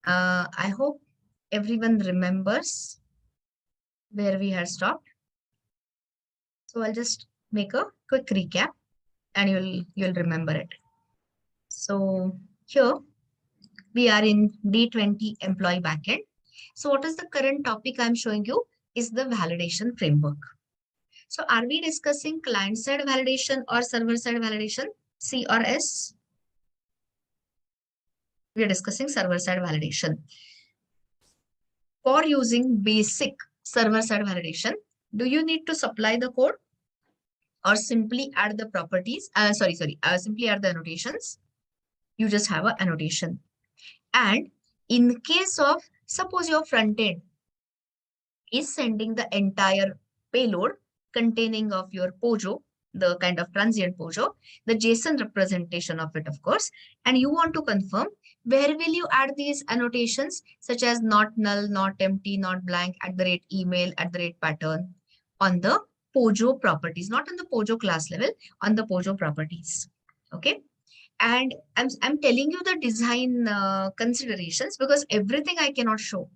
I hope everyone remembers where we had stopped. So I'll just make a quick recap and you'll remember it. So here we are in D20 employee backend. So what is the current topic I'm showing you is the validation framework. So are we discussing client-side validation or server-side validation, C or S? We are discussing server-side validation. For using basic server-side validation, do you need to supply the code or simply add the properties? Simply add the annotations. You just have an annotation. And in case of, suppose your front end is sending the entire payload containing of your POJO, the kind of transient POJO, the JSON representation of it, of course, and you want to confirm where will you add these annotations such as not null, not empty, not blank, @email, @pattern on the POJO properties, not on the POJO class level, on the POJO properties. Okay. And I'm telling you the design considerations because everything I cannot show.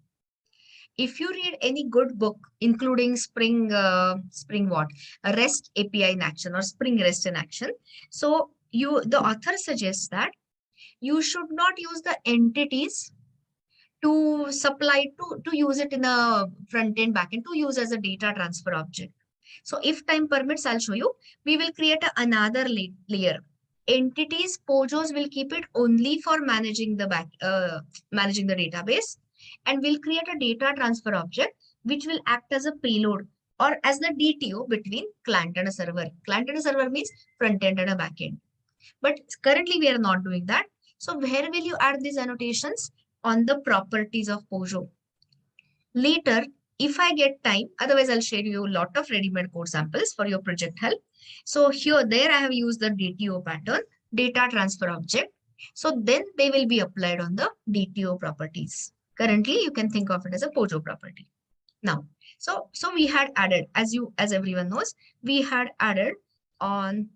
If you read any good book, including Spring what? A REST API in action or Spring REST in action. So the author suggests that you should not use the entities to supply, to use it in a front end, back end, to use as a data transfer object. So if time permits, I'll show you. We will create another layer. Entities, POJOs will keep it only for managing the managing the database. And we'll create a data transfer object, which will act as a payload or as the DTO between client and a server. Client and a server means front end and a back end. But currently we are not doing that. So where will you add these annotations? On the properties of POJO. Later, if I get time, otherwise I'll share you a lot of ready-made code samples for your project help. So there I have used the DTO pattern, data transfer object. So then they will be applied on the DTO properties. Currently, you can think of it as a POJO property. Now, so we had added, as everyone knows, we had added on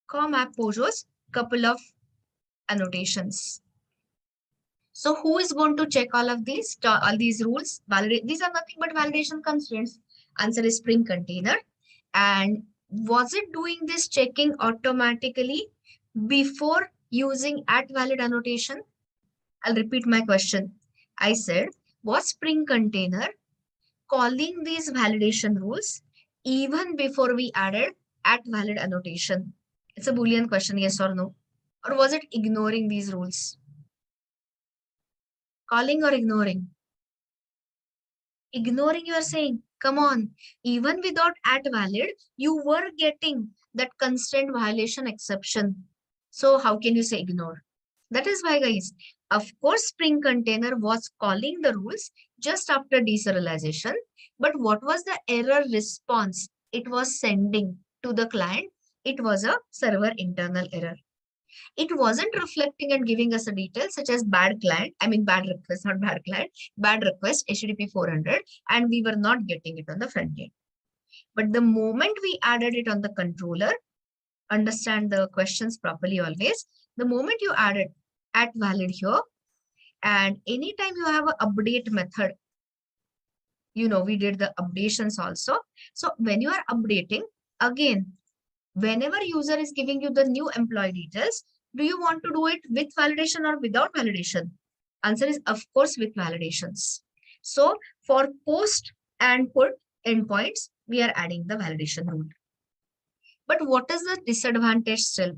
COM app POJOs couple of annotations. So who is going to check all these rules? These are nothing but validation constraints. Answer is Spring Container. And was it doing this checking automatically before using @valid annotation? I'll repeat my question. I said, was Spring Container calling these validation rules even before we added @valid annotation? It's a Boolean question, yes or no? Or was it ignoring these rules? Calling or ignoring? Ignoring, you are saying, come on, even without @valid, you were getting that constraint violation exception. So how can you say ignore? That is why, guys, of course, Spring Container was calling the rules just after deserialization. But what was the error response it was sending to the client? It was a server internal error. It wasn't reflecting and giving us a detail such as bad request, not bad client, bad request, HTTP 400, and we were not getting it on the front end. But the moment we added it on the controller, understand the questions properly always, the moment you added @valid here, and anytime you have an update method, we did the updations also. So when you are updating, again, whenever user is giving you the new employee details, do you want to do it with validation or without validation? Answer is, of course, with validations. So for post and put endpoints, we are adding the validation rule. But what is the disadvantage still?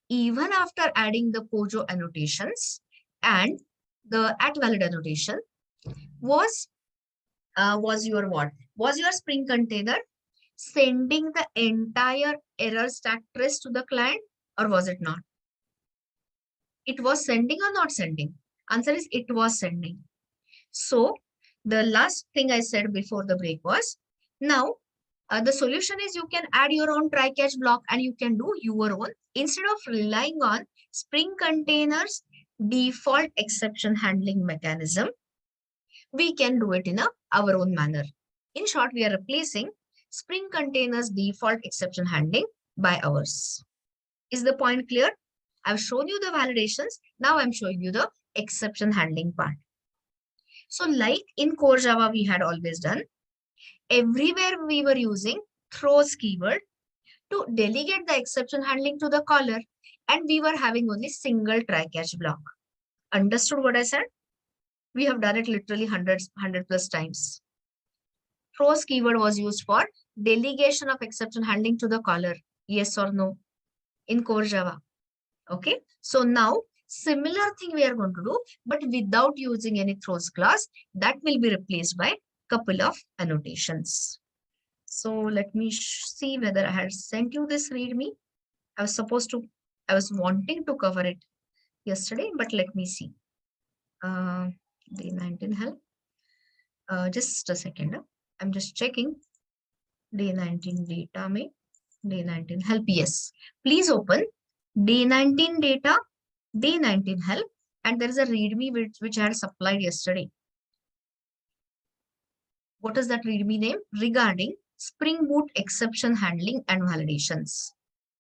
Even after adding the POJO annotations and the @valid annotation, was your Spring Container sending the entire error stack trace to the client, or was it not? It was sending or not sending? Answer is it was sending. So the last thing I said before the break was, now the solution is you can add your own try-catch block and you can do your own. Instead of relying on Spring Container's default exception handling mechanism, we can do it in our own manner. In short, we are replacing Spring Container's default exception handling by ours. Is the point clear? I've shown you the validations. Now I'm showing you the exception handling part. So like in core Java, we had always done, everywhere we were using throws keyword to delegate the exception handling to the caller, and we were having only single try catch block. Understood what I said? We have done it literally 100 plus times. Throws keyword was used for delegation of exception handling to the caller. Yes or no? In core Java. Okay. So now similar thing we are going to do, but without using any throws class, that will be replaced by couple of annotations. So let me see whether I had sent you this readme. I was wanting to cover it yesterday, but let me see. Day 19 help. Just a second. I'm just checking. Day 19 data में. Day 19 help. Yes. Please open day 19 data, day 19 help, and there is a readme which I had supplied yesterday. What is that readme name? Regarding Spring Boot exception handling and validations.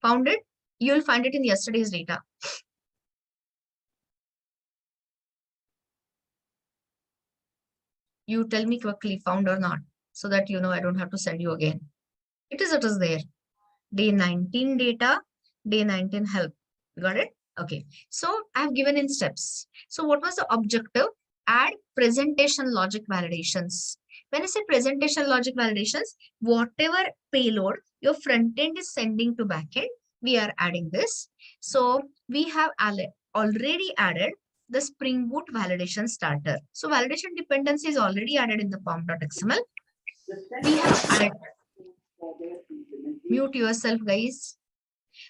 Found it? You will find it in yesterday's data. You tell me quickly, found or not, so that you know I don't have to send you again. It is there. Day 19 data, day 19 help. Got it? Okay. So I have given in steps. So what was the objective? Add presentation logic validations. When I say presentation logic validations, whatever payload your front end is sending to backend, we are adding this. So we have already added the Spring Boot validation starter. So validation dependency is already added in the pom.xml. We have added. Mute yourself, guys.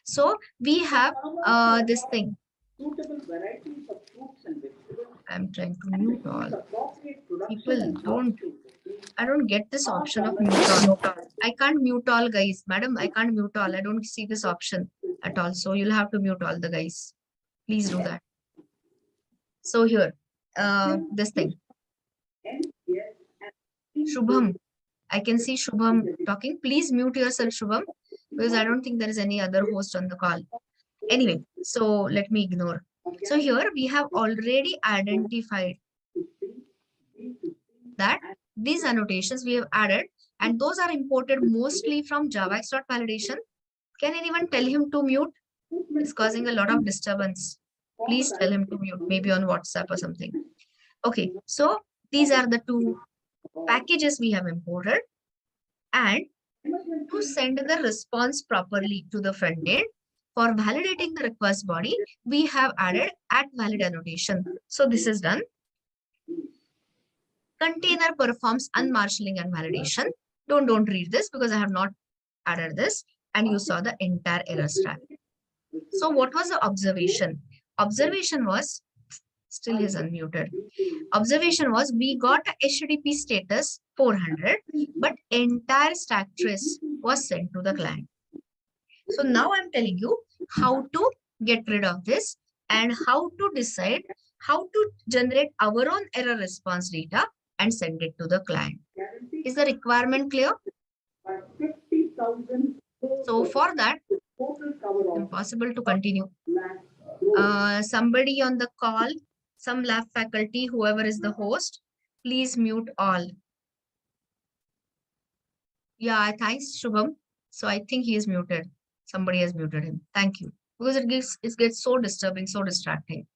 So we have this thing. I'm trying to mute all. People I don't get this option of mute all. I can't mute all, guys. Madam, I can't mute all. I don't see this option at all. So you'll have to mute all the guys. Please do that. So here, this thing. Shubham, I can see Shubham talking. Please mute yourself, Shubham, because I don't think there is any other host on the call. Anyway, so let me ignore. So here we have already identified that these annotations we have added, and those are imported mostly from javax.validation. Can anyone tell him to mute? It's causing a lot of disturbance. Please tell him to mute, maybe on WhatsApp or something. Okay, so these are the two packages we have imported, and to send the response properly to the front end, for validating the request body, we have added @valid annotation. So this is done. Container performs unmarshalling and validation. Don't read this because I have not added this, and you saw the entire error stack. So what was the observation? Observation was, still is unmuted. Observation was we got a HTTP status 400, but entire stack trace was sent to the client. So now I'm telling you how to get rid of this and how to decide how to generate our own error response data and send it to the client. Is the requirement clear? So for that, impossible to continue. Somebody on the call, some lab faculty, whoever is the host, please mute all. Yeah, thanks, Shubham. So I think he is muted. Somebody has muted him. Thank you. Because it gets so disturbing, so distracting.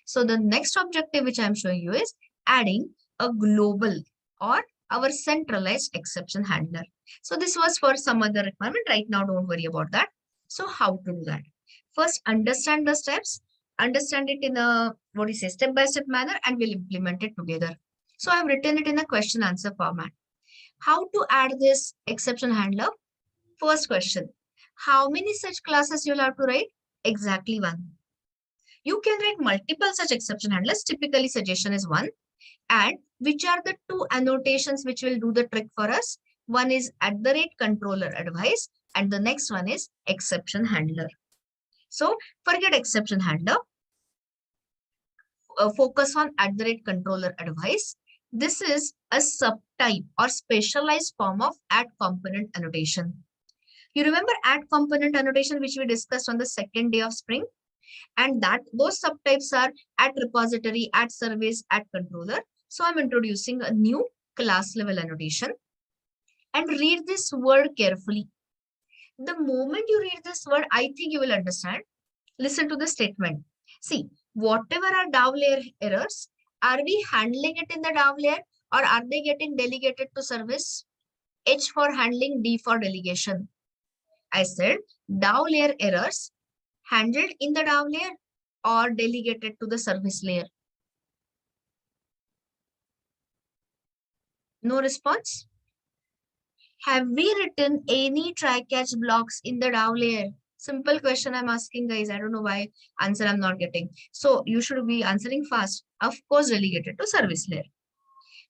So the next objective which I'm showing you is adding a global or our centralized exception handler. So this was for some other requirement. Right now, don't worry about that. So how to do that? First, understand the steps, understand it in a, what do you say, step-by-step manner, and we'll implement it together. So I've written it in a question answer format. How to add this exception handler? First question, how many such classes you'll have to write? Exactly one. You can write multiple such exception handlers. Typically, suggestion is one. And which are the two annotations which will do the trick for us? One is @controller advice, and the next one is exception handler. So forget exception handler. Focus on @controller advice. This is a subtype or specialized form of @component annotation. You remember @component annotation which we discussed on the second day of Spring? And that those subtypes are @repository, @service, @controller. So I'm introducing a new class level annotation, and read this word carefully. The moment you read this word, I think you will understand. Listen to the statement. See, whatever are DAO layer errors, are we handling it in the DAO layer or are they getting delegated to service? H for handling, D for delegation. I said DAO layer errors handled in the DAO layer or delegated to the service layer. No response? Have we written any try-catch blocks in the DAO layer? Simple question I'm asking, guys. I don't know why answer I'm not getting. So you should be answering fast. Of course, delegated to service layer.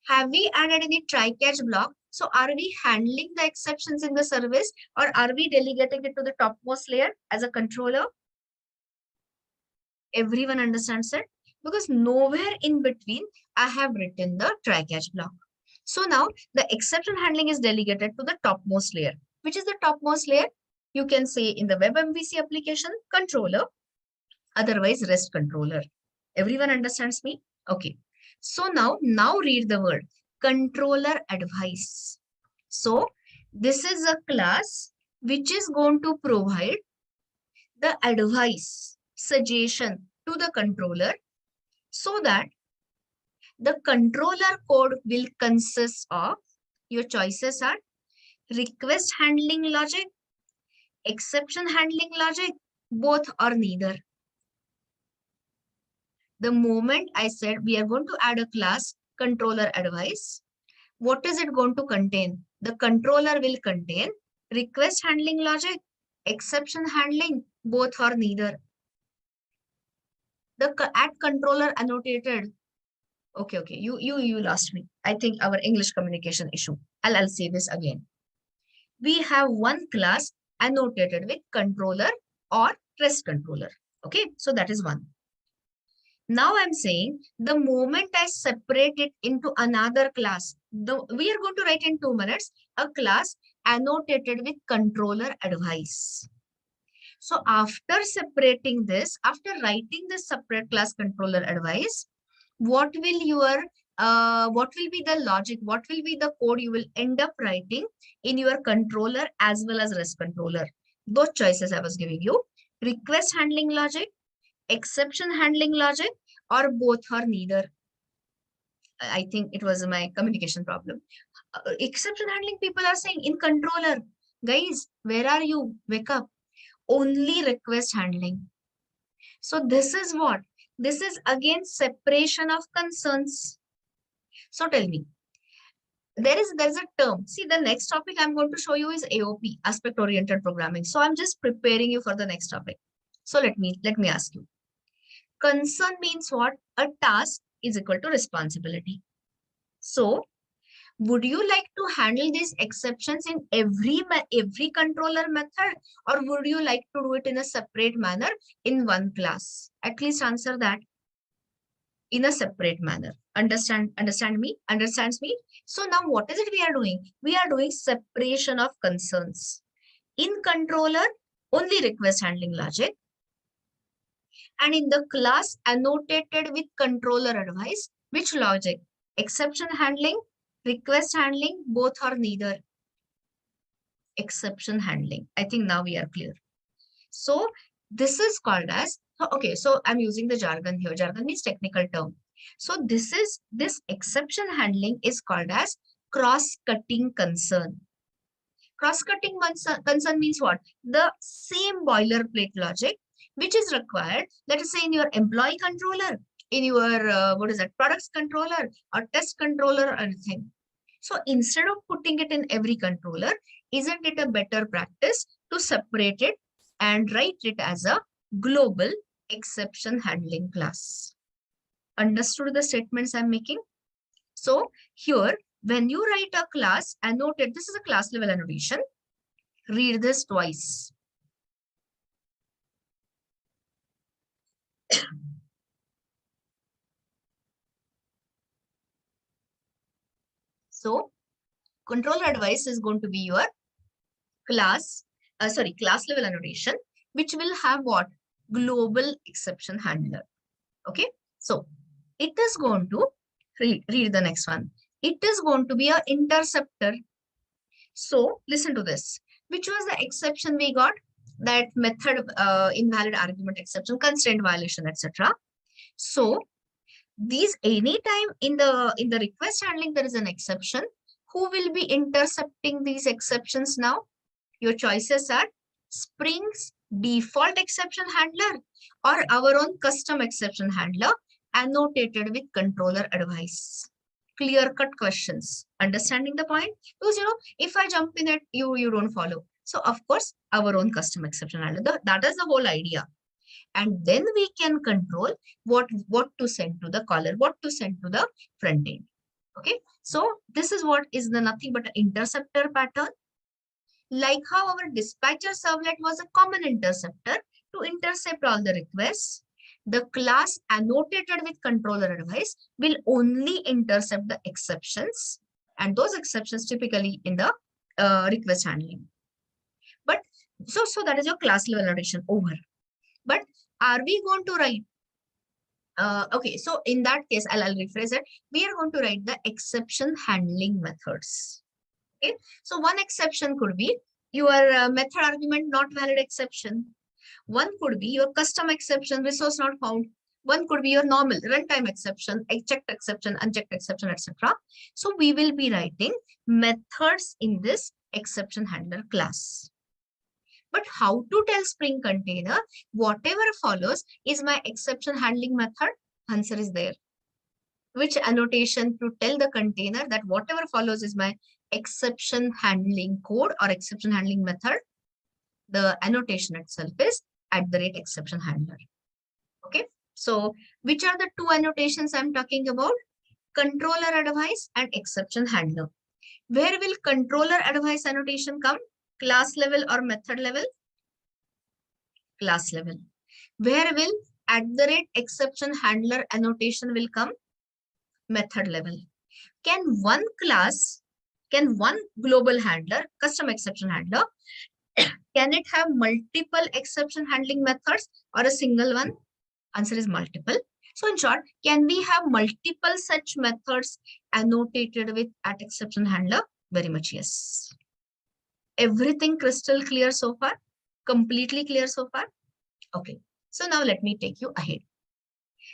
Have we added any try-catch block? So are we handling the exceptions in the service or are we delegating it to the topmost layer as a controller? Everyone understands it? Because nowhere in between I have written the try-catch block. So now the exception handling is delegated to the topmost layer. Which is the topmost layer? You can say in the web MVC application, controller, otherwise REST controller. Everyone understands me? Okay. So now read the word controller advice. So this is a class which is going to provide the advice, suggestion to the controller so that the controller code will consist of, your choices are request handling logic, exception handling logic, both or neither. The moment I said we are going to add a class controller advice, what is it going to contain? The controller will contain request handling logic, exception handling, both or neither. The add controller annotated. Okay, you lost me. I think our English communication issue. I'll say this again. We have one class annotated with controller or REST controller. Okay, so that is one. Now I'm saying the moment I separate it into another class, we are going to write in 2 minutes a class annotated with controller advice. So after separating this, after writing this separate class controller advice, what will be the logic, what will be the code you will end up writing in your controller as well as REST controller? Those choices I was giving you: request handling logic, exception handling logic, or both or neither. I think it was my communication problem. Exception handling, people are saying in controller. Guys, where are you? Wake up. Only request handling. So this is what? This is again separation of concerns. So tell me, there's a term. See, the next topic I'm going to show you is AOP, aspect oriented programming. So I'm just preparing you for the next topic. So let me ask you. Concern means what? A task is equal to responsibility. So would you like to handle these exceptions in every controller method, or would you like to do it in a separate manner in one class? At least answer that. In a separate manner. Understands me? So now what is it we are doing? We are doing separation of concerns. In controller, only request handling logic. And in the class annotated with controller advice, which logic? Exception handling, request handling, both or neither. Exception handling. I think now we are clear. So this is called as, okay, so I'm using the jargon here. Jargon means technical term. So this exception handling is called as cross-cutting concern. Cross-cutting concern means what? The same boilerplate logic which is required, let us say in your employee controller, in your, products controller or test controller or anything. So instead of putting it in every controller, isn't it a better practice to separate it and write it as a global exception handling class? Understood the statements I'm making? So here, when you write a class annotated, this is a class level annotation. Read this twice. So controller advice is going to be your class level annotation, which will have what? Global exception handler. Okay. So it is going to Read the next one. It is going to be an interceptor. So listen to this. Which was the exception we got? That method invalid argument exception, constraint violation, etc. So these anytime in the request handling there is an exception. Who will be intercepting these exceptions now? Your choices are Spring's default exception handler or our own custom exception handler annotated with controller advice. Clear-cut questions. Understanding the point? Because if I jump in it, you don't follow. So of course, our own custom exception handler. That is the whole idea. And then we can control what to send to the caller, what to send to the front end. Okay. So this is what is the nothing but an interceptor pattern. Like how our dispatcher servlet was a common interceptor to intercept all the requests, the class annotated with controller advice will only intercept the exceptions, and those exceptions typically in the request handling. But so that is your class level annotation over. But are we going to write? Okay, so in that case, I'll rephrase it. We are going to write the exception handling methods. Okay, so one exception could be your method argument not valid exception. One could be your custom exception, resource not found. One could be your normal runtime exception, checked exception, unchecked exception, etc. So we will be writing methods in this exception handler class. But how to tell Spring Container whatever follows is my exception handling method? Answer is there. Which annotation to tell the container that whatever follows is my exception handling code or exception handling method? The annotation itself is @exception handler. Okay. So which are the two annotations I'm talking about? Controller advice and exception handler. Where will controller advice annotation come? Class level or method level? Class level. Where will @exception handler annotation will come? Method level. Can one global handler, custom exception handler, can it have multiple exception handling methods or a single one? Answer is multiple. So in short, can we have multiple such methods annotated with @exception handler? Very much yes. Everything crystal clear so far? Completely clear so far? Okay. So now let me take you ahead.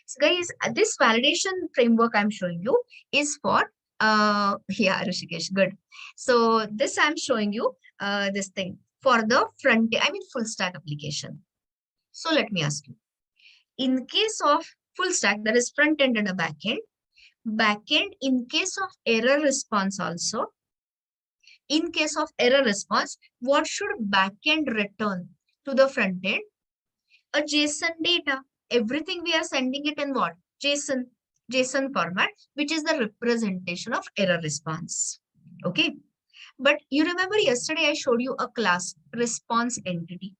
So guys, this validation framework I'm showing you is for, yeah, Rishikesh, good. So this I'm showing you, this thing for the front, full stack application. So let me ask you, in case of full stack, that is front end and a back end, in case of error response also, in case of error response, what should back end return to the front end? A JSON data. Everything we are sending it in what? JSON format, which is the representation of error response. Okay. But you remember yesterday I showed you a class, response entity.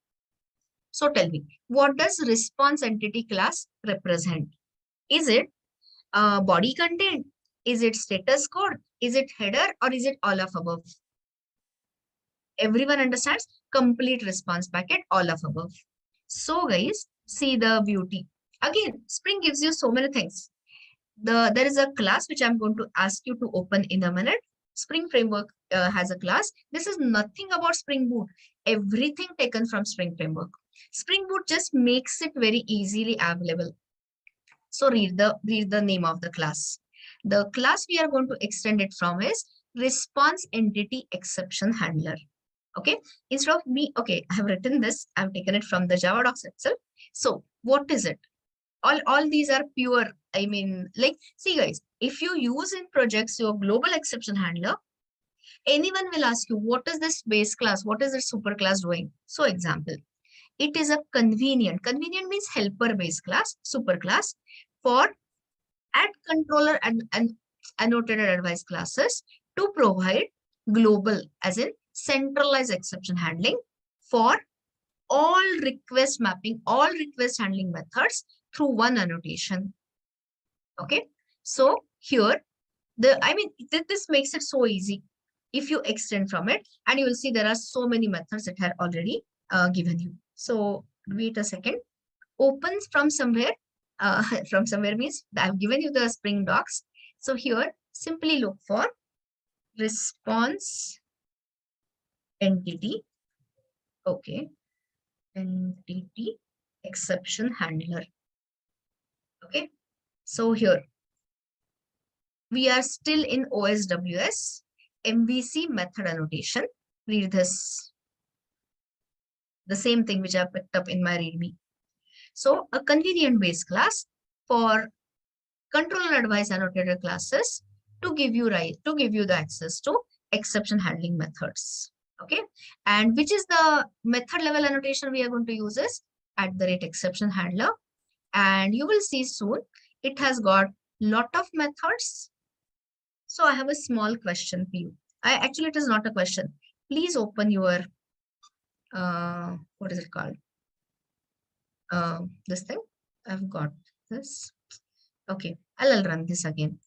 So tell me, what does response entity class represent? Is it body content? Is it status code? Is it header? Or is it all of above? Everyone understands? Complete response packet, all of above. So guys, see the beauty. Again, Spring gives you so many things. There is a class which I'm going to ask you to open in a minute. Spring Framework has a class. This is nothing about Spring Boot. Everything taken from Spring Framework. Spring Boot just makes it very easily available. So read the name of the class. The class we are going to extend it from is Response Entity Exception Handler. Okay, instead of me, okay, I have written this, I've taken it from the Java docs itself. So what is it? All these are pure, see guys, if you use in projects your global exception handler, anyone will ask you, what is this base class? What is this super class doing? So example, it is a convenient means helper base class, super class for @controller and annotated advice classes to provide global, as in centralized exception handling for all request mapping, all request handling methods through one annotation. Okay, so here this makes it so easy if you extend from it, and you will see there are so many methods that are already given you. So wait a second, opens from somewhere. From somewhere means I've given you the Spring docs. So here, simply look for response entity. Okay. Entity exception handler. Okay. So here, we are still in OSWS MVC method annotation. Read this. The same thing which I picked up in my README. So a convenient base class for control and advice annotated classes to give you the access to exception handling methods. Okay. And which is the method level annotation we are going to use is @exception handler. And you will see soon it has got lot of methods. So I have a small question for you. Actually, it is not a question. Please open your what is it called? This thing. I've got this. Okay, I'll run this again.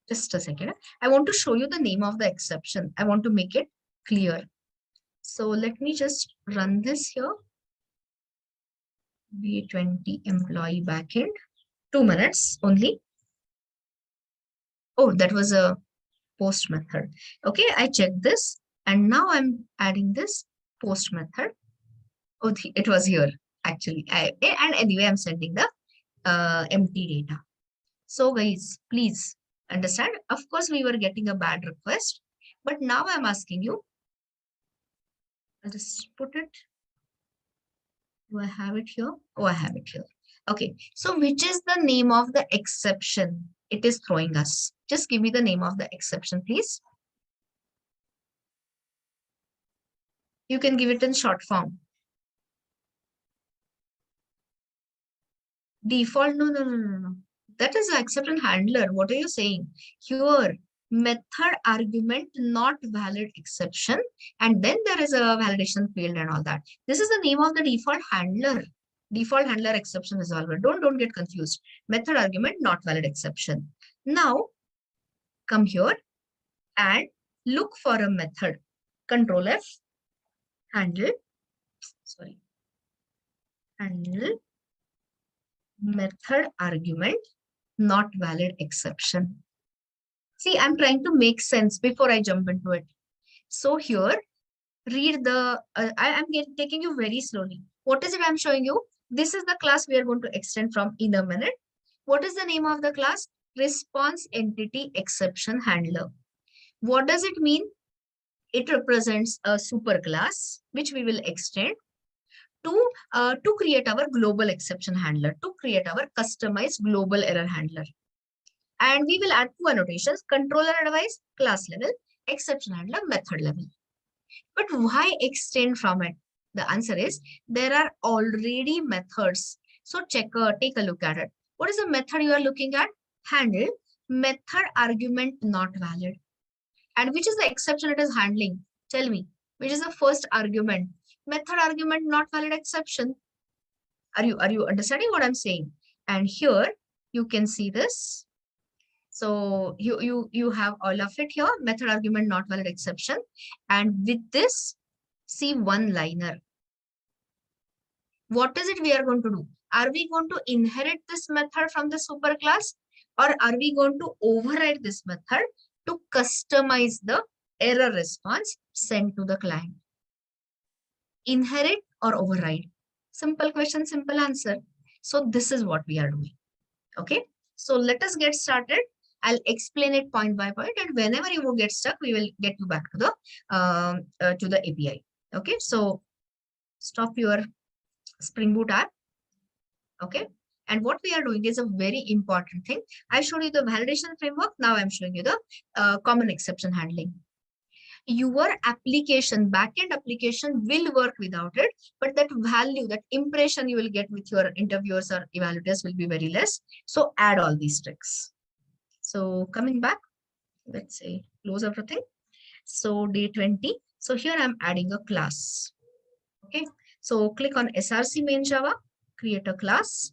Just a second. I want to show you the name of the exception. I want to make it clear. So let me just run this here. B20 employee backend. 2 minutes only. Oh, that was a post method. Okay, I checked this and now I'm adding this post method. Oh, it was here actually. And anyway, I'm sending the empty data. So guys, please understand. Of course, we were getting a bad request, but now I'm asking you. I'll just put it. Do I have it here? Oh, I have it here. Okay. So which is the name of the exception it is throwing us? Just give me the name of the exception, please. You can give it in short form. Default, no. That is the exception handler. What are you saying? Here, method argument not valid exception. And then there is a validation field and all that. This is the name of the default handler. Default handler exception resolver. Don't get confused. Method argument not valid exception. Now, come here and look for a method. Control F, handle method argument not valid exception. See, I'm trying to make sense before I jump into it. So here, read the, I'm taking you very slowly. What is it I'm showing you? This is the class we are going to extend from in a minute. What is the name of the class? Response entity exception handler. What does it mean? It represents a super class, which we will extend to create our global exception handler, to create our customized global error handler. And we will add 2 annotations: controller advice, class level, exception handler, method level. But why extend from it? The answer is there are already methods. So take a look at it. What is the method you are looking at? Handle method argument not valid. And which is the exception it is handling? Tell me, which is the first argument? Method argument not valid exception. Are you understanding what I'm saying? And here you can see this. So you have all of it here, method argument not valid exception. And with this, see one liner. What is it we are going to do? Are we going to inherit this method from the superclass, or are we going to override this method to customize the error response sent to the client? Inherit or override? Simple question, simple answer. So this is what we are doing. Okay. So let us get started. I'll explain it point by point, and whenever you will get stuck, we will get you back to the API. Okay. So stop your Spring Boot app. Okay. And what we are doing is a very important thing. I showed you the validation framework. Now I'm showing you the common exception handling. Your application, backend application will work without it, but that value, that impression you will get with your interviewers or evaluators will be very less. So add all these tricks. So coming back, let's say close everything. So day 20. So here I'm adding a class. Okay. So click on SRC main Java, create a class.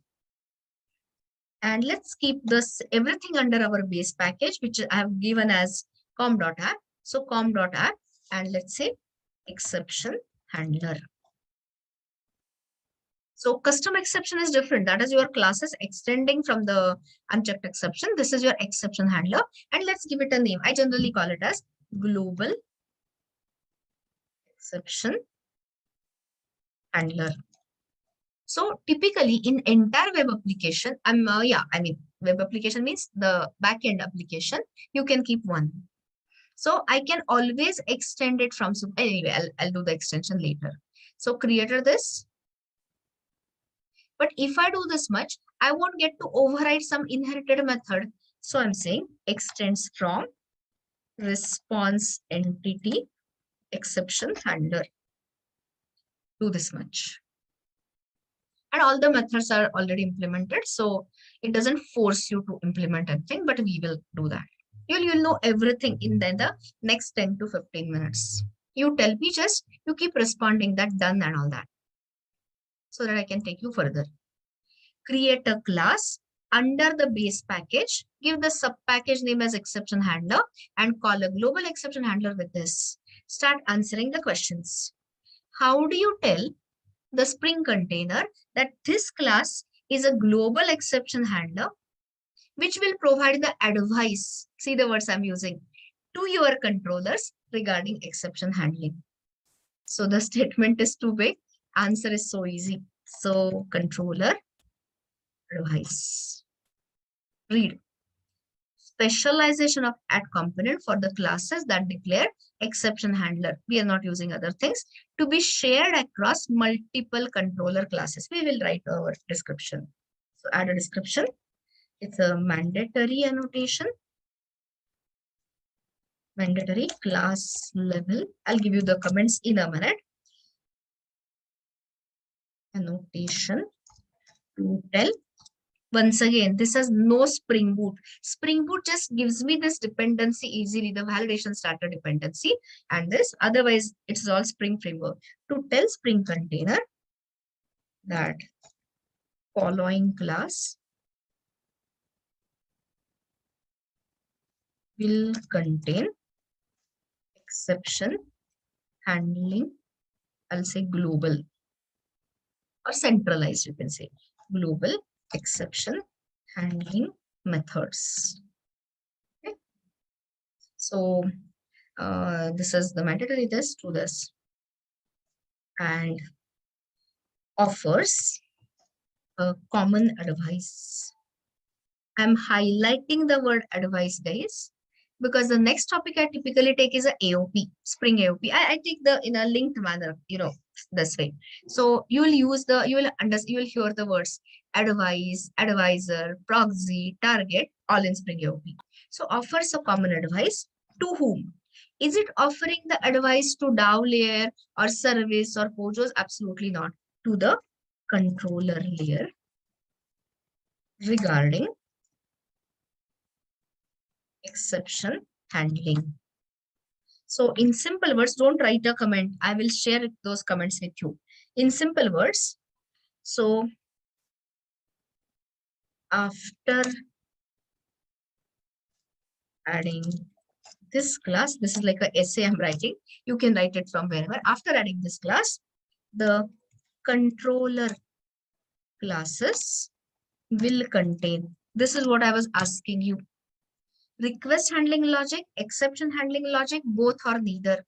And let's keep this everything under our base package, which I have given as com.app. So com.app, and let's say exception handler. So custom exception is different. That is your classes extending from the unchecked exception. This is your exception handler. And let's give it a name. I generally call it as global exception handler. So typically in entire web application, web application means the backend application, you can keep one. So I can always extend it from, anyway, I'll do the extension later. So created this. But if I do this much, I won't get to override some inherited method. So I'm saying extends from response entity exception handler. Do this much. And all the methods are already implemented. So it doesn't force you to implement anything, but we will do that. You'll know everything in the next 10 to 15 minutes. You tell me just, you keep responding that done and all that, so that I can take you further. Create a class under the base package, give the sub package name as exception handler and call a global exception handler with this. Start answering the questions. How do you tell the Spring container that this class is a global exception handler, which will provide the advice, see the words I'm using, to your controllers regarding exception handling? So the statement is too big. Answer is so easy. So controller advice. Read. Specialization of add component for the classes that declare exception handler. We are not using other things to be shared across multiple controller classes. We will write our description. So add a description. It's a mandatory annotation. Mandatory class level. I'll give you the comments in a minute. Annotation to tell. Once again, this has no Spring Boot. Spring Boot just gives me this dependency easily, the validation starter dependency, and this. Otherwise, it's all Spring framework. To tell Spring container that following class will contain exception handling, I'll say global or centralized, you can say global exception handling methods. Okay. So this is the mandatory this to this, and offers a common advice. I'm highlighting the word advice, guys, because the next topic I typically take is a AOP, Spring AOP. I take the in a linked manner, this way. So you will use the, you will hear the words advice, advisor, proxy, target, all in Spring AOP. So offers a common advice to whom? Is it offering the advice to DAO layer or service or POJOs? Absolutely not. To the controller layer regarding exception handling. So in simple words, don't write a comment. I will share those comments with you. In simple words, so after adding this class, this is like an essay I'm writing. You can write it from wherever. After adding this class, the controller classes will contain. This is what I was asking you. Request handling logic, exception handling logic, both or neither.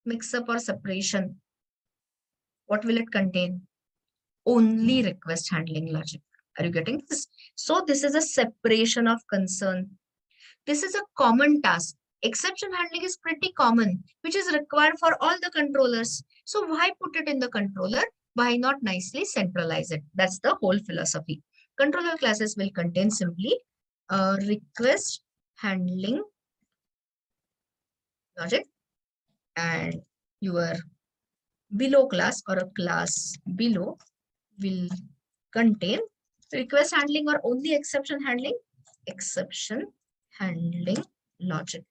Mix up or separation. What will it contain? Only request handling logic. Are you getting this? So this is a separation of concern. This is a common task. Exception handling is pretty common, which is required for all the controllers. So why put it in the controller? Why not nicely centralize it? That's the whole philosophy. Controller classes will contain simply request handling logic, and your below class or a class below will contain request handling or only exception handling logic,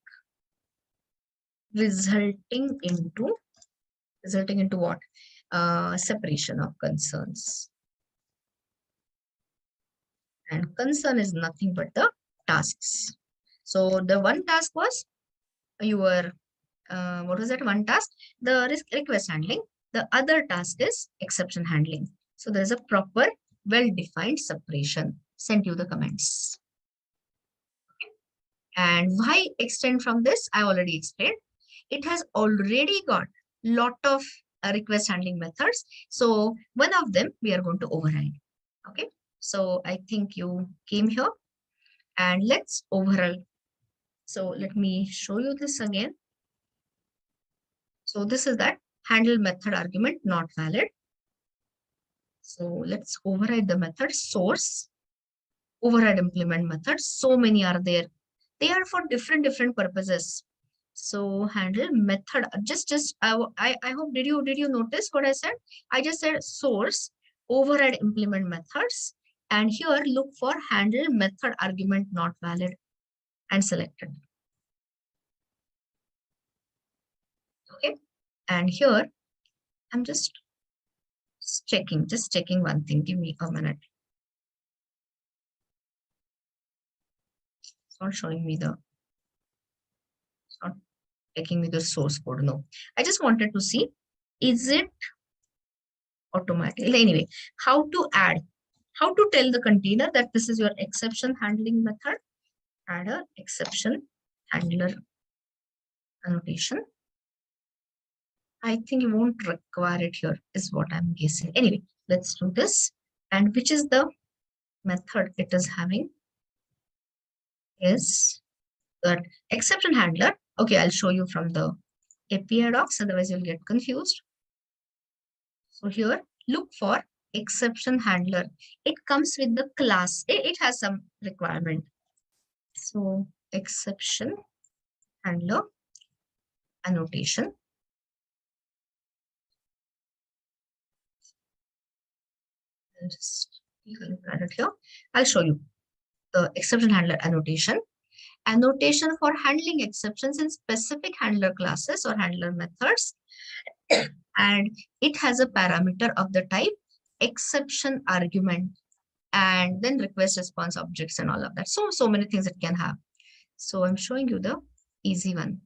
resulting into what? Separation of concerns. And concern is nothing but the tasks. So the one task was your what was that one task? The request handling. The other task is exception handling. So there is a proper, well-defined separation. Send you the comments. And why extend from this? I already explained. It has already got lot of request handling methods. So one of them we are going to override. Okay. So I think you came here and let's overall. So let me show you this again. So this is that handle method argument not valid. So let's override the method source, override implement methods. So many are there. They are for different purposes. So handle method. I hope did you notice what I said? I just said source, override implement methods, and here look for handle method argument not valid and selected. Okay, and here I'm just checking one thing. Give me a minute. It's not showing me the. It's not taking me the source code. No, I just wanted to see, is it automatic? Anyway, how to add, how to tell the container that this is your exception handling method. Add a exception handler annotation. I think you won't require it here, is what I'm guessing. Anyway, let's do this. And which is the method it is having? Is that exception handler. Okay, I'll show you from the API docs, otherwise you'll get confused. So here, look for exception handler. It comes with the class. It has some requirement. So exception handler annotation. Just add it here. I'll show you the exception handler annotation. Annotation for handling exceptions in specific handler classes or handler methods. And it has a parameter of the type exception argument, and then request response objects and all of that. So many things it can have. So I'm showing you the easy one.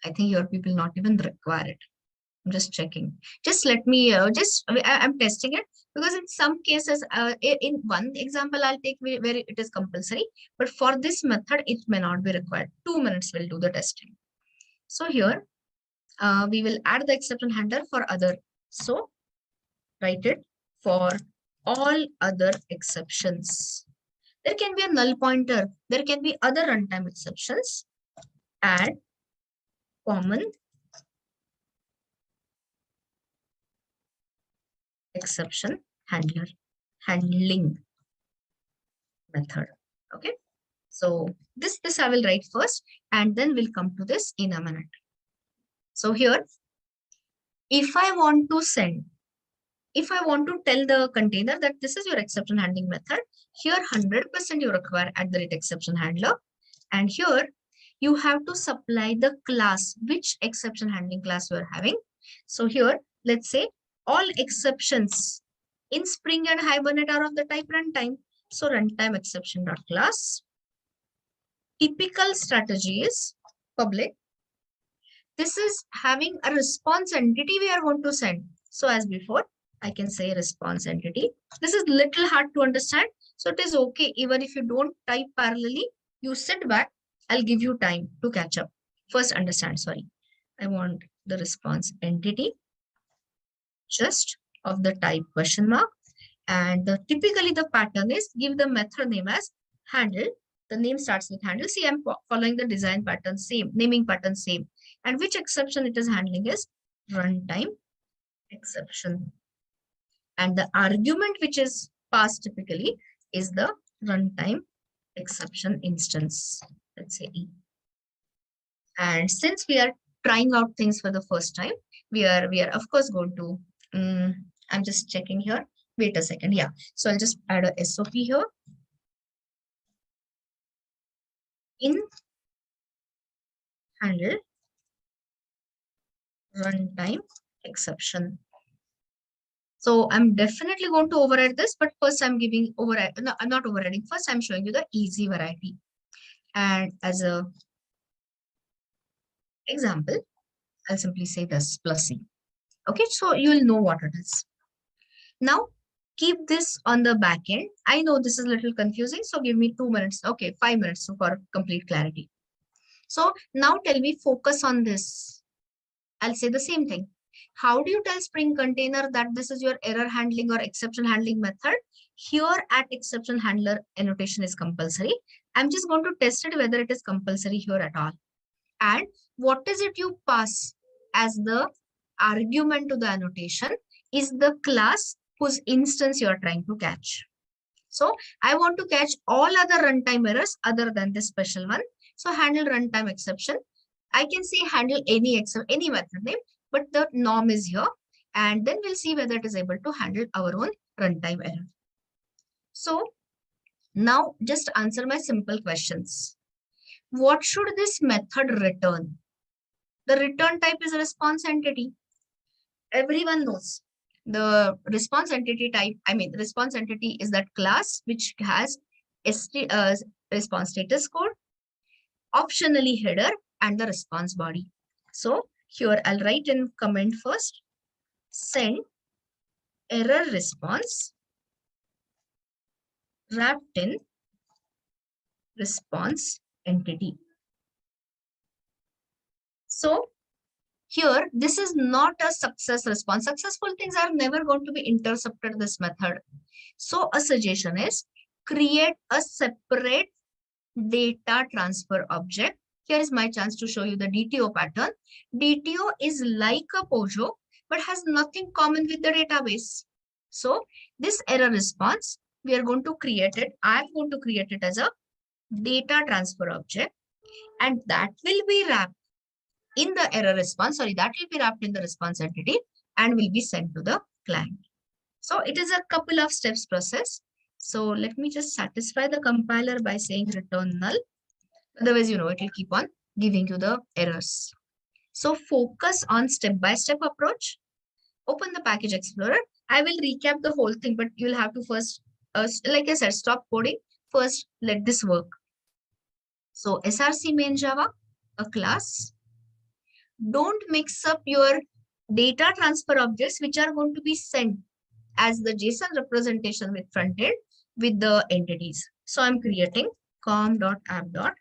I think your people not even require it. I'm just checking. Just let me, I'm testing it, because in some cases, in one example, I'll take where it is compulsory, but for this method, it may not be required. 2 minutes will do the testing. So here, we will add the exception handler for other. So write it for all other exceptions. There can be a null pointer. There can be other runtime exceptions. Add common exception handling method. Okay. So this I will write first, and then we'll come to this in a minute. So here, if I want to tell the container that this is your exception handling method, here 100% you require @exception handler. And here you have to supply the class, which exception handling class you are having. So here, let's say all exceptions in Spring and Hibernate are of the type runtime. So runtime exception.class. Typical strategy is public. This is having a response entity we are going to send. So as before, I can say response entity. This is little hard to understand. So it is okay. Even if you don't type parallelly, you sit back. I'll give you time to catch up. First understand, sorry. I want the response entity just of the type question mark. And typically the pattern is give the method name as handle. The name starts with handle. See, I'm following the design pattern same, naming pattern same. And which exception it is handling is runtime exception. And the argument which is passed typically is the runtime exception instance. Let's say E. And since we are trying out things for the first time, we are of course going to, I'm just checking here. Wait a second. Yeah. So I'll just add a SOP here. In handle runtime exception. So I'm definitely going to override this, but first I'm giving override. No, I'm not overriding. First, I'm showing you the easy variety. And as a example, I'll simply say this plus C. Okay, so you will know what it is. Now, keep this on the back end. I know this is a little confusing, so give me 2 minutes. Okay, 5 minutes for complete clarity. So now tell me, focus on this. I'll say the same thing. How do you tell Spring Container that this is your error handling or exception handling method? Here at exception handler, annotation is compulsory. I'm just going to test it whether it is compulsory here at all. And what is it you pass as the argument to the annotation is the class whose instance you are trying to catch. So I want to catch all other runtime errors other than this special one. So handle runtime exception. I can say handle any method name, but the norm is here. And then we'll see whether it is able to handle our own runtime error. So now just answer my simple questions. What should this method return? The return type is a response entity. Everyone knows the response entity type. Response entity is that class which has response status code, optionally header, and the response body. So here I'll write in comment first, send error response wrapped in response entity. So here, this is not a success response. Successful things are never going to be intercepted this method. So a suggestion is create a separate data transfer object. Here is my chance to show you the DTO pattern. DTO is like a POJO, but has nothing common with the database. So this error response, we are going to create it. I'm going to create it as a data transfer object, and that will be wrapped in the error response. That will be wrapped in the response entity and will be sent to the client. So it is a couple of steps process. So let me just satisfy the compiler by saying return null. Otherwise, it will keep on giving you the errors. So focus on step-by-step approach. Open the package explorer. I will recap the whole thing, but you'll have to first, like I said, stop coding. First, let this work. So src main Java, a class. Don't mix up your data transfer objects, which are going to be sent as the JSON representation with front end with the entities. So I'm creating com.app.dto.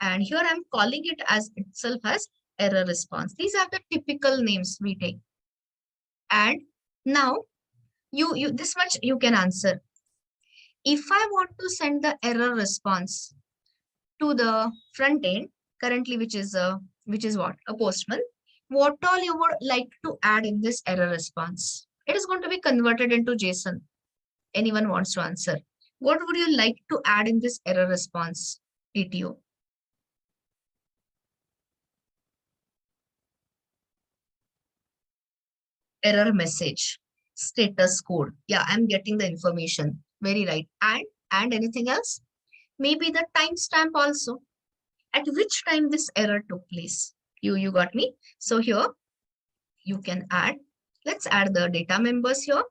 And here I'm calling it as itself as error response. These are the typical names we take. And now you this much you can answer. If I want to send the error response to the front end, currently which is what? A postman. What all you would like to add in this error response? It is going to be converted into JSON. Anyone wants to answer? What would you like to add in this error response, DTO? Error message, status code. Yeah, I'm getting the information. Very right. And anything else? Maybe the timestamp also. At which time this error took place? You got me? So here you can add. Let's add the data members here.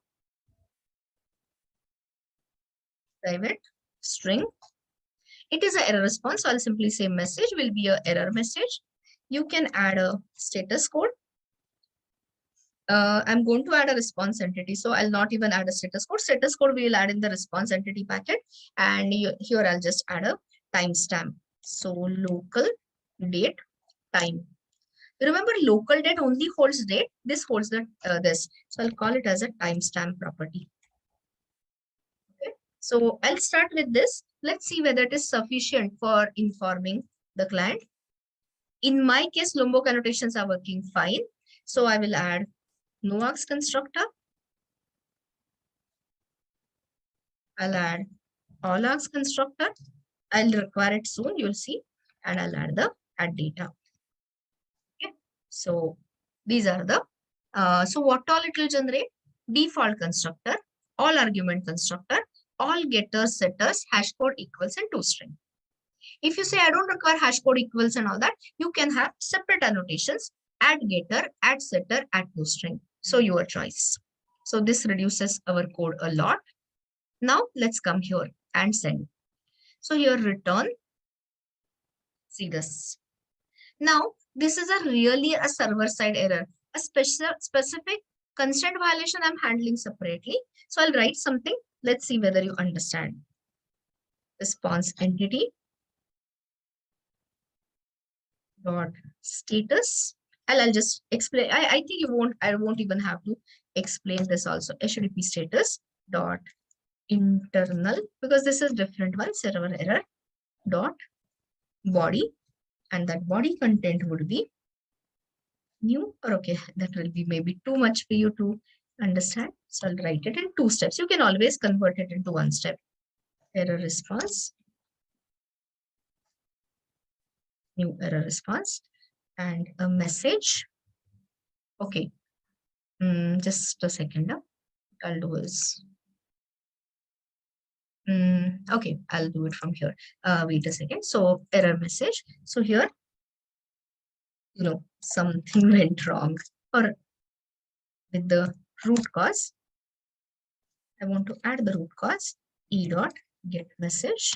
Private string. It is an error response. So I'll simply say message will be an error message. You can add a status code. I'm going to add a response entity. So I'll not even add a status code. Status code we will add in the response entity packet. And here I'll just add a timestamp. So local date time. Remember, local date only holds date. This holds the this. So I'll call it as a timestamp property. Okay. So I'll start with this. Let's see whether it is sufficient for informing the client. In my case, Lombok annotations are working fine. So I will add no args constructor. I'll add all args constructor. I'll require it soon. You'll see. And I'll add the add data. Okay. So these are the so what all it will generate? Default constructor, all argument constructor, all getters, setters, hash code equals and toString. If you say I don't require hash code equals and all that, you can have separate annotations, add getter, add setter, add toString. So your choice. So this reduces our code a lot. Now let's come here and send. So here return. See this. Now this is really a server side error. A specific Constraint violation I'm handling separately. So I'll write something. Let's see whether you understand. Response entity dot status. I'll just explain. I think I won't even have to explain this also. HTTP status dot internal, because this is different one, server error dot body, and that body content would be new, or okay, that will be maybe too much for you to understand. So I'll write it in 2 steps. You can always convert it into 1 step. Error response, new error response, and a message. Okay, just a second. What I'll do is, okay, I'll do it from here. Wait a second. So error message. So here, something went wrong, or with the root cause. I want to add the root cause, e dot get message,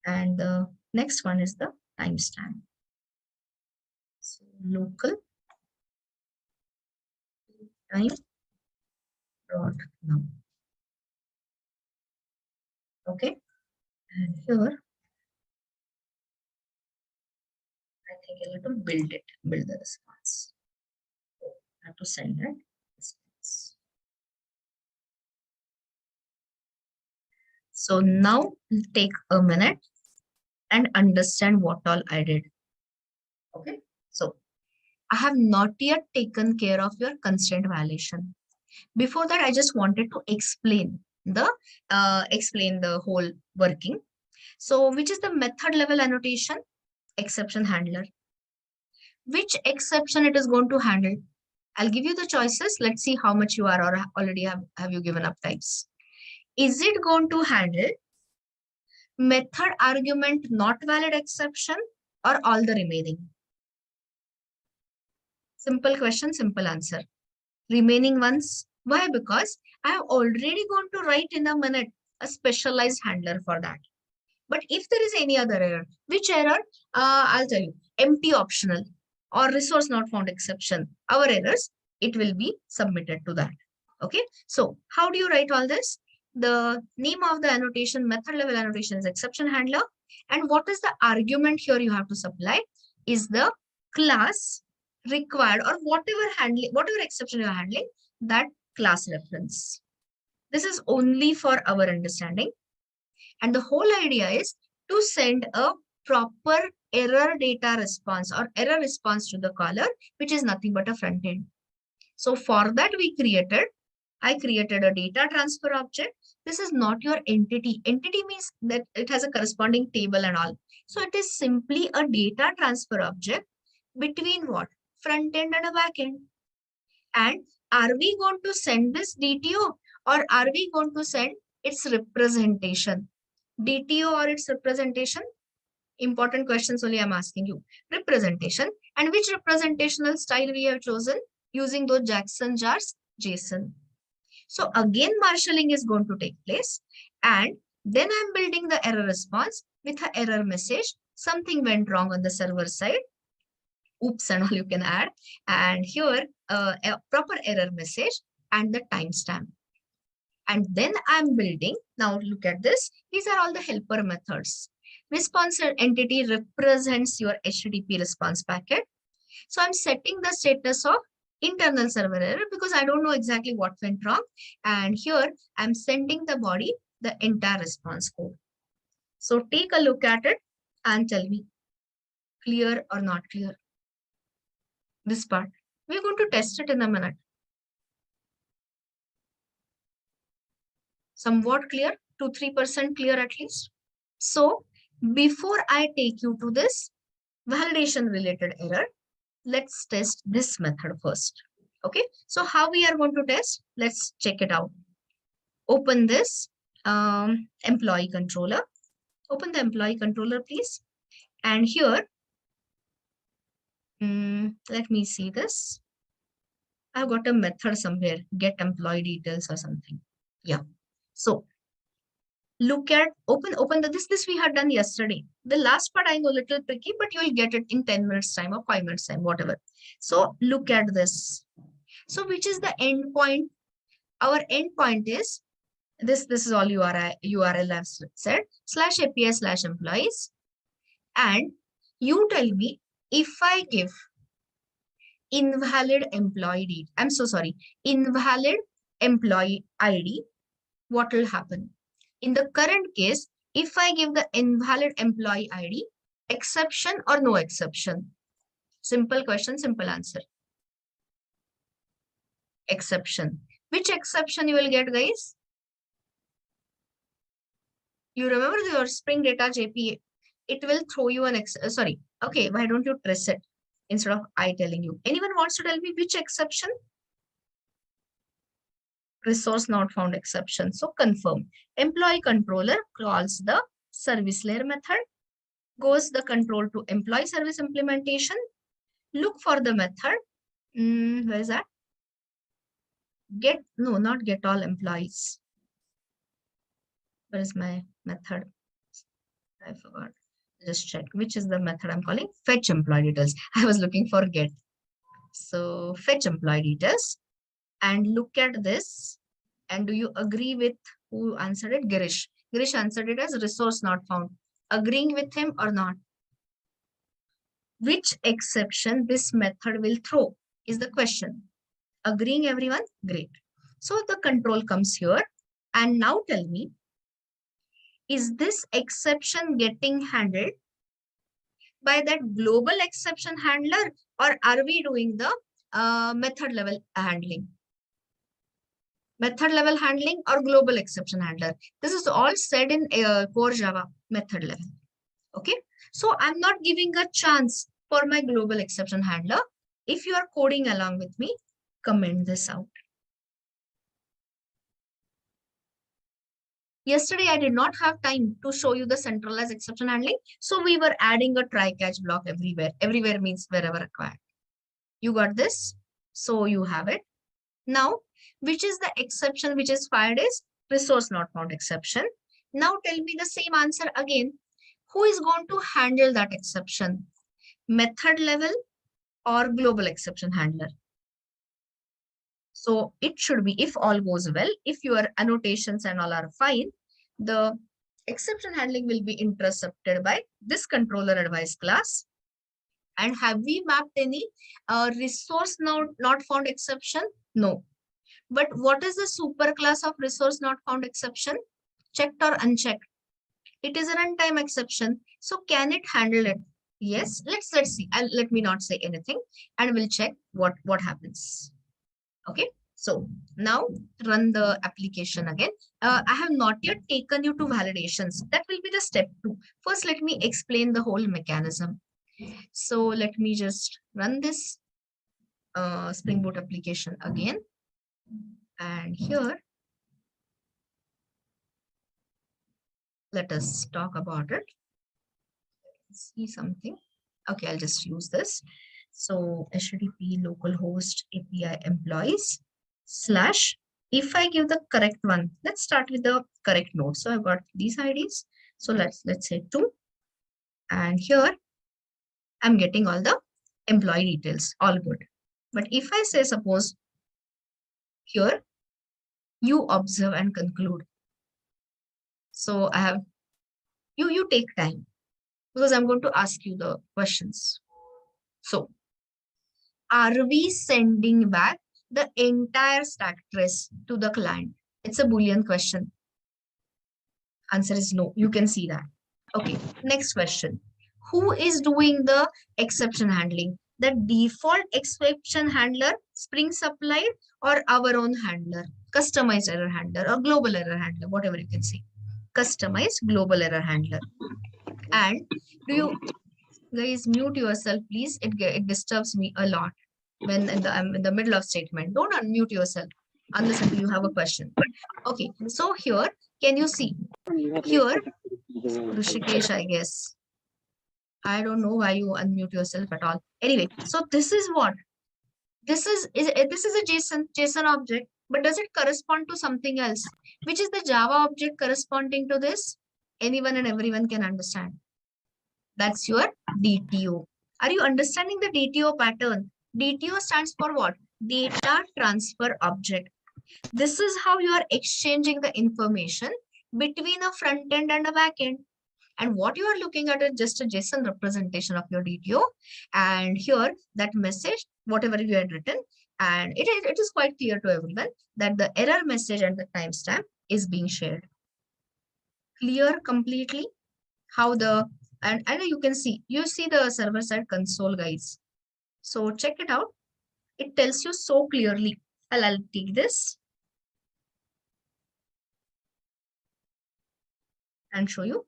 and the next one is the timestamp. So local time dot now. Okay, and here I think I have to build the response. So I have to send that response. So now take a minute and understand what all I did. Okay, so I have not yet taken care of your constraint violation. Before that, I just wanted to explain the whole working. So which is the method level annotation? Exception handler. Which exception it is going to handle? I'll give you the choices. Let's see how much you are, or already have you given up types. Is it going to handle method argument not valid exception, or all the remaining? Simple question, simple answer. Remaining ones. Why? Because I have already going to write in a minute a specialized handler for that. But if there is any other error, which error? I'll tell you, empty optional or resource not found exception, our errors, it will be submitted to that. Okay. So how do you write all this? The name of the annotation, method level annotation is exception handler. And what is the argument here you have to supply is the class required, or whatever exception you are handling, that class reference. This is only for our understanding. And the whole idea is to send a proper error data response or error response to the caller, which is nothing but a front end. So for that I created a data transfer object. This is not your entity. Entity means that it has a corresponding table and all. So it is simply a data transfer object between what? Front end and a back end. And are we going to send this DTO, or are we going to send its representation? DTO or its representation? Important questions only I'm asking you. Representation. And which representational style we have chosen? Using those Jackson jars, JSON. So again, marshalling is going to take place. And then I'm building the error response with an error message. Something went wrong on the server side. Oops and all you can add. And here a proper error message and the timestamp. And then I'm building, now look at this. These are all the helper methods. Response entity represents your HTTP response packet. So I'm setting the status of internal server error because I don't know exactly what went wrong. And here I'm sending the body the entire response code. So take a look at it and tell me, clear or not clear? This part. We're going to test it in a minute. Somewhat clear, 2-3% clear at least. So before I take you to this validation related error, let's test this method first. Okay, so how we are going to test? Let's check it out. Open this employee controller. Open the employee controller, please. And here, let me see this. I've got a method somewhere, get employee details or something. Yeah. So look at, open this we had done yesterday. The last part I know a little tricky, but you'll get it in 10 minutes time or 5 minutes time, whatever. So look at this. So which is the endpoint? Our endpoint is this is all URL I've said, /API/employees. And you tell me, if I give invalid employee invalid employee ID, what will happen? In the current case, if I give the invalid employee ID, exception or no exception? Simple question, simple answer. Exception. Which exception you will get, guys? You remember your Spring Data JP, it will throw you an sorry. Okay, why don't you press it instead of I telling you? Anyone wants to tell me which exception? Resource not found exception. So confirm. Employee controller calls the service layer method, goes the control to employee service implementation, look for the method. Where is that? Not get all employees. Where is my method? I forgot. Just check which is the method I'm calling. Fetch employee details. I was looking for get. So fetch employee details and look at this. And do you agree with who answered it? Girish. Girish answered it as resource not found. Agreeing with him or not? Which exception this method will throw is the question. Agreeing, everyone? Great. So the control comes here. And now tell me, is this exception getting handled by that global exception handler, or are we doing the method level handling? Method level handling or global exception handler? This is all said in core Java method level. Okay. So I'm not giving a chance for my global exception handler. If you are coding along with me, comment this out. Yesterday, I did not have time to show you the centralized exception handling. So we were adding a try-catch block everywhere. Everywhere means wherever required. You got this? So you have it. Now, which is the exception which is fired is resource not found exception. Now tell me the same answer again. Who is going to handle that exception? Method level or global exception handler? So it should be, if all goes well, if your annotations and all are fine, the exception handling will be intercepted by this controller advice class. And have we mapped any resource not found exception? No. But what is the superclass of resource not found exception? Checked or unchecked? It is a runtime exception. So can it handle it? Yes. Let's see. Let me not say anything, and we'll check what happens. Okay. So now run the application again. I have not yet taken you to validations. That will be the step 2. First, let me explain the whole mechanism. So let me just run this Spring Boot application again. And here, let us talk about it. Let's see something. Okay, I'll just use this. So HTTP localhost API employees / if I give the correct one, let's start with the correct node. So I've got these IDs. So let's say 2. And here I'm getting all the employee details, all good. But if I say, suppose here, you observe and conclude. So I have, you take time because I'm going to ask you the questions. So are we sending back the entire stack trace to the client? It's a Boolean question. Answer is no. You can see that. Okay. Next question. Who is doing the exception handling? The default exception handler, Spring supplied, or our own handler, customized error handler or global error handler, whatever you can say. Customized global error handler. And do you guys mute yourself, please? It disturbs me a lot when I'm in the middle of statement. Don't unmute yourself unless until you have a question. Okay, so here, can you see? Here, Rishikesh, I guess. I don't know why you unmute yourself at all. Anyway, so this is what? This is a JSON object, but does it correspond to something else? Which is the Java object corresponding to this? Anyone and everyone can understand. That's your DTO. Are you understanding the DTO pattern? DTO stands for what? data transfer object. This is how you are exchanging the information between a front end and a back end. And what you are looking at is just a JSON representation of your DTO. And here, that message, whatever you had written, and it is quite clear to everyone that the error message and the timestamp is being shared. Clear completely how the, and you can see, you see the server side console, guys. So check it out. It tells you so clearly. I'll take this and show you.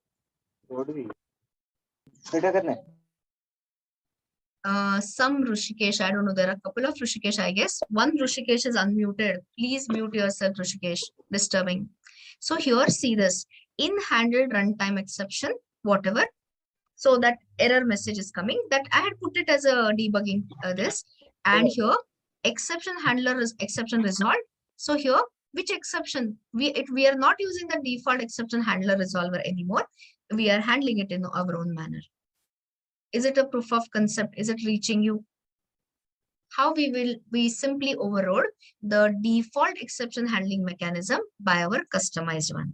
Some Rushikesh, I don't know, there are a couple of Rushikesh, I guess. One Rushikesh is unmuted. Please mute yourself, Rushikesh. Disturbing. So here, see this. In handled runtime exception, whatever. So that error message is coming. That I had put it as a debugging this. And here, exception handler is exception resolved. So here, which exception? We are not using the default exception handler resolver anymore. We are handling it in our own manner. Is it a proof of concept? Is it reaching you? How we simply overrode the default exception handling mechanism by our customized one.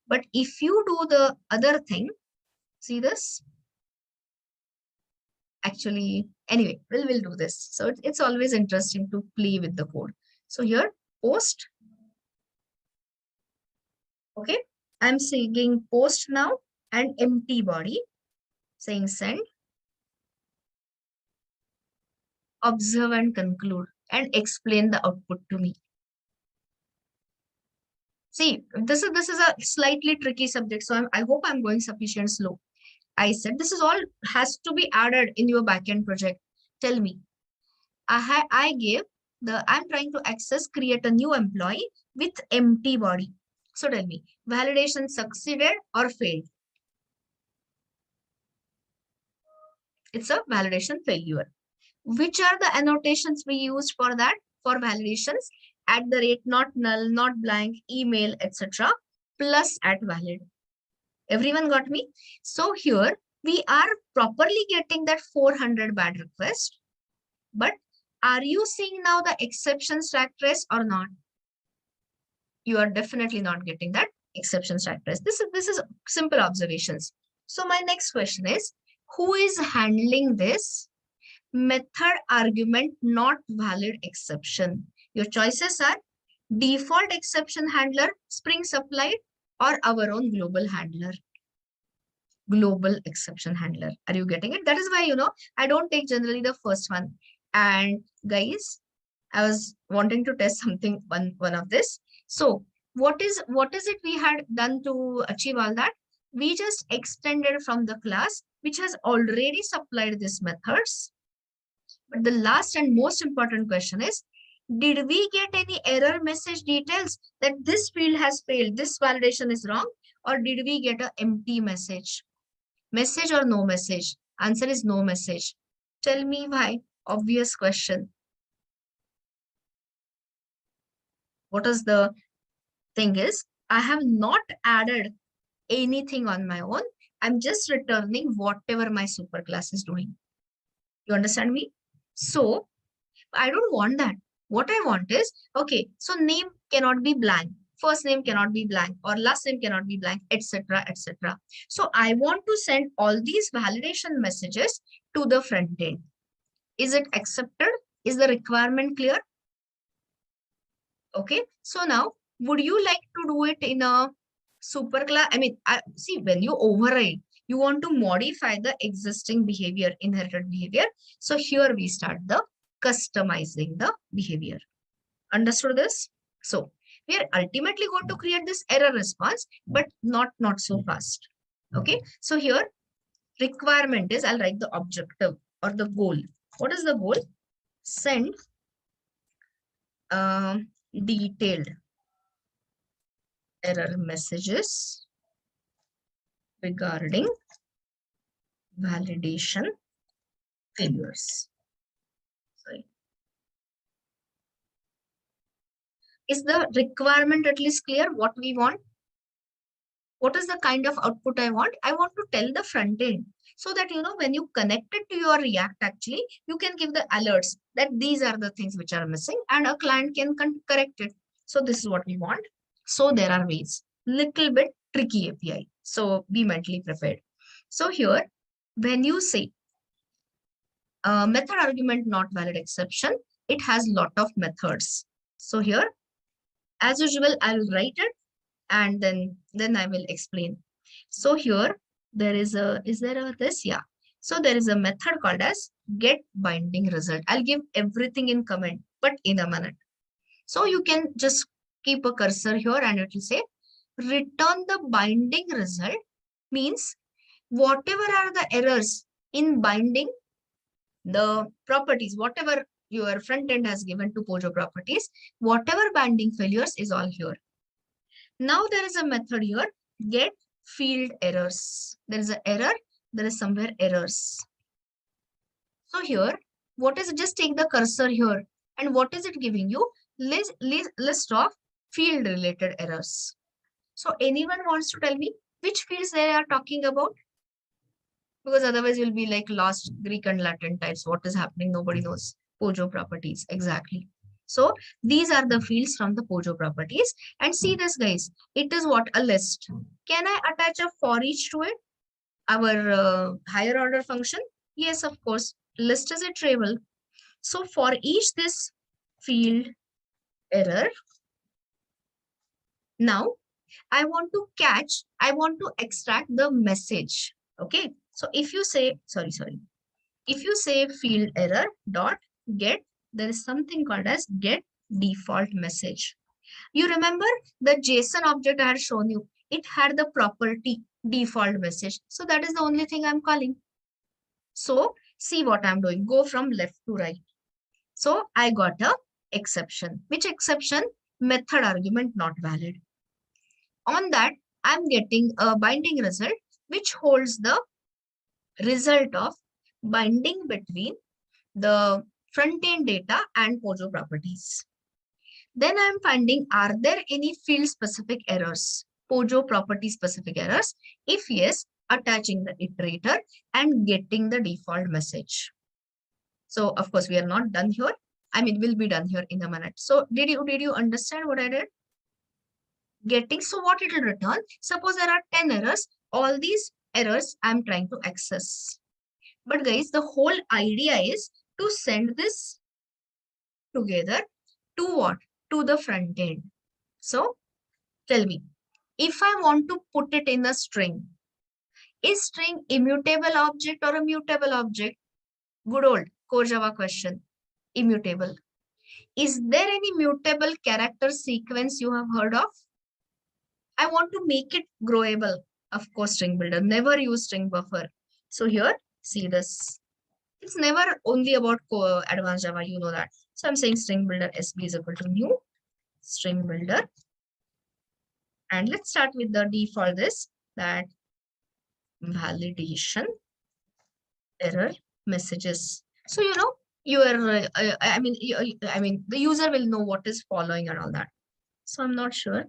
But if you do the other thing, see this? Actually, anyway, we'll do this. So it's always interesting to play with the code. So here, post. Okay, I'm saying post now and empty body, saying send. Observe and conclude and explain the output to me. See, this is a slightly tricky subject, so I hope I'm going sufficient slow. I said this is all has to be added in your backend project. Tell me. I gave the, I'm trying to access, create a new employee with empty body. So tell me, validation succeeded or failed? It's a validation failure. Which are the annotations we used for that? For validations, @ not null, not blank, email, etc. plus @valid. Everyone got me? So here we are properly getting that 400 bad request. But are you seeing now the exception stack trace or not? You are definitely not getting that exception stack trace. This is simple observations. So my next question is, who is handling this method argument not valid exception? Your choices are default exception handler, Spring supplied, or our own global handler. Global exception handler. Are you getting it? That is why, I don't take generally the first one. And guys, I was wanting to test something, one of this. So what is it we had done to achieve all that? We just extended from the class which has already supplied these methods. But the last and most important question is, did we get any error message details that this field has failed, this validation is wrong, or did we get an empty message? Message or no message? Answer is no message. Tell me why. Obvious question. What is the thing is, I have not added anything on my own. I'm just returning whatever my superclass is doing. You understand me? So I don't want that. What I want is, okay, so name cannot be blank, first name cannot be blank, or last name cannot be blank, etc., etc. So I want to send all these validation messages to the front end. Is it accepted? Is the requirement clear? Okay, so now would you like to do it in a superclass? I mean, see, when you override, you want to modify the existing behavior, inherited behavior. So here we start the customizing the behavior. Understood this? So we are ultimately going to create this error response, but not so fast. Okay, so here requirement is, I'll write the objective or the goal. What is the goal? Send detailed error messages regarding validation failures. Sorry. Is the requirement at least clear what we want? What is the kind of output I want? I want to tell the front end. So that, when you connect it to your React, actually, you can give the alerts that these are the things which are missing and a client can correct it. So this is what we want. So there are ways, little bit tricky API. So be mentally prepared. So here, when you say method argument not valid exception, it has lot of methods. So here, as usual, I'll write it and then I will explain. So here there is there a this? Yeah. So there is a method called as get binding result. I'll give everything in comment, but in a minute. So you can just keep a cursor here and it will say return the binding result, means whatever are the errors in binding the properties, whatever your front end has given to Pojo properties, whatever binding failures is all here. Now there is a method here, get field errors. There is an error, there is somewhere errors. So here, what is it? Just take the cursor here. And what is it giving you? List of field related errors. So anyone wants to tell me which fields they are talking about? Because otherwise you'll be like lost Greek and Latin types. What is happening? Nobody knows. Pojo properties, exactly. So these are the fields from the Pojo properties. And see this, guys. It is what? A list. Can I attach a for each to it? Our higher order function? Yes, of course. List is a table. So for each this field error, now I want to extract the message. Okay. So if you say, if you say field error dot get, there is something called as get default message. You remember the JSON object I had shown you, it had the property default message. So that is the only thing I'm calling. So see what I'm doing, go from left to right. So I got a exception. Which exception? Method argument not valid. On that, I'm getting a binding result which holds the result of binding between the front-end data and Pojo properties. Then I'm finding, are there any field-specific errors, Pojo property-specific errors? If yes, attaching the iterator and getting the default message. So of course, we are not done here. I mean, we'll be done here in a minute. So did you understand what I did? Getting, so what it will return? Suppose there are 10 errors. All these errors I'm trying to access. But guys, the whole idea is to send this together to what? To the front end. So tell me, if I want to put it in a string, is string immutable object or a mutable object? Good old core Java question. Immutable. Is there any mutable character sequence you have heard of? I want to make it growable. Of course, string builder. Never use string buffer. So here, see this. It's never only about advanced Java, you know that. So I'm saying string builder SB is equal to new string builder. And let's start with the default this, that validation error messages. So, you are, the user will know what is following and all that. So I'm not sure.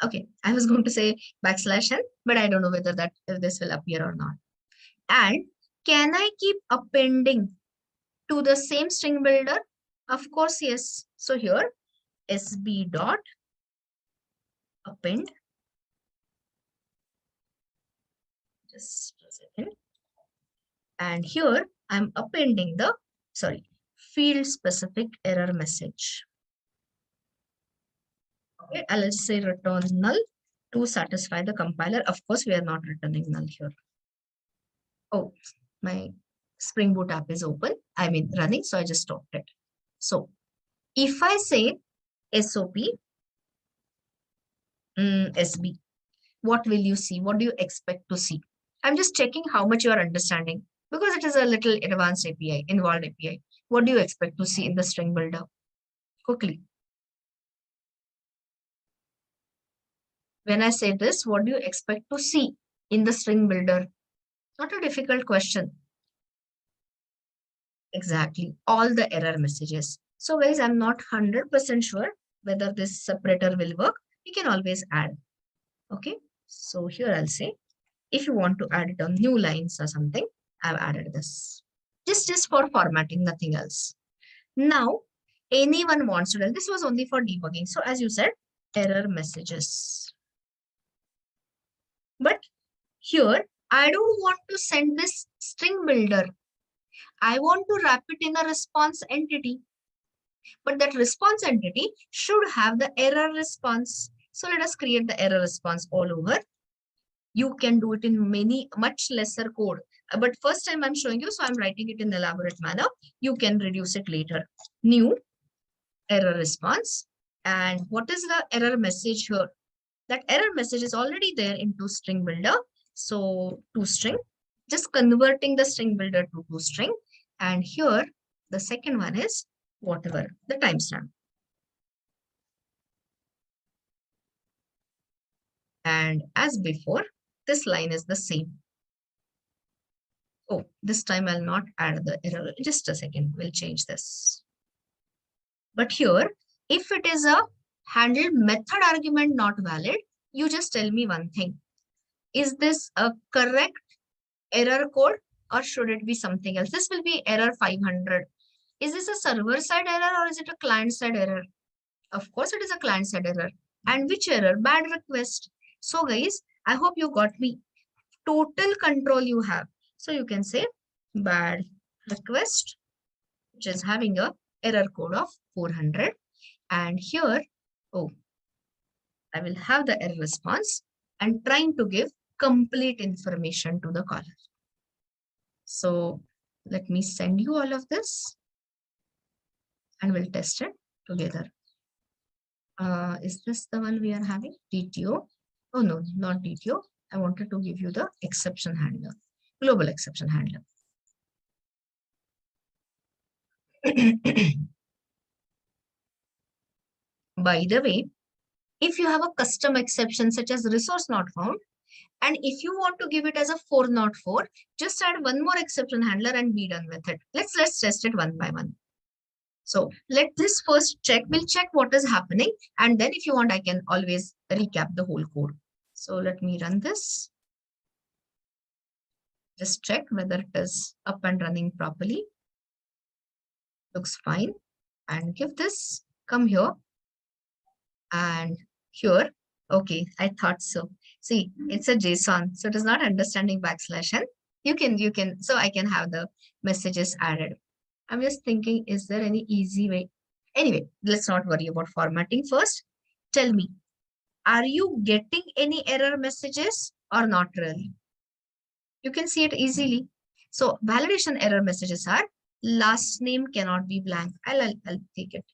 Okay, I was going to say \n, but I don't know whether if this will appear or not. And can I keep appending to the same string builder? Of course, yes. So here, sb dot append. Just a second. And here I'm appending the, field specific error message. Okay, I'll say return null to satisfy the compiler. Of course, we are not returning null here. Oh, my Spring Boot app is open. Running, so I just stopped it. So if I say SOP SB, what will you see? What do you expect to see? I'm just checking how much you are understanding, because it is a little advanced API, involved API. What do you expect to see in the string builder? Quickly. When I say this, what do you expect to see in the string builder? Not a difficult question. Exactly. All the error messages. So guys, I'm not 100% sure whether this separator will work. You can always add. Okay. So here I'll say If you want to add it on new lines or something, I've added this. Just for formatting, nothing else. Now, anyone wants to tell, this was only for debugging. So as you said, error messages. But here, I don't want to send this string builder. I want to wrap it in a response entity. But that response entity should have the error response. So let us create the error response all over. You can do it in much lesser code. But first time I'm showing you, so I'm writing it in elaborate manner. You can reduce it later. New error response. And what is the error message here? That error message is already there into string builder. So toString, just converting the string builder to toString. And here, the second one is whatever, the timestamp. And as before, this line is the same. Oh, this time I'll not add the error. Just a second, we'll change this. But here, if it is a handled method argument not valid, you just tell me one thing. Is this a correct error code or should it be something else? This will be error 500. Is this a server-side error or is it a client-side error? Of course, it is a client-side error. And which error? Bad request. So guys, I hope you got me. Total control you have. So you can say bad request, which is having a error code of 400. And here, oh, I will have the error response and trying to give complete information to the caller. So let me send you all of this and we'll test it together. Is this the one we are having? DTO? Oh no, not DTO. I wanted to give you the exception handler, global exception handler. By the way, if you have a custom exception such as resource not found, and if you want to give it as a 404, just add one more exception handler and be done with it. Let's test it one by one. So let this first check. We'll check what is happening. And then if you want, I can always recap the whole code. So let me run this. Just check whether it is up and running properly. Looks fine. And give this, come here. And here, okay, I thought so. See, it's a JSON, so it is not understanding \n. You can, so I can have the messages added. I'm just thinking, is there any easy way? Anyway, let's not worry about formatting first. Tell me, are you getting any error messages or not really? You can see it easily. So validation error messages are last name cannot be blank. I'll take it.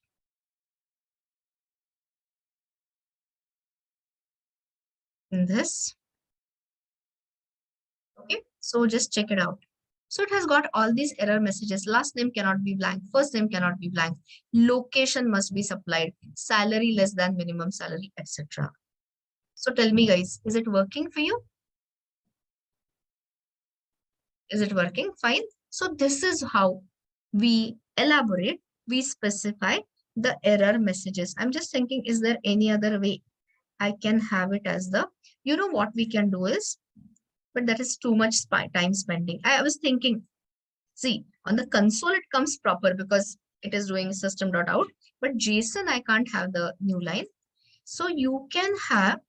In this. Okay, so just check it out. So it has got all these error messages. Last name cannot be blank. First name cannot be blank. Location must be supplied. Salary less than minimum salary, etc. So tell me guys, is it working for you? Is it working? Fine. So this is how we elaborate, we specify the error messages. I'm just thinking, is there any other way I can have it as the, you know what we can do is, but that is too much time spending. I was thinking, see, on the console, it comes proper because it is doing system.out, but JSON, I can't have the new line. So you can have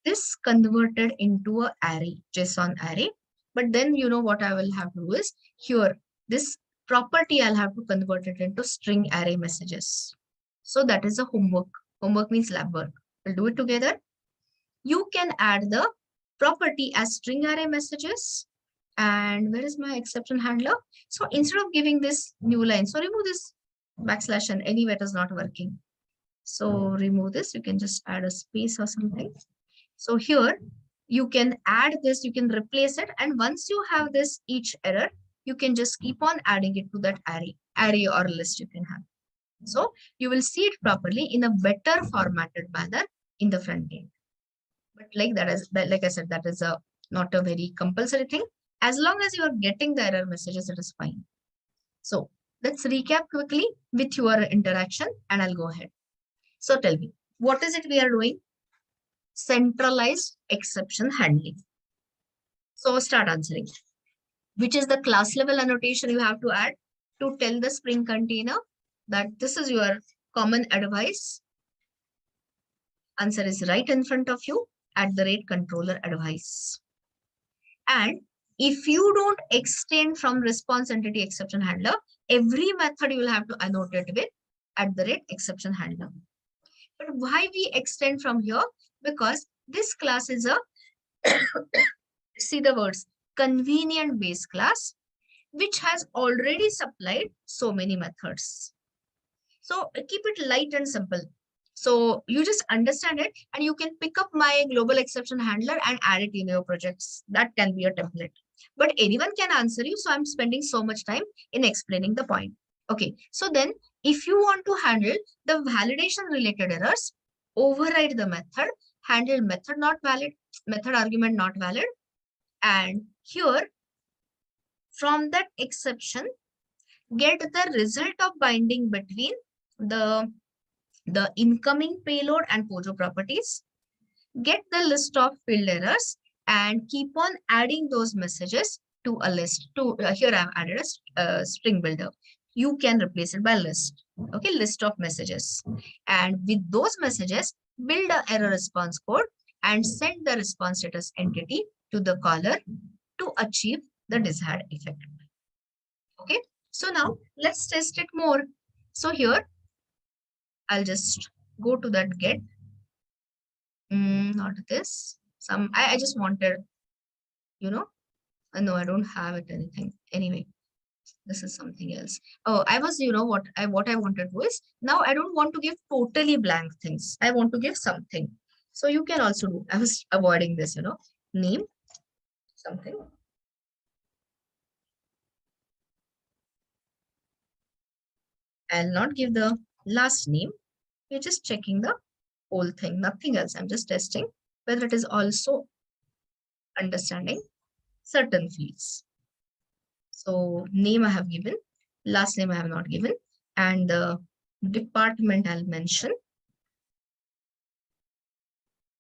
this converted into a array, JSON array. But then you know what I will have to do is here, this property, I'll have to convert it into string array messages. So that is a homework. Homework means lab work. We'll do it together. You can add the property as string array messages. And where is my exception handler? So instead of giving this new line, so remove this \n. Anyway, it is not working. So remove this. You can just add a space or something. So here you can add this, you can replace it. And once you have this each error, you can just keep on adding it to that array or list you can have. So you will see it properly in a better formatted manner in the front end. But like I said, that is not a very compulsory thing. As long as you are getting the error messages, it is fine. So let's recap quickly with your interaction and I'll go ahead. So tell me, what is it we are doing? Centralized exception handling. So start answering. Which is the class level annotation you have to add to tell the Spring container that this is your common advice? Answer is right in front of you, @controller advice. And if you don't extend from response entity exception handler, every method you will have to annotate it with @exception handler. But why we extend from here? Because this class is a, see the words, convenient base class, which has already supplied so many methods. So keep it light and simple. So you just understand it and you can pick up my global exception handler and add it in your projects. That can be a template. But anyone can answer you. So I'm spending so much time in explaining the point. Okay. So then if you want to handle the validation related errors, override the method, handle method not valid, method argument not valid. And here from that exception, get the result of binding between the incoming payload and POJO properties, get the list of field errors, and keep on adding those messages to a list. Here I've added a string builder. You can replace it by list. Okay, list of messages. And with those messages, build a error response code and send the response status entity to the caller to achieve the desired effect. Okay, so now let's test it more. So here I'll just go to that get. Not this. I just wanted, no, I don't have it anything. Anyway, this is something else. Oh, I was, what I wanted was, now I don't want to give totally blank things. I want to give something. So you can also do, I was avoiding this, name something. I'll not give the last name. We're just checking the whole thing, nothing else. I'm just testing whether it is also understanding certain fields. So name I have given, last name I have not given, and the department I'll mention.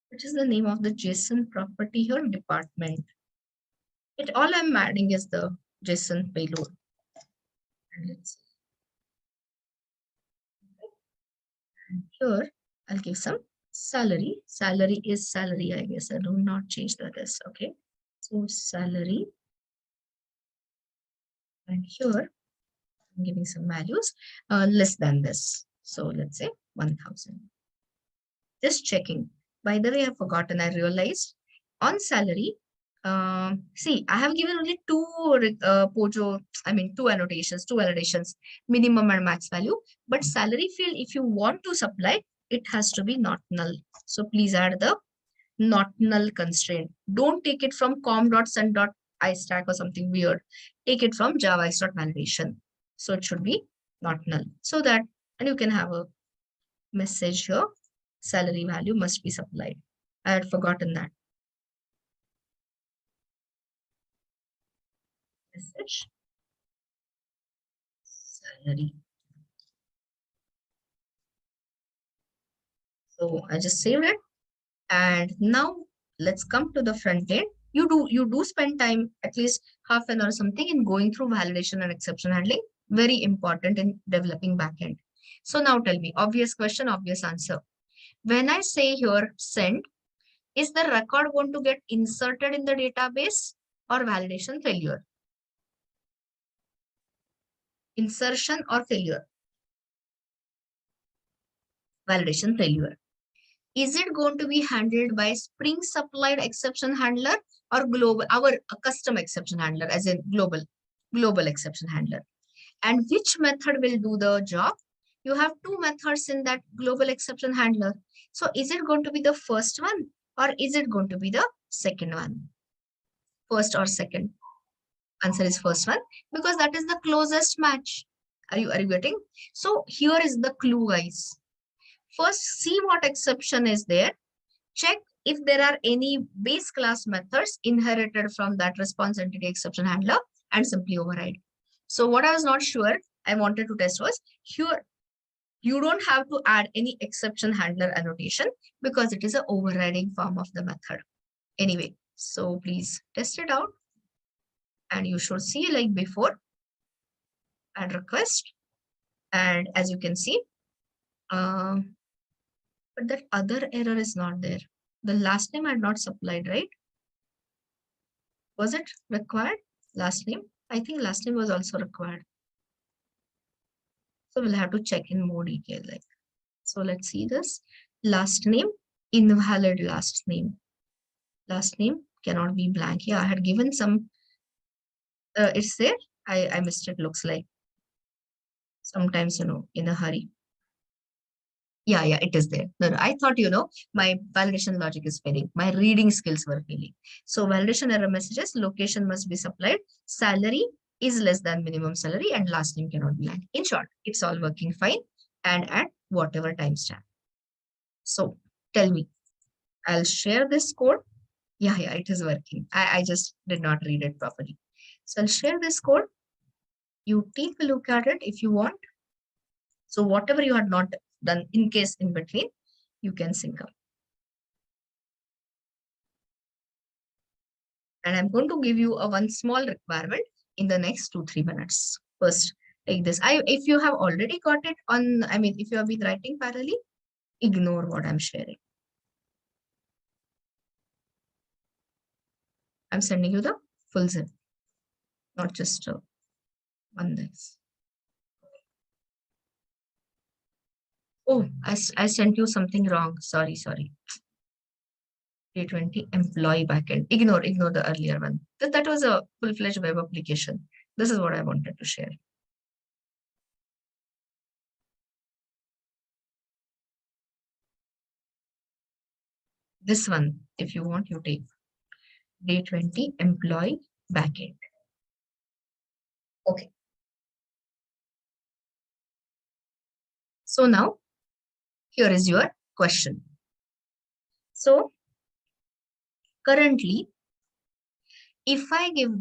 Which is the name of the JSON property here, department. All I'm adding is the JSON payload. And let's see. And here I'll give some salary. Salary is salary, I guess. I do not change this. Okay. So salary. And here I'm giving some values less than this. So let's say 1000. Just checking. By the way, I've forgotten. I realized on salary, see, I have given only two two annotations, two validations, minimum and max value. But salary field, if you want to supply, it has to be not null. So please add the not null constraint. Don't take it from com.send.istack or something weird. Take it from java.validation. So it should be not null. So that, and you can have a message here. Salary value must be supplied. I had forgotten that. Message. Salary. So I just saved it. And now let's come to the front end. You do spend time, at least half an hour or something, in going through validation and exception handling. Very important in developing backend. So now tell me, obvious question, obvious answer. When I say here send, is the record going to get inserted in the database or validation failure? Insertion or failure? Validation failure. Is it going to be handled by Spring supplied exception handler or global, our custom exception handler, as in global exception handler? And which method will do the job? You have two methods in that global exception handler. So is it going to be the first one or is it going to be the second one? First or second? Answer is first one, because that is the closest match. Are you getting? So here is the clue, guys. First, see what exception is there. Check if there are any base class methods inherited from that response entity exception handler and simply override. So what I was not sure I wanted to test was here. You don't have to add any exception handler annotation because it is an overriding form of the method. Anyway, So please test it out and you should see like before, add request. And as you can see, but that other error is not there. The last name I had not supplied, right? Was it required? Last name? I think last name was also required. So we'll have to check in more detail. Like, so let's see this. Last name, invalid last name. Last name cannot be blank. Yeah, I had given some, it's there. I missed it, looks like. Sometimes, in a hurry. Yeah, it is there. No, I thought, my validation logic is failing. My reading skills were failing. So validation error messages, location must be supplied. Salary is less than minimum salary and last name cannot be blank. In short, it's all working fine and at whatever timestamp. So tell me, I'll share this code. Yeah, it is working. I just did not read it properly. So I'll share this code. You take a look at it if you want. So whatever you had not done in case in between, you can sync up. And I'm going to give you a one small requirement in the next 2-3 minutes. First, take this. If you have already got it on, if you have been writing parallelly, ignore what I'm sharing. I'm sending you the full zip, not just one this. Oh, I sent you something wrong. Sorry. T20 employee backend. Ignore the earlier one. That was a full-fledged web application. This is what I wanted to share. This one, if you want, you take D20 employee backend. Okay. So now, here is your question. So currently, if I give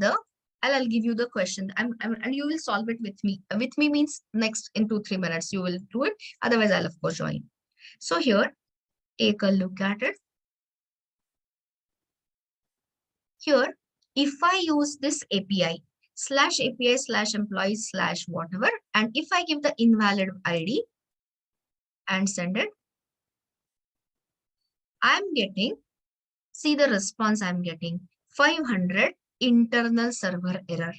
I'll give you the question and you will solve it with me. With me means next in 2-3 minutes, you will do it. Otherwise, I'll of course join. So here, take a look at it. Here, if I use this API /API/employee/ whatever, and if I give the invalid ID and send it, I'm getting, see the response I'm getting, 500 internal server error.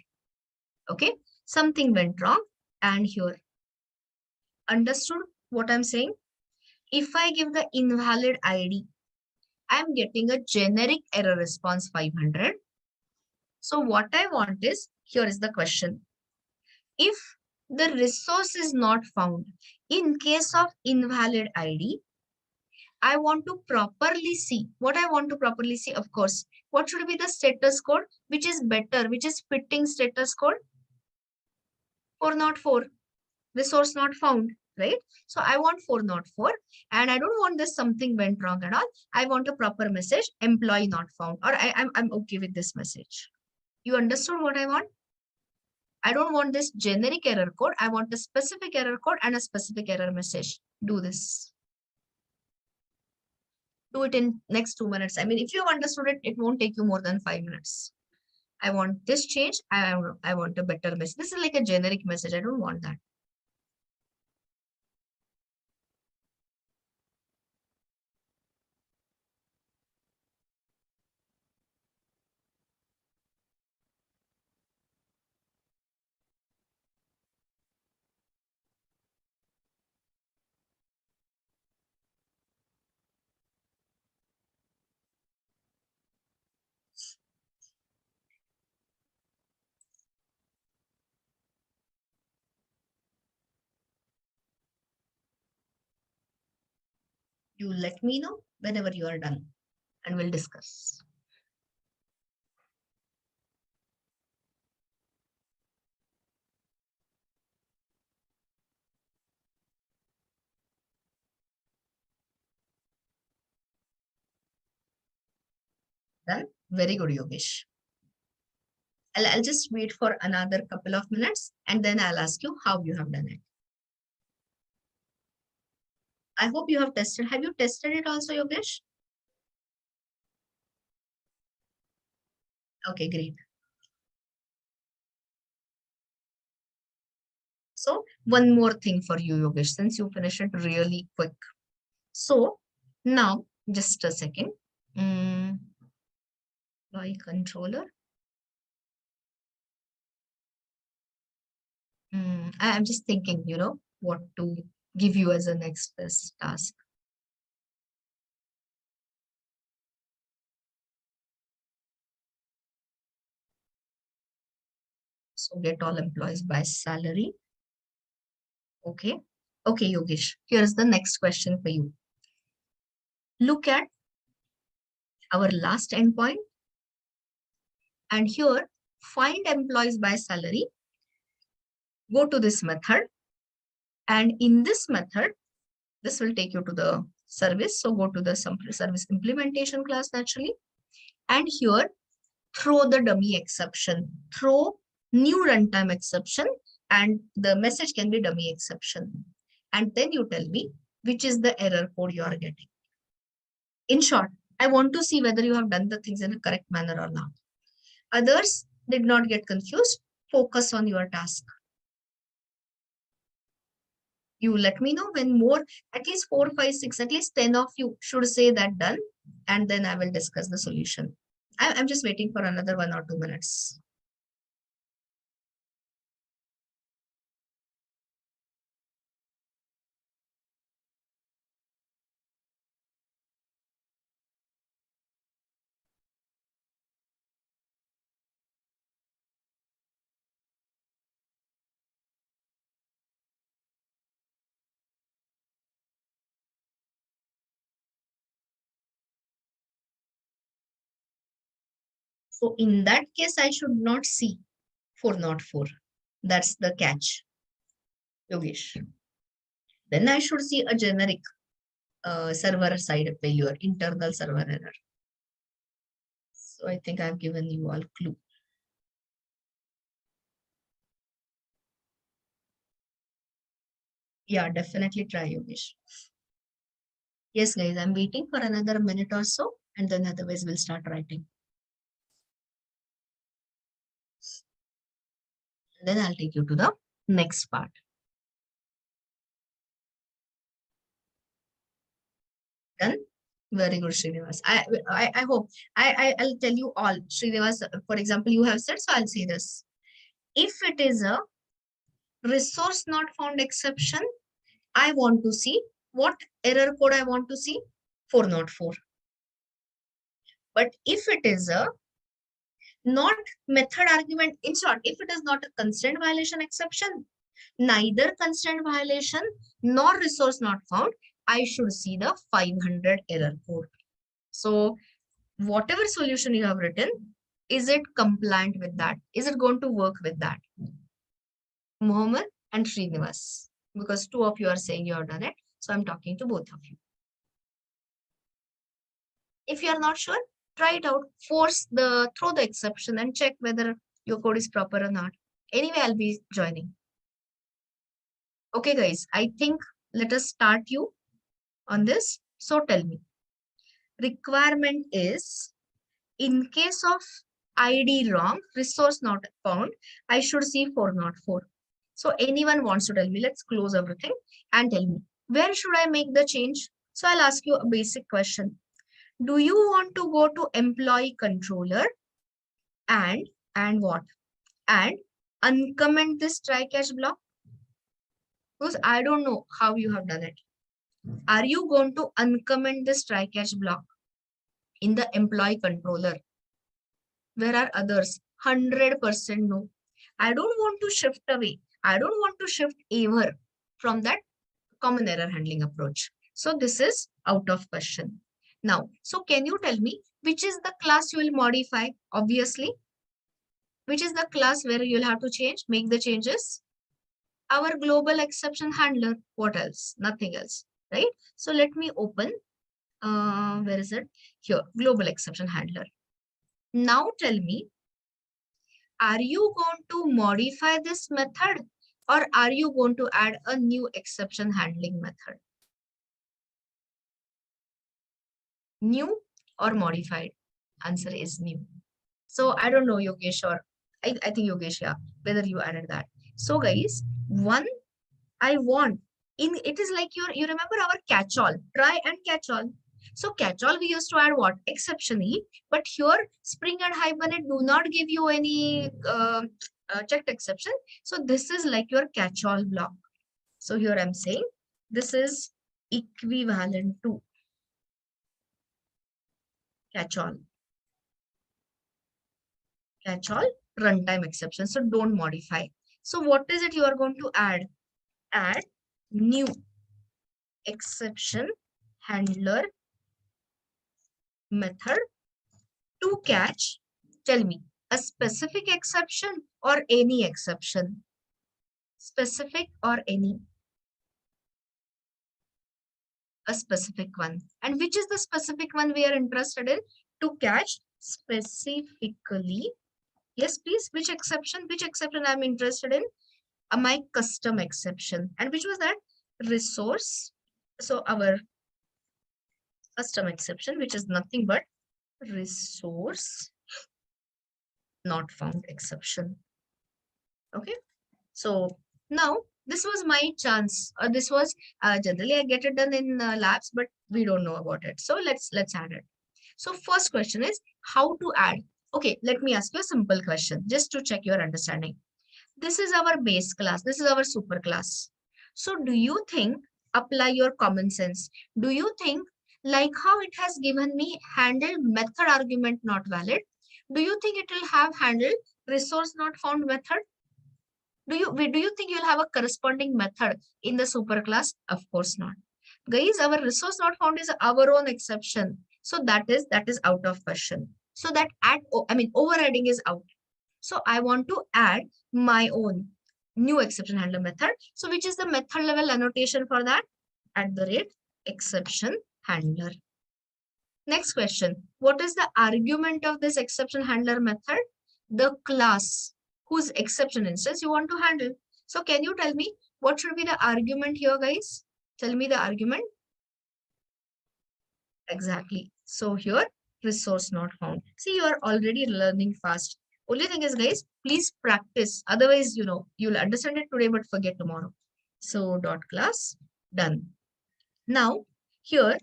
Okay, something went wrong. And here, understood what I'm saying? If I give the invalid ID, I'm getting a generic error response 500. So what I want is, here is the question. If the resource is not found in case of invalid ID, I want to properly see. What I want to properly see, of course, what should be the status code, which is better, which is fitting status code? 404, resource not found, right? So I want 404 and I don't want this something went wrong and all. I want a proper message, employee not found, or I'm okay with this message. You understood what I want? I don't want this generic error code. I want a specific error code and a specific error message. Do this. Do it in next 2 minutes. If you have understood it, it won't take you more than 5 minutes. I want this change. I want a better message. This is like a generic message. I don't want that. You let me know whenever you are done and we'll discuss. Done? Very good, Yogesh. I'll just wait for another couple of minutes and then I'll ask you how you have done it. I hope you have tested. Have you tested it also, Yogesh? Okay, great. So one more thing for you, Yogesh, since you finished it really quick. So now, just a second. By controller. I'm just thinking, what to give you as a next best task. So get all employees by salary. Okay. Okay, Yogesh. Here's the next question for you. Look at our last endpoint and here find employees by salary. Go to this method and in this method, this will take you to the service. So go to the service implementation class naturally. And here throw the dummy exception, throw new runtime exception, and the message can be dummy exception. And then you tell me which is the error code you are getting. In short, I want to see whether you have done the things in a correct manner or not. Others did not get confused. Focus on your task. You let me know when more, at least 4, 5, 6, at least 10 of you should say that done. And then I will discuss the solution. I'm just waiting for another 1 or 2 minutes. So in that case, I should not see 404. That's the catch, Yogesh. Then I should see a generic server side failure, internal server error. So I think I've given you all clue. Yeah, definitely try, Yogesh. Yes, guys, I'm waiting for another minute or so, and then otherwise we'll start writing. Then I'll take you to the next part. Done? Very good, Srinivas. I hope. I'll tell you all. Srinivas, for example, you have said, so I'll say this. If it is a resource not found exception, I want to see what error code I want to see, 404. But if it is a not method argument, in short, if it is not a constraint violation exception, neither constraint violation nor resource not found, I should see the 500 error code. So whatever solution you have written, is it compliant with that? Is it going to work with that? Mohammed and Srinivas, because 2 of you are saying you have done it. So I'm talking to both of you. If you are not sure, try it out. Throw the exception and check whether your code is proper or not. Anyway, I'll be joining. Okay, guys, I think let us start you on this. So tell me, requirement is in case of ID wrong, resource not found, I should see 404. So anyone wants to tell me, let's close everything and tell me, where should I make the change? So I'll ask you a basic question. Do you want to go to employee controller and what? And uncomment this try catch block? Because I don't know how you have done it. Are you going to uncomment this try catch block in the employee controller? Where are others? 100% no. I don't want to shift away. I don't want to shift ever from that common error handling approach. So this is out of question. Now, so can you tell me which is the class you will modify? Obviously, which is the class where you'll have to make the changes? Our global exception handler. What else? Nothing else, right? So let me open, where is it? Here, global exception handler. Now tell me, are you going to modify this method or are you going to add a new exception handling method? New or modified? Answer is new. So I don't know, Yogesh, or I think Yogesh, yeah, whether you added that. So guys, one I want in it is like you remember our catch-all, try and catch-all. So catch-all we used to add what? Exception E, but here spring and hibernate do not give you any checked exception. So this is like your catch-all block. So here I'm saying this is equivalent to catch-all runtime exception. So don't modify. So what is it you are going to add? Add new exception handler method to catch. Tell me a specific exception or any exception? Specific or any? A specific one. And which is the specific one we are interested in? To catch specifically. Yes, please. Which exception? Which exception I'm interested in? My custom exception. And which was that? Resource. So our custom exception, which is nothing but resource not found exception. Okay. So now this was my chance. This was generally I get it done in labs, but we don't know about it. So let's add it. So first question is how to add. Okay, let me ask you a simple question just to check your understanding. This is our base class. This is our super class. So do you think, apply your common sense, do you think like how it has given me handle method argument not valid, do you think it will have handle resource not found method? Do you think you'll have a corresponding method in the superclass? Of course not. Guys, our resource not found is our own exception. So that is out of question. So that overriding is out. So I want to add my own new exception handler method. So which is the method level annotation for that? @exception handler. Next question. What is the argument of this exception handler method? The class whose exception instance you want to handle. So can you tell me what should be the argument here, guys? Tell me the argument. Exactly. So here, resource not found. See, you are already learning fast. Only thing is, guys, please practice. Otherwise, you'll understand it today, but forget tomorrow. So dot class, done. Now, here,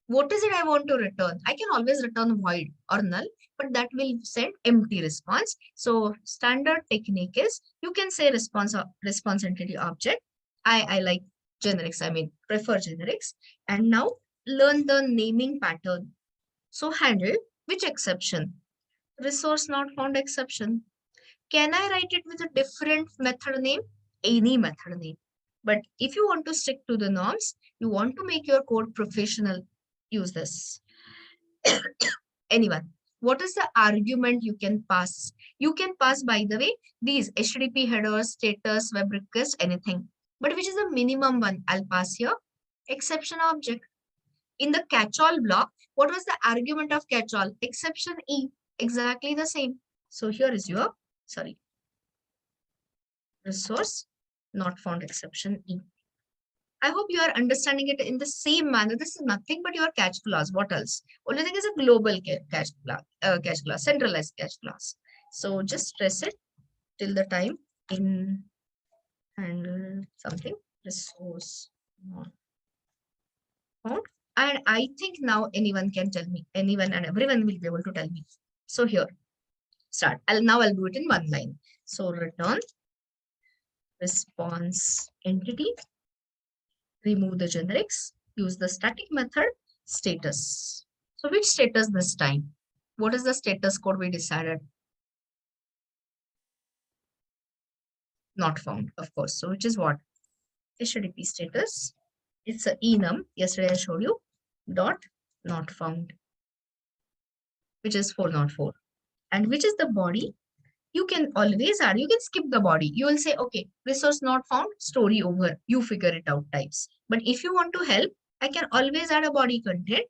what is it I want to return? I can always return void or null, but that will send empty response. So standard technique is you can say response entity object. I like generics, prefer generics. And now learn the naming pattern. So handle which exception? Resource not found exception. Can I write it with a different method name? Any method name. But if you want to stick to the norms, you want to make your code professional, use this. Anyone, what is the argument you can pass? You can pass, by the way, these HTTP headers, status, web request, anything. But which is the minimum one I'll pass here? Exception object. In the catch-all block, what was the argument of catch-all? Exception E. Exactly the same. So here is your, resource not found exception E. I hope you are understanding it in the same manner. This is nothing but your catch clause. What else? Only thing is a global catch clause, centralized catch clause. So just stress it till the time in handle something resource not found. And I think now anyone can tell me, anyone and everyone will be able to tell me. So here, start. I'll do it in one line. So return response entity, remove the generics, use the static method, status. So which status this time? What is the status code we decided? Not found, of course. So which is what? HTTP status. It's a enum. Yesterday I showed you. Dot not found, which is 404. And which is the body? You can always add, you can skip the body. You will say, okay, resource not found, story over. You figure it out types. But if you want to help, I can always add a body content.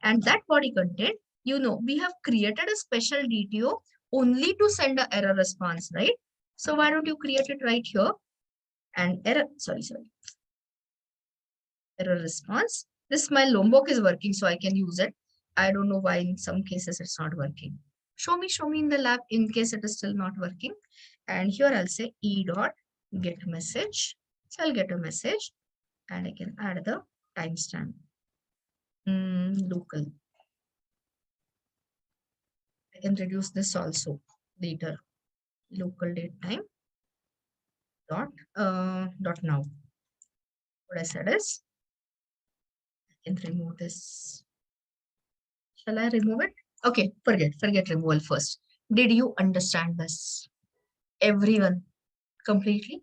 And that body content, we have created a special DTO only to send an error response, right? So why don't you create it right here? And error response. This my Lombok is working, so I can use it. I don't know why in some cases it's not working. Show me in the lab in case it is still not working. And here I'll say e dot get message. So I'll get a message and I can add the timestamp. Local. I can reduce this also later. Local date time dot now. What I said is I can remove this. Shall I remove it? Okay, forget removal first. Did you understand this? Everyone completely?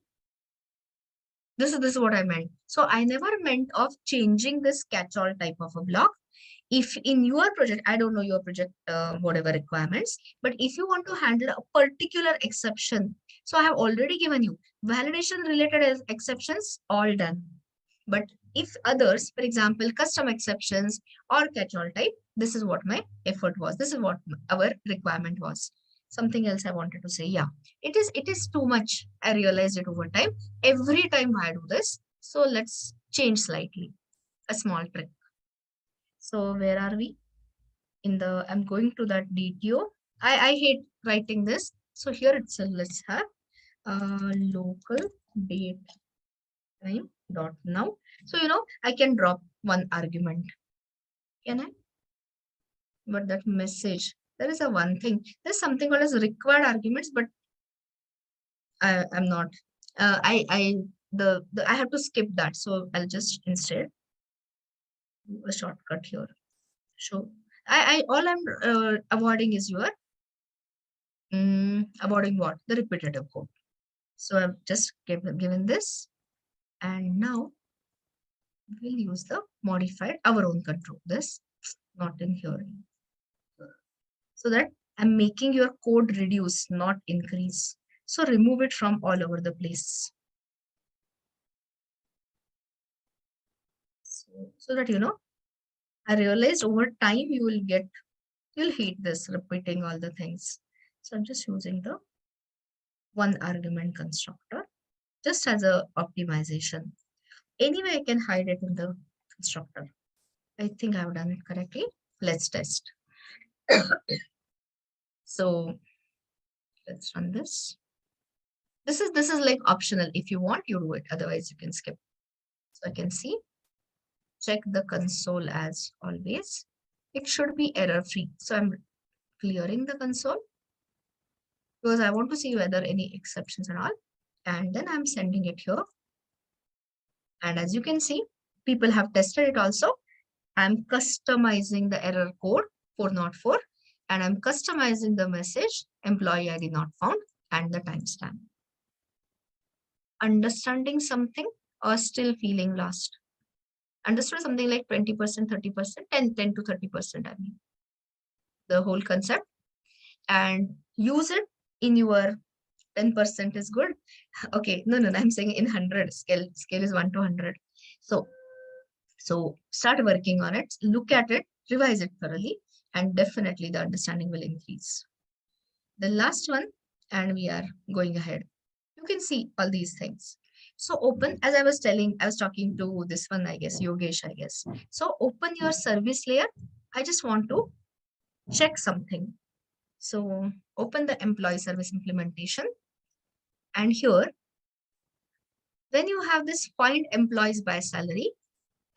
This is what I meant. So I never meant of changing this catch-all type of a block. If in your project, I don't know your project, whatever requirements, but if you want to handle a particular exception, so I have already given you validation related exceptions, all done. But if others, for example, custom exceptions or catch-all type, this is what my effort was. This is what our requirement was. Something else I wanted to say. Yeah, it is too much. I realized it over time. Every time I do this. So let's change slightly. A small trick. So where are we? I'm going to that DTO. I hate writing this. So here itself, let's have local date time dot now. So, I can drop one argument. Can I? But that message, there is a one thing. There's something called as required arguments, but I'm not. I have to skip that. So I'll just instead do a shortcut here. So I all I'm avoiding is your avoiding what? The repetitive code. So I've just given this, and now we'll use the modified our own control. This not in here. So that I'm making your code reduce, not increase. So remove it from all over the place. So that I realized over time you'll hate this repeating all the things. So I'm just using the one argument constructor just as a optimization. Anyway, I can hide it in the constructor. I think I've done it correctly. Let's test. So let's run this. This is like optional. If you want, you do it. Otherwise, you can skip. So I can see. Check the console as always. It should be error free. So I'm clearing the console because I want to see whether any exceptions and all. And then I'm sending it here. And as you can see, people have tested it also. I'm customizing the error code 404 and I'm customizing the message employee ID not found and the timestamp. Understanding something or still feeling lost? Understood something like 20%, 30%, 10 to 30%, I mean, the whole concept, and use it in your 10% is good. Okay, no, I'm saying in 100 scale is 1 to 100. So start working on it, look at it, revise it thoroughly, and definitely the understanding will increase. The last one, and we are going ahead. You can see all these things. So open, as I was talking to this one, I guess, Yogesh, I guess. So open your service layer. I just want to check something. So open the employee service implementation. And here, when you have this find employees by salary,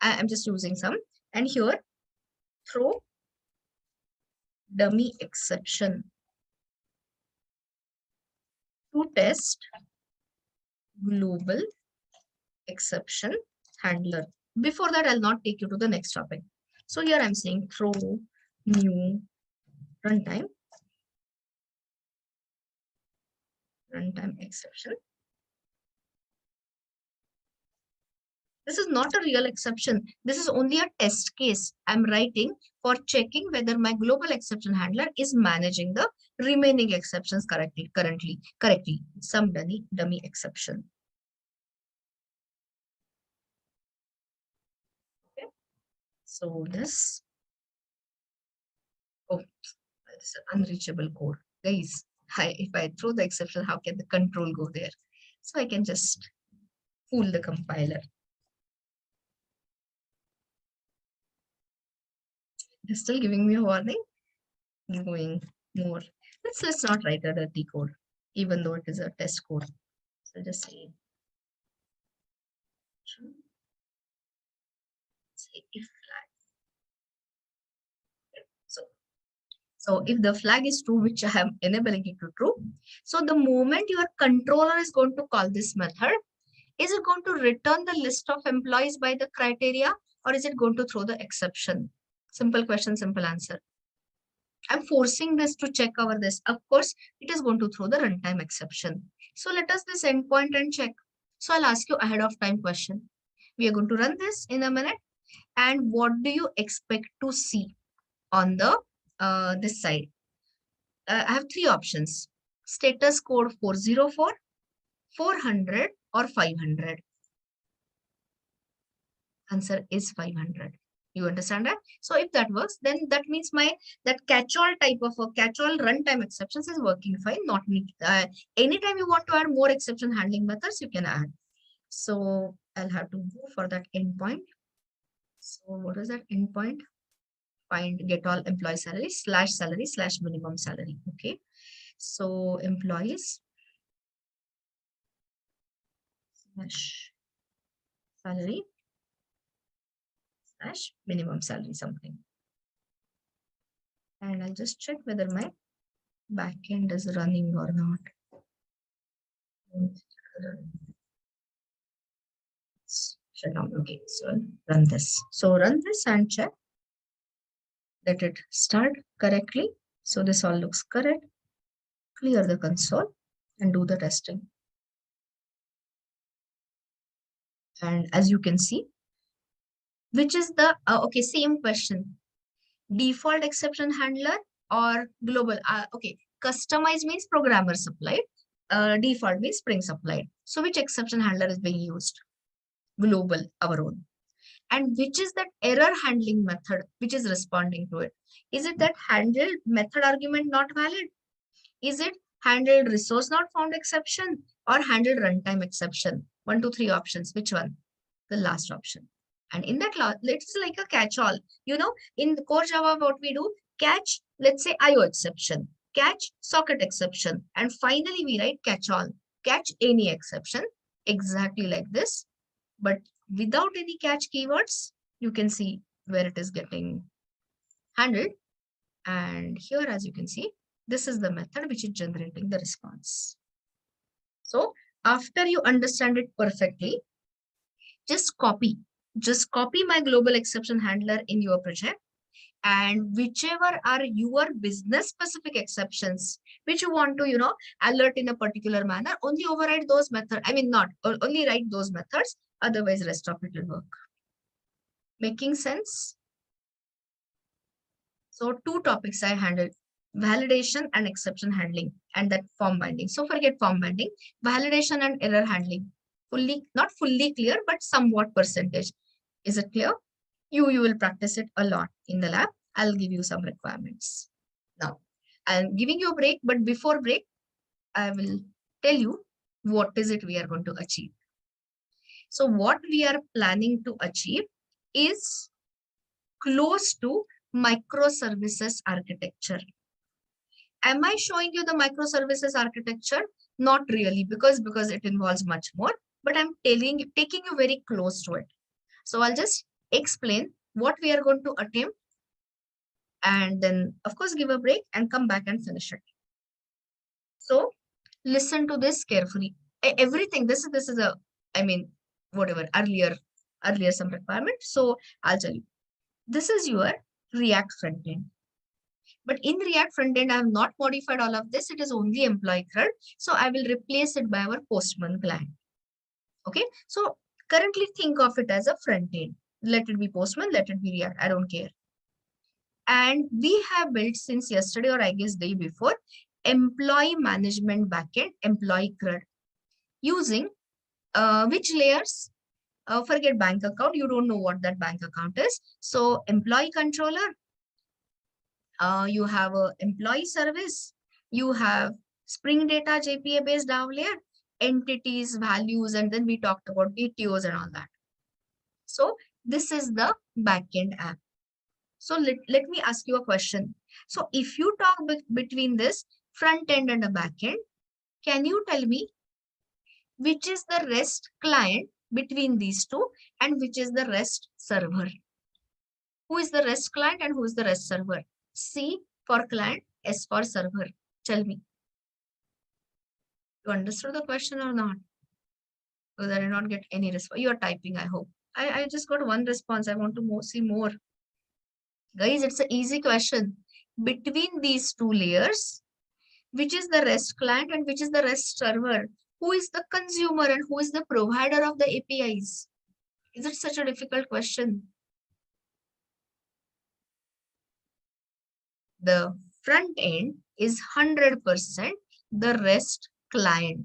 I'm just using some. And here, throw dummy exception to test global exception handler. Before that, I'll not take you to the next topic. So here I'm saying throw new runtime exception. This is not a real exception. This is only a test case I'm writing for checking whether my global exception handler is managing the remaining exceptions correctly. Some dummy exception. Okay. So this, this is an unreachable code. Guys, if I throw the exception, how can the control go there? So I can just fool the compiler. They're still giving me a warning. Going more. Let's not write a dirty code, even though it is a test code. So just say if flag. So if the flag is true, which I am enabling it to true, so the moment your controller is going to call this method, is it going to return the list of employees by the criteria, or is it going to throw the exception? Simple question, simple answer. I'm forcing this to check over this. Of course, it is going to throw the runtime exception. So let us this endpoint and check. So I'll ask you ahead of time question. We are going to run this in a minute. And what do you expect to see on the this side? I have three options. Status code 404, 400 or 500. Answer is 500. You understand that? So if that works, then that means that catch-all type of a catch-all runtime exceptions is working fine. Not need anytime you want to add more exception handling methods, you can add. So I'll have to go for that endpoint. So what is that endpoint? Find get all employee salary / minimum salary. Okay. So employees / salary / minimum salary something. And I'll just check whether my backend is running or not. Shut down. Okay, so run this. So run this and check. Let it start correctly. So this all looks correct. Clear the console and do the testing. And as you can see, which is the, okay, same question. Default exception handler or global? Okay, customize means programmer supplied. Default means Spring supplied. So which exception handler is being used? Global, our own. And which is that error handling method which is responding to it? Is it that handled method argument not valid? Is it handled resource not found exception or handled runtime exception? 1, 2, 3 options. Which one? The last option. And in that, it's like a catch-all. You know, in the core Java, what we do, catch, let's say IO exception, catch socket exception, and finally we write catch-all, catch any exception, exactly like this. But without any catch keywords, you can see where it is getting handled. And here, as you can see, this is the method which is generating the response. So after you understand it perfectly, just copy my global exception handler in your project, and whichever are your business specific exceptions which you want to, alert in a particular manner, only override those methods. I mean, not only write those methods, otherwise rest of it will work. Making sense? So 2 topics I handled: validation and exception handling, and that form binding. So forget form binding, validation and error handling. Not fully clear, but somewhat percentage. Is it clear? You will practice it a lot in the lab. I'll give you some requirements. Now, I'm giving you a break, but before break, I will tell you what is it we are going to achieve. So what we are planning to achieve is close to microservices architecture. Am I showing you the microservices architecture? Not really, because it involves much more, but I'm taking you very close to it. So I'll just explain what we are going to attempt, and then of course give a break and come back and finish it. So listen to this carefully. Everything, this is a, I mean, whatever, earlier some requirement. So I'll tell you, this is your React frontend. But in React frontend, I have not modified all of this. It is only employee CRUD. So I will replace it by our Postman client. Okay. So currently think of it as a frontend. Let it be Postman, let it be React. I don't care. And we have built since yesterday, or I guess day before, employee management backend, employee CRUD, using which layers? Forget bank account. You don't know what that bank account is. So employee controller, you have a employee service, you have Spring Data JPA based down layer, entities, values, and then we talked about BTOs and all that. So this is the backend app. So let me ask you a question. So if you talk between this front end and the back end, can you tell me which is the REST client between these two and which is the REST server? Who is the REST client and who is the REST server? C for client, S for server. Tell me. You understood the question or not? Because I did not get any response. You are typing, I hope. I just got one response. I want to see more. Guys, it's an easy question. Between these two layers, which is the REST client and which is the REST server? Who is the consumer and who is the provider of the APIs? Is it such a difficult question? The front end is 100% the REST client.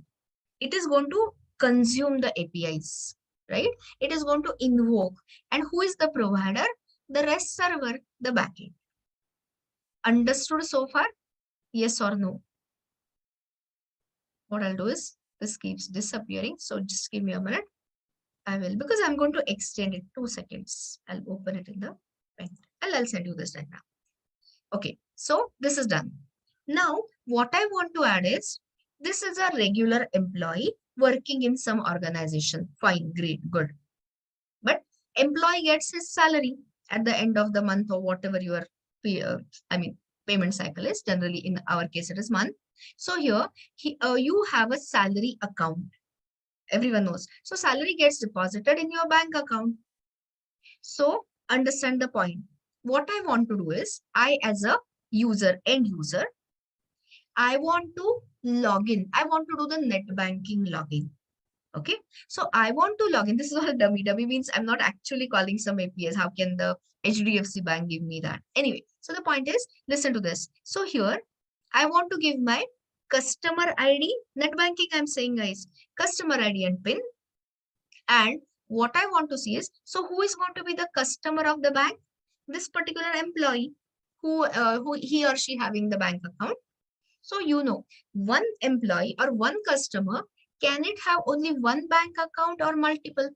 It is going to consume the APIs, right? It is going to invoke. And who is the provider? The REST server, the backend. Understood so far? Yes or no? What I'll do is, this keeps disappearing. So just give me a minute. I will, because I'm going to extend it 2 seconds. I'll open it in the pen. I'll send you this right now. Okay, so this is done. Now, what I want to add is, this is a regular employee working in some organization. Fine, great, good. But employee gets his salary at the end of the month or whatever your payment cycle is. Generally, in our case, it is month. So here, you have a salary account. Everyone knows. So salary gets deposited in your bank account. So understand the point. What I want to do is, I as a user, end user, I want to log in. I want to do the net banking login. Okay. So I want to log in. This is all dummy. Dummy means I'm not actually calling some APIs. How can the HDFC bank give me that? Anyway, so the point is, listen to this. So here, I want to give my customer ID, net banking I'm saying guys, customer ID and PIN. And what I want to see is, so who is going to be the customer of the bank? This particular employee who he or she having the bank account. So you know, one employee or one customer, can it have only one bank account or multiple?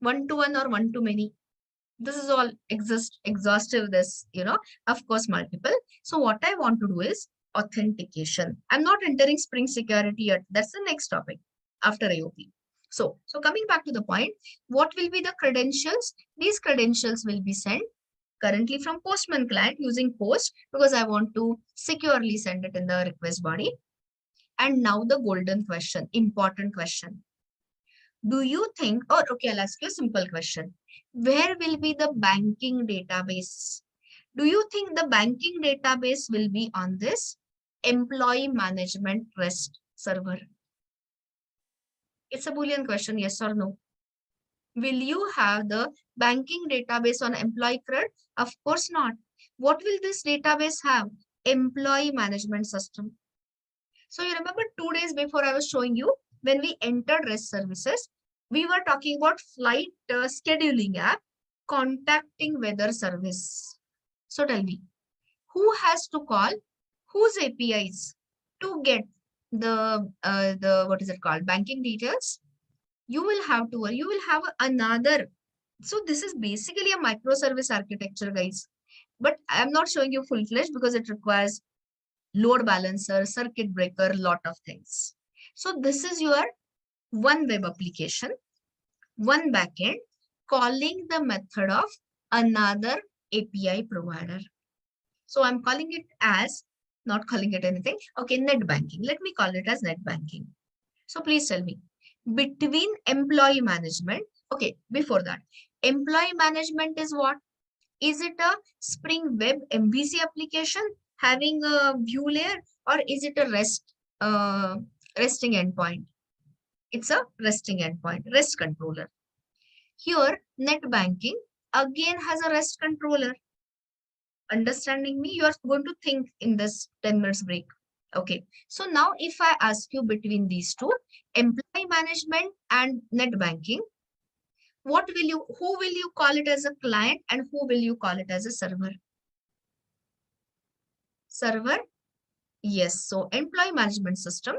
One to one or one to many? This is all exhaustive, this, of course, multiple. So what I want to do is authentication. I'm not entering Spring Security yet. That's the next topic after AOP. So coming back to the point, what will be the credentials? These credentials will be sent currently from Postman client using Post, because I want to securely send it in the request body. And now the golden question, important question. Do you think, or okay, I'll ask you a simple question. Where will be the banking database? Do you think the banking database will be on this employee management REST server? It's a Boolean question, yes or no. Will you have the banking database on employee CRUD? Of course not. What will this database have? Employee management system. So you remember 2 days before I was showing you, when we entered REST services, we were talking about flight scheduling app, contacting weather service. So tell me, who has to call whose APIs to get the what is it called, banking details? You will have another. So this is basically a microservice architecture, guys. But I'm not showing you full-fledged because it requires load balancer, circuit breaker, lot of things. So this is your one web application, one backend calling the method of another API provider. So I'm calling it as, not calling it anything. Okay, net banking. Let me call it as net banking. So please tell me, between employee management, okay, before that, employee management is what? Is it a Spring Web MVC application having a view layer, or is it a resting endpoint? It's a resting endpoint, REST controller. Here, net banking again has a REST controller. Understanding me? You are going to think in this 10 minutes break. Okay. So now if I ask you between these two, employee management and net banking, who will you call it as a client and who will you call it as a server? Server? Yes. So employee management system,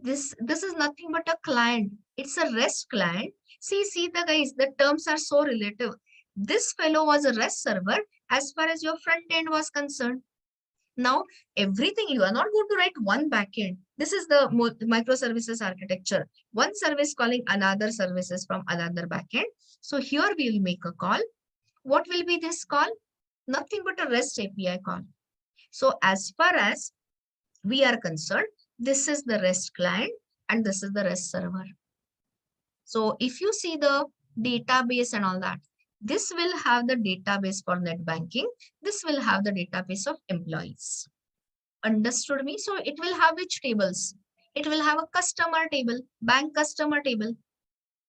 this is nothing but a client. It's a REST client. See the guys, the terms are so relative. This fellow was a REST server as far as your front end was concerned. Now, everything you are not going to write one backend. This is the microservices architecture. One service calling another services from another backend. So here we will make a call. What will be this call? Nothing but a REST API call. So as far as we are concerned, this is the REST client and this is the REST server. So if you see the database and all that, this will have the database for net banking. This will have the database of employees. Understood me? So it will have which tables? It will have a customer table, bank customer table.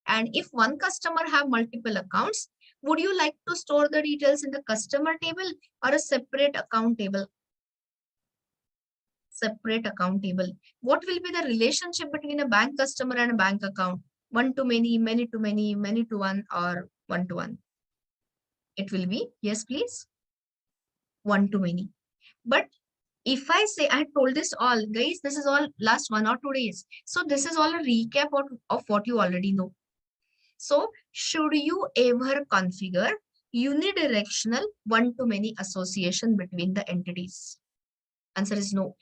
And if one customer have multiple accounts, would you like to store the details in the customer table or a separate account table? Separate account table. What will be the relationship between a bank customer and a bank account? One to many, many to many, many to one, or one to one? It will be, yes, please, one to many. But if I say, I told this all, guys, this is all last 1 or 2 days. So this is all a recap of what you already know. So should you ever configure unidirectional one-to-many association between the entities? Answer is no.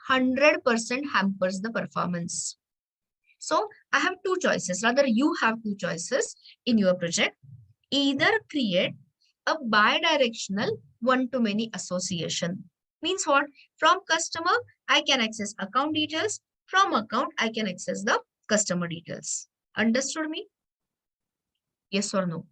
100% hampers the performance. So I have two choices. Rather, you have two choices in your project. Either create a bidirectional one-to-many association. Means what? From customer, I can access account details. From account, I can access the customer details. Understood me? Yes or no?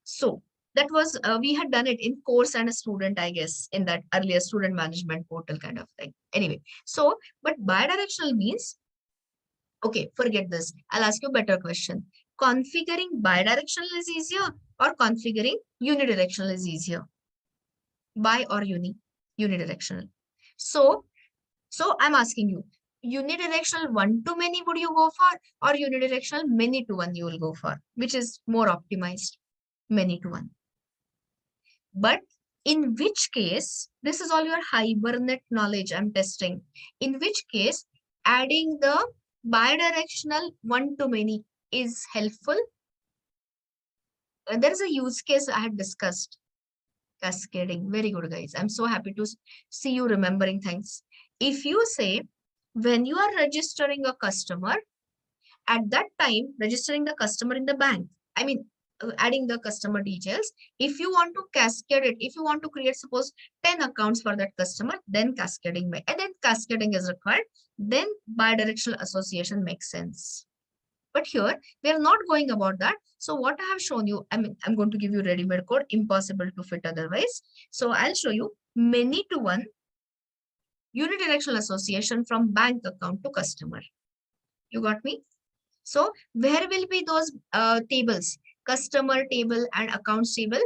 So that was, we had done it in course and a student, I guess, in that earlier student management portal kind of thing. Anyway, so, but bidirectional means, okay, forget this. I'll ask you a better question. Configuring bidirectional is easier or configuring unidirectional is easier? Bi or unidirectional. So I'm asking you, unidirectional one-to-many would you go for, or unidirectional many-to-one you will go for? Which is more optimized? Many-to-one. But in which case, this is all your Hibernate knowledge I'm testing. In which case, adding the bidirectional one-to-many is helpful. There is a use case I had discussed. Cascading. Very good, guys. I'm so happy to see you remembering things. If you say, when you are registering a customer, at that time, registering the customer in the bank, I mean, adding the customer details, if you want to cascade it, if you want to create, suppose 10 accounts for that customer, then cascading, and then cascading is required, then bidirectional association makes sense. But here, we are not going about that. So what I have shown you, I mean, I'm going to give you ready-made code, impossible to fit otherwise. So I'll show you many-to-one unidirectional association from bank account to customer. You got me? So where will be those tables? Customer table and accounts table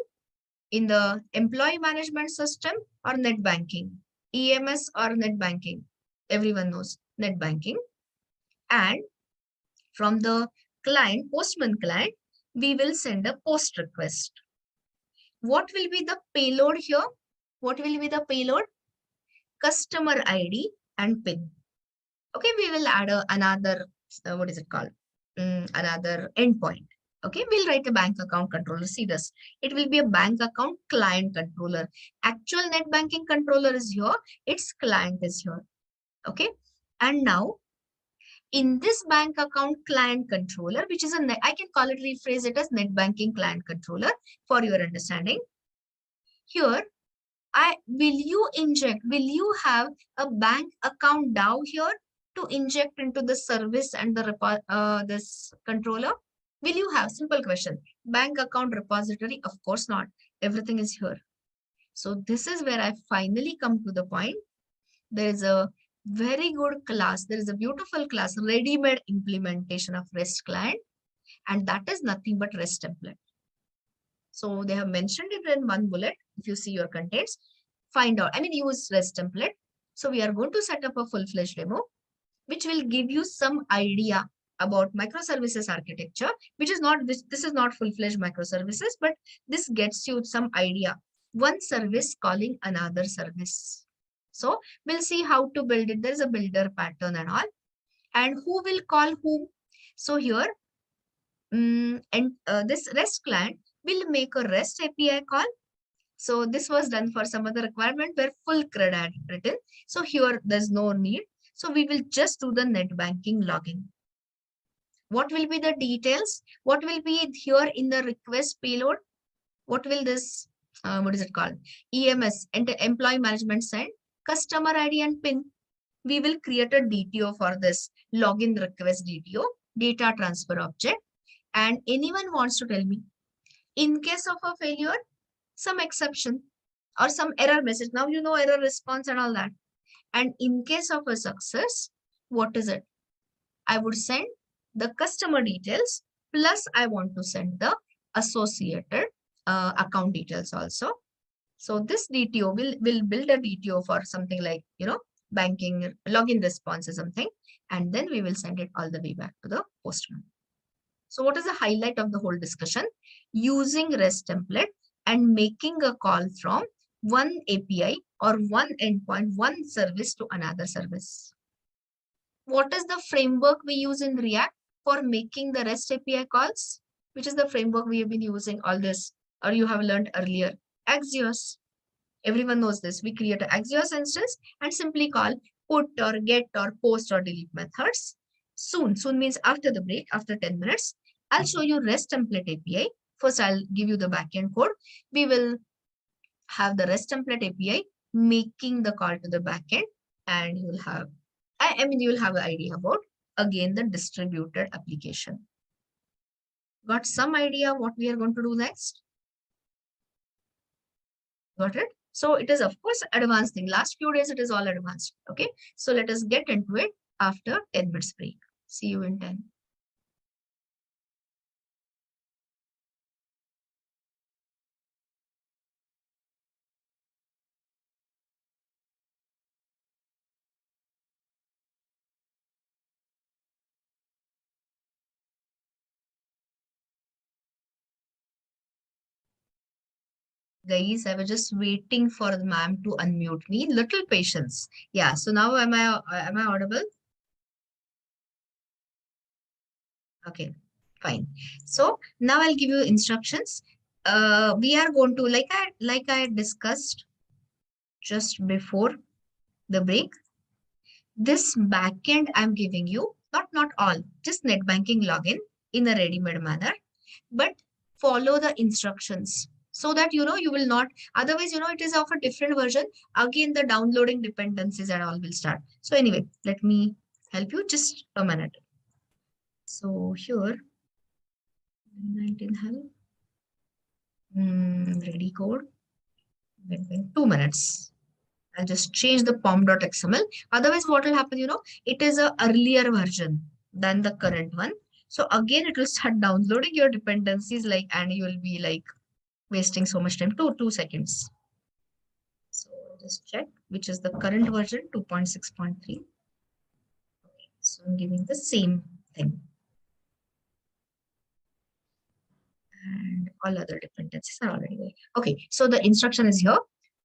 in the employee management system or net banking? EMS or net banking? Everyone knows net banking. And from the client, postman client, we will send a post request. What will be the payload here? What will be the payload? Customer ID and PIN. Okay, we will add another, what is it called? Another endpoint. Okay, we'll write a bank account controller. See this. It will be a bank account client controller. Actual net banking controller is here. Its client is here. Okay, and now in this bank account client controller, which is I can call it, rephrase it as net banking client controller for your understanding. Here, will you have a bank account DAO here to inject into the service and the this controller? Will you have? Simple question. Bank account repository? Of course not. Everything is here. So this is where I finally come to the point. There is a very good class. There is a beautiful class, ready-made implementation of REST client. And that is nothing but REST template. So they have mentioned it in one bullet. If you see your contents, find out, use REST template. So we are going to set up a full-fledged demo, which will give you some idea about microservices architecture, which is not, this is not full-fledged microservices, but this gets you some idea. One service calling another service. So we'll see how to build it. There is a builder pattern and all. And who will call whom? So here, this REST client We'll make a REST API call. So this was done for some other requirement where full CRUD had written. So here there's no need. So we will just do the net banking login. What will be the details? What will be here in the request payload? What will this, what is it called? EMS, Employee Management send, customer ID and PIN. We will create a DTO for this login request DTO, data transfer object. And anyone wants to tell me, in case of a failure, some exception or some error message. Now you know error response and all that. And in case of a success, what is it? I would send the customer details, plus I want to send the associated account details also. So this DTO will build a DTO for something like, banking login response or something. And then we will send it all the way back to the postman. So what is the highlight of the whole discussion? Using REST template and making a call from one API or one endpoint, one service to another service. What is the framework we use in React for making the REST API calls? Which is the framework we have been using all this, or you have learned earlier? Axios. Everyone knows this. We create an Axios instance and simply call put or get or post or delete methods. Soon means after the break, after 10 minutes, I'll show you REST template API. First, I'll give you the backend code. We will have the REST template API making the call to the backend, and you'll have, you'll have an idea about, again, the distributed application. Got some idea what we are going to do next? Got it? So it is, of course, advanced thing. Last few days, it is all advanced. Okay. So let us get into it after 10 minutes break. See you in 10. Guys, I was just waiting for the ma'am to unmute me. Little patience. Yeah. So now am I audible? Okay, fine. So now I'll give you instructions. We are going to, like I discussed just before the break, this backend I'm giving you, not all, just net banking login in a ready-made manner, but follow the instructions so that you will not, otherwise it is of a different version. Again, the downloading dependencies and all will start. So anyway, let me help you just a minute. So here 19 help ready code, 2 minutes. I'll just change the pom.xml. Otherwise, what will happen, it is a earlier version than the current one. So again, it will start downloading your dependencies, and you will be wasting so much time. 2 seconds. So just check which is the current version, 2.6.3. Okay, so I'm giving the same thing. And all other dependencies are already there. Okay, so the instruction is here.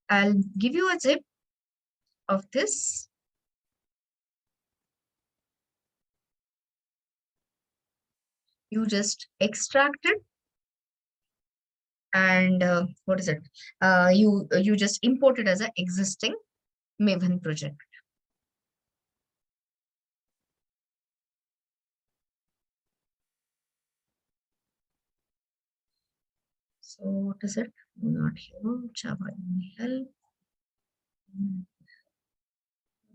I'll give you a zip of this. You just extract it, and what is it? You just import it as an existing Maven project. So what is it? Not here. Java help.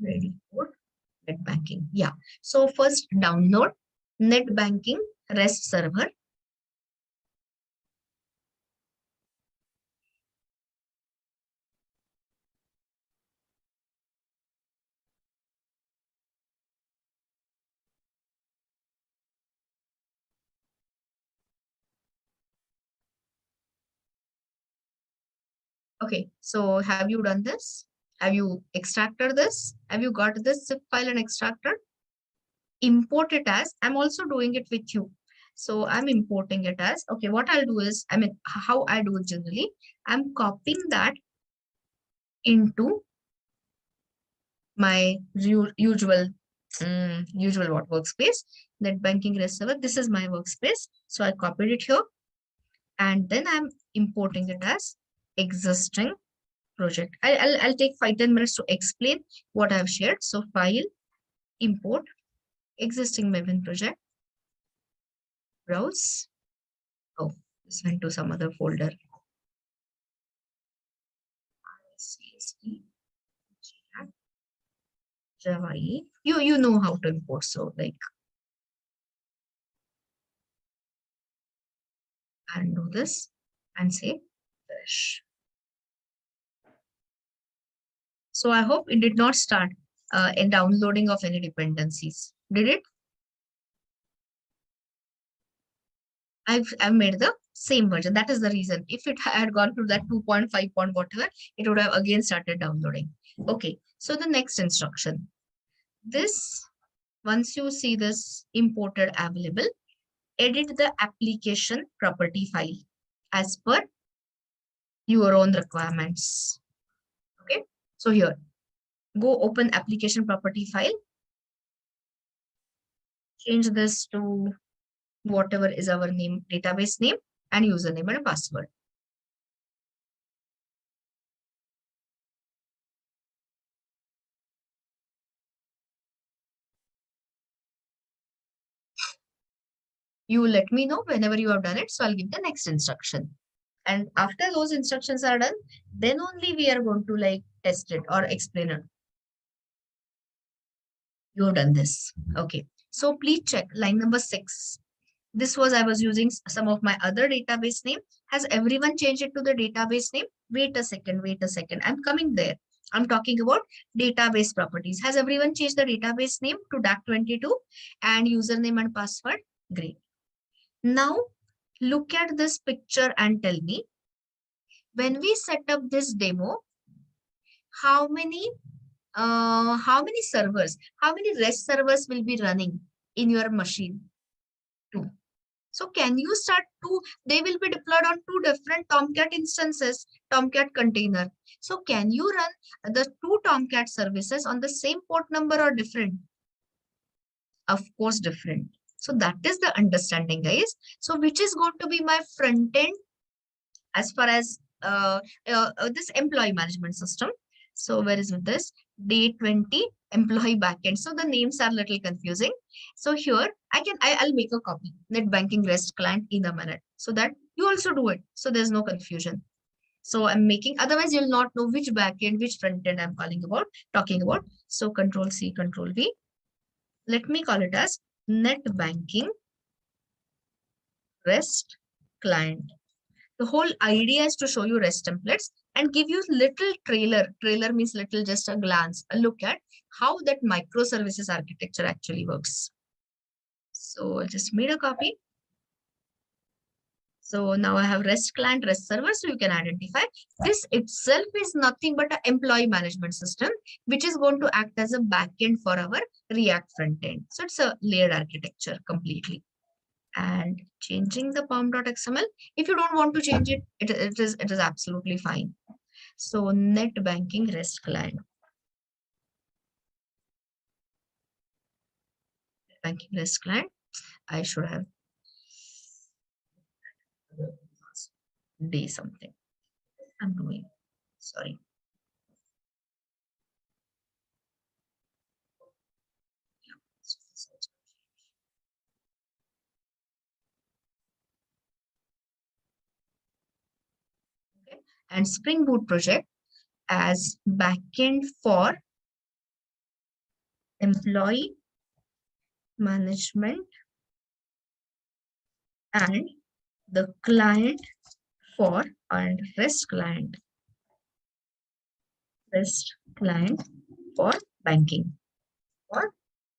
Ready code. Net banking. Yeah. So first download net banking REST server. Okay. So have you done this? Have you extracted this? Have you got this zip file and extracted? Import it as, I'm also doing it with you. So I'm importing it as, okay, what I'll do is, how I do it generally, I'm copying that into my usual what workspace, net banking REST server. This is my workspace. So I copied it here and then I'm importing it as existing project. I'll take 5-10 minutes to explain what I've shared. So file, import, existing Maven project, browse. Oh, this went to some other folder. CSD, Java E. You know how to import, so like, and do this and say finish. So I hope it did not start in downloading of any dependencies. Did it? I've made the same version. That is the reason. If it had gone to that 2.5 point whatever, it would have again started downloading. Okay. So the next instruction. This, once you see this imported available, edit the application property file as per your own requirements. Okay. So here, go open application property file. Change this to whatever is our name, database name, and username and password. You let me know whenever you have done it. So I'll give the next instruction. And after those instructions are done, then only we are going to like test it or explain it. You have done this. Okay. So please check line number 6. This was, I was using some of my other database name. Has everyone changed it to the database name? Wait a second, wait a second. I'm coming there. I'm talking about database properties. Has everyone changed the database name to DAC22 and username and password? Great. Now look at this picture and tell me, when we set up this demo, how many servers, how many REST servers will be running in your machine? 2. So can you start 2? They will be deployed on 2 different Tomcat instances, Tomcat container. So can you run the 2 Tomcat services on the same port number or different? Of course, different. So that is the understanding, guys. So which is going to be my front end as far as this employee management system? So where is this? Day 20 employee backend. So the names are a little confusing. So here I'll make a copy. Net banking REST client in a minute, so that you also do it. So there's no confusion. So I'm making, otherwise you'll not know which backend, which front end I'm talking about. So Control C, Control V. Let me call it as net banking REST client. The whole idea is to show you REST templates and give you little trailer. Trailer means little, just a glance, a look at how that microservices architecture actually works. So I just made a copy. So now I have REST client, REST server. So you can identify this itself is nothing but an employee management system, which is going to act as a backend for our React front end. So it's a layered architecture completely. And changing the pom.xml. If you don't want to change it, it is absolutely fine. So net banking REST client. Banking REST client. I should have day something. I'm doing. Sorry. Okay. And Spring Boot project as backend for employee management and the client for and REST client for banking or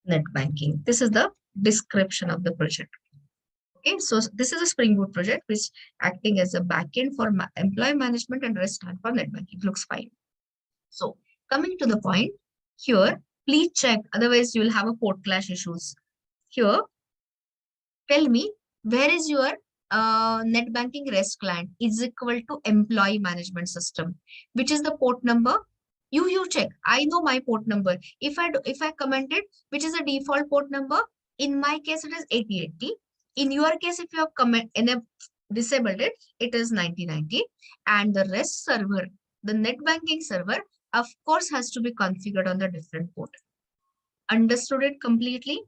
net banking. This is the description of the project. Okay, so this is a Spring Boot project which acting as a backend for employee management and REST client for net banking. Looks fine. So coming to the point here, please check, otherwise you will have a port clash issues. Here, tell me, where is your net banking REST client is equal to employee management system, which is the port number. You check. I know my port number. If I commented which is a default port number, in my case it is 8080. In your case, if you have comment in a disabled it, it is 9090. And the REST server, the net banking server, of course, has to be configured on the different port. Understood it completely?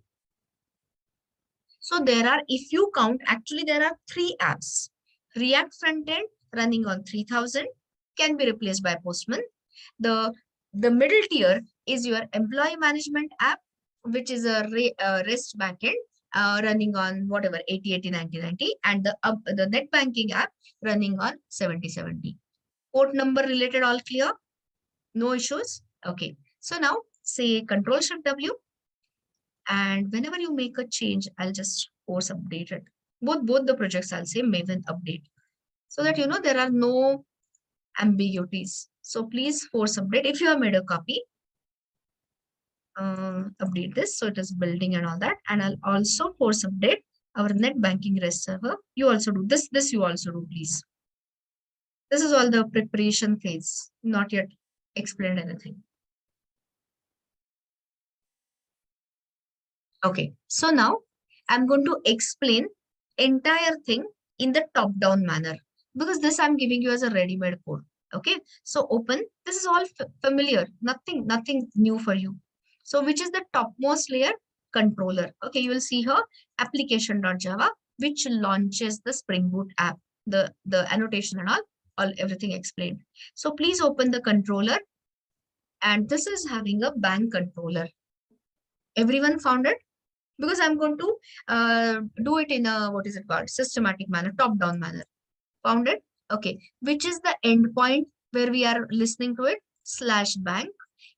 So there are, if you count, actually there are 3 apps. React frontend running on 3000 can be replaced by Postman. The middle tier is your employee management app, which is a REST backend running on whatever 8080 9090, and the net banking app running on 7070. Port number related, all clear? No issues? Okay. So now say Control Shift W, and whenever you make a change, I'll just force update it. Both the projects I'll say Maven update, so that you know there are no ambiguities. So please force update. If you have made a copy, update this. So it is building and all that. And I'll also force update our net banking REST server. You also do this. This you also do, please. This is all the preparation phase. Not yet explained anything. Okay. So now I'm going to explain entire thing in the top-down manner, because this I'm giving you as a ready-made code. Okay. So open. This is all familiar. Nothing new for you. So which is the topmost layer? Controller. Okay, you will see here application.java, which launches the Spring Boot app, the annotation and all everything explained. So please open the controller, and this is having a bank controller. Everyone found it? Because I'm going to do it in a, what is it called? Systematic manner, top-down manner. Found it? Okay. Which is the endpoint where we are listening to it? /bank.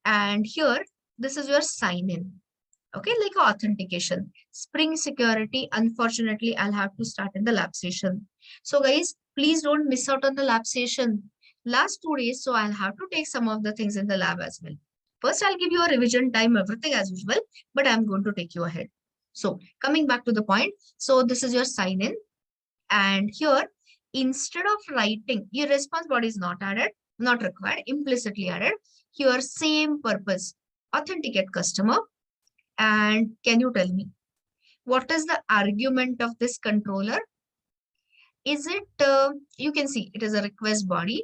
And here, this is your sign in. Okay, like authentication. Spring security, unfortunately, I'll have to start in the lab session. So guys, please don't miss out on the lab session. Last 2 days, so I'll have to take some of the things in the lab as well. First, I'll give you a revision time, everything as usual, but I'm going to take you ahead. So coming back to the point, so this is your sign in. And here, instead of writing, your response body is not added, not required, implicitly added. Here, same purpose, authenticate customer. And can you tell me, what is the argument of this controller? Is it, you can see it is a request body,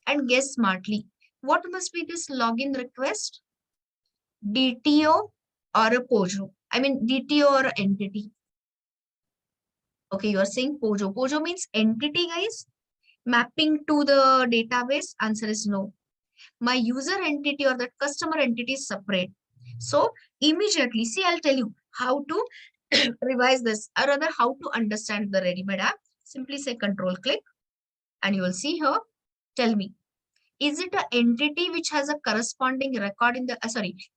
and guess smartly, what must be this login request? DTO or a POJO? I mean, DTO or entity. Okay, you are saying POJO. POJO means entity, guys. Mapping to the database, answer is no. My user entity or that customer entity is separate. So immediately, see, I'll tell you how to revise this, or rather how to understand the ready-made app. Simply say control click, and you will see here. Tell me, is it an entity which has a corresponding record in the,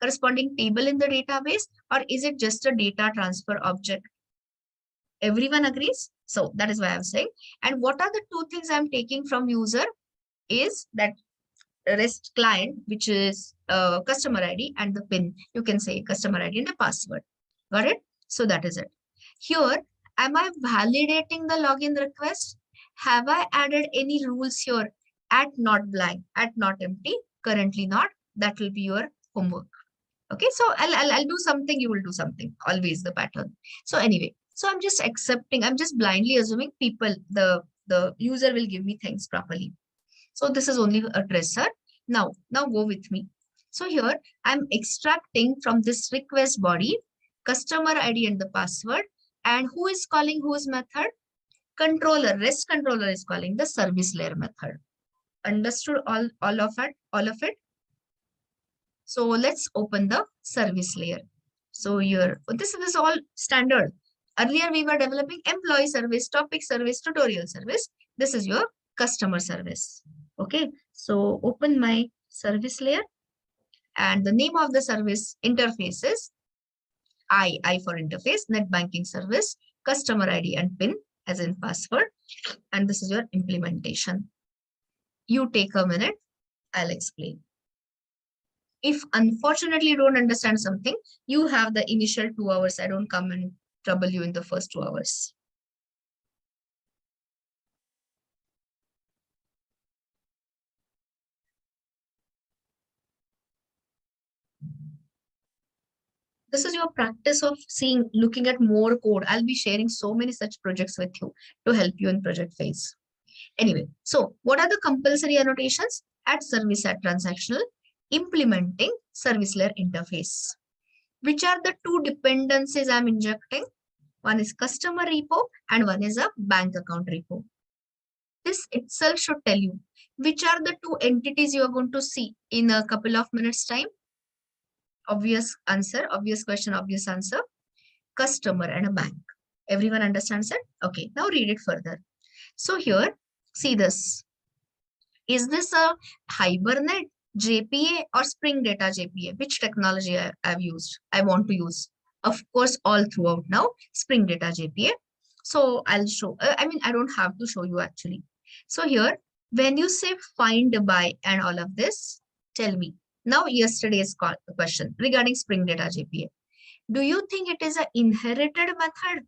corresponding table in the database, or is it just a data transfer object? Everyone agrees? So that is why I'm saying. And what are the 2 things I'm taking from user is that REST client, which is customer ID and the PIN. You can say customer ID and the password. Got it? So that is it. Here, am I validating the login request? Have I added any rules here? At not blank, at not empty, currently not. That will be your homework. Okay, so I'll do something, you will do something. Always the pattern. So anyway, so I'm just accepting, I'm just blindly assuming people, the user will give me things properly. So this is only a tracer. Now go with me. So here I'm extracting from this request body customer ID and the password. And who is calling whose method? Controller, REST controller is calling the service layer method. Understood all of it? So let's open the service layer. So here, this is all standard. Earlier we were developing employee service, topic service, tutorial service. This is your customer service. Okay, so open my service layer, and the name of the service interface is I for interface, net banking service, customer ID and PIN as in password. And this is your implementation. You take a minute, I'll explain. If unfortunately you don't understand something, you have the initial 2 hours. I don't come and trouble you in the first 2 hours. This is your practice of looking at more code. I'll be sharing so many such projects with you to help you in project phase. Anyway, so what are the compulsory annotations? Add service at transactional, implementing service layer interface. Which are the two dependencies I'm injecting? One is customer repo and one is a bank account repo. This itself should tell you which are the two entities you are going to see in a couple of minutes time. Obvious answer, obvious question, obvious answer. Customer and a bank. Everyone understands it? Okay, now read it further. So here, see this. Is this a Hibernate JPA or Spring Data JPA? Which technology I've used? I want to use. Of course, all throughout now, Spring Data JPA. So I'll show, I don't have to show you actually. So here, when you say find by and all of this, tell me. Now, yesterday's question regarding Spring Data JPA. Do you think it is an inherited method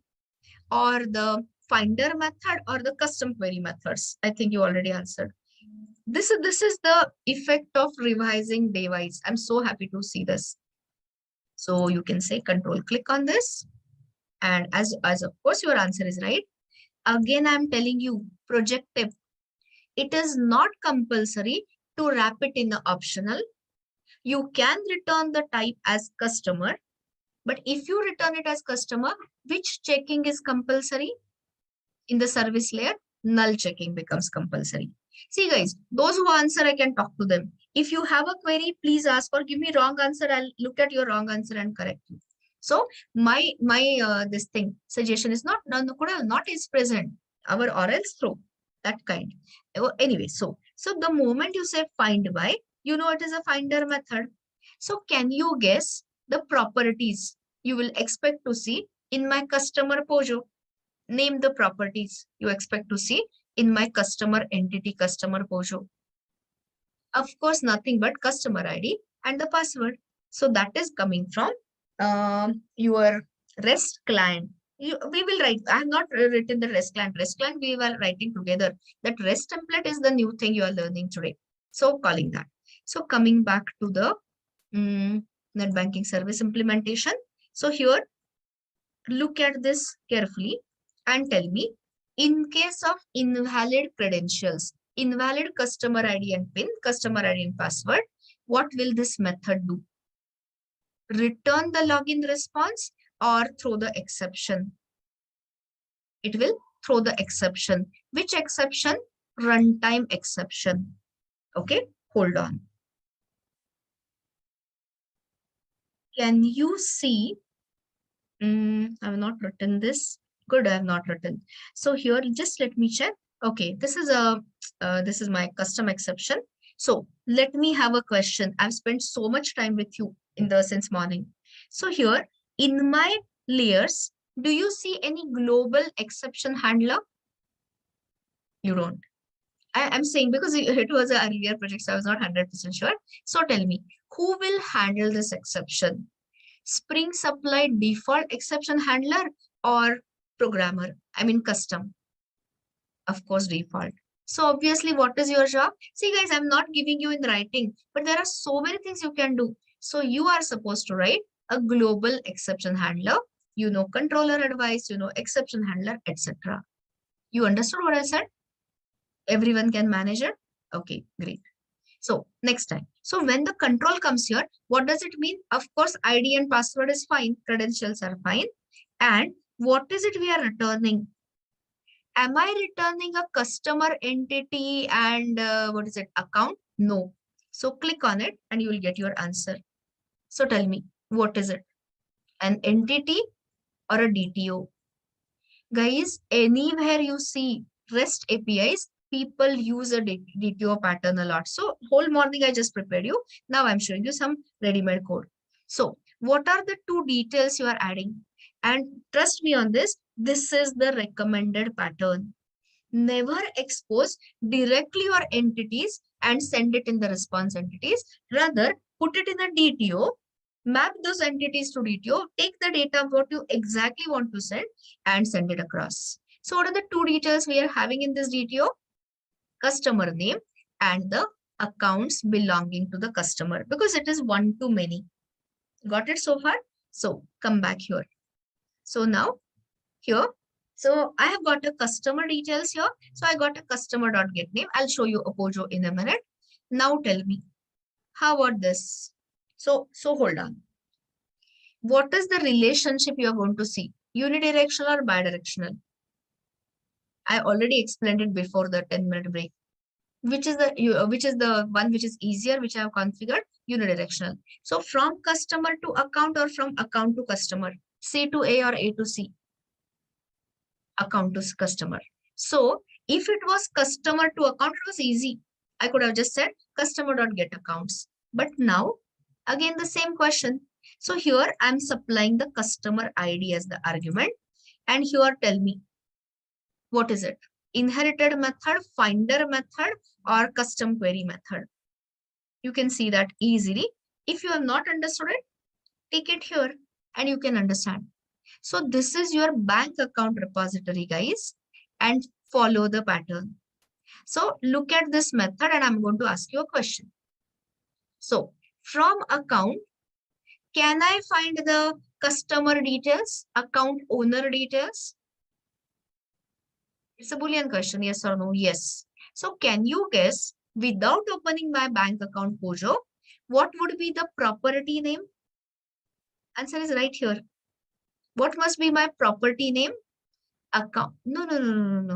or the finder method or the custom query methods? I think you already answered. This is the effect of revising day-wise. I'm so happy to see this. So you can say control click on this. And as of course your answer is right. Again, I'm telling you, project tip. It is not compulsory to wrap it in the optional. You can return the type as customer. But if you return it as customer, which checking is compulsory? In the service layer, null checking becomes compulsory. See guys, those who answer, I can talk to them. If you have a query, please ask or give me wrong answer. I'll look at your wrong answer and correct you. So my this thing suggestion is not is present. Our or else throw that kind. Anyway, so the moment you say find by, you know it is a finder method. So can you guess the properties you will expect to see in my customer Pojo? Name the properties you expect to see in my customer entity, customer Pojo. Of course, nothing but customer ID and the password. So that is coming from your REST client. We will write, I have not written the REST client. REST client we were writing together. That REST template is the new thing you are learning today. So calling that. So coming back to the net banking service implementation. So here, look at this carefully and tell me, in case of invalid credentials, invalid customer ID and PIN, customer ID and password, what will this method do? Return the login response or throw the exception? It will throw the exception. Which exception? Runtime exception. Okay, hold on. Can you see? I have not written this. Good, I have not written. So here, just let me check. Okay, this is my custom exception. So let me have a question. I've spent so much time with you since morning. So here in my layers, do you see any global exception handler? You don't. I'm saying because it was an earlier project, so I was not 100% sure. So tell me, who will handle this exception? Spring Supply default exception handler or programmer? I mean custom. Of course, default. So obviously, what is your job? See guys, I'm not giving you in writing, but there are so many things you can do. So you are supposed to write a global exception handler, controller advice, exception handler, etc. You understood what I said? Everyone can manage it? Okay, great. So next time. So when the control comes here, what does it mean? Of course, ID and password is fine. Credentials are fine. And what is it we are returning? Am I returning a customer entity and account? No. So click on it and you will get your answer. So tell me, what is it? An entity or a DTO? Guys, anywhere you see REST APIs, people use a DTO pattern a lot. So whole morning I just prepared you. Now I'm showing you some ready-made code. So what are the two details you are adding? And trust me on this, this is the recommended pattern. Never expose directly your entities and send it in the response entities. Rather, put it in a DTO, map those entities to DTO, take the data what you exactly want to send and send it across. So what are the two details we are having in this DTO? Customer name and the accounts belonging to the customer, because it is one to many. Got it so far? So come back here. So now here, so I have got a customer details here. So I got a customer.getName. I'll show you Opojo in a minute. Now tell me, how about this? So hold on. What is the relationship you are going to see? Unidirectional or bidirectional? I already explained it before the 10-minute break. Which is the one which is easier, which I have configured? Unidirectional. So from customer to account or from account to customer? C to A or A to C? Account to customer. So if it was customer to account, it was easy. I could have just said customer.getAccounts. But now, again, the same question. So here I'm supplying the customer ID as the argument. And here tell me, what is it? Inherited method, finder method, or custom query method? You can see that easily. If you have not understood it, take it here and you can understand. So this is your bank account repository, guys, and follow the pattern. So look at this method and I'm going to ask you a question. So from account, can I find the customer details, account owner details? It's a Boolean question, yes or no? Yes. So can you guess, without opening my bank account Pojo, what would be the property name? Answer is right here. What must be my property name? Account. No.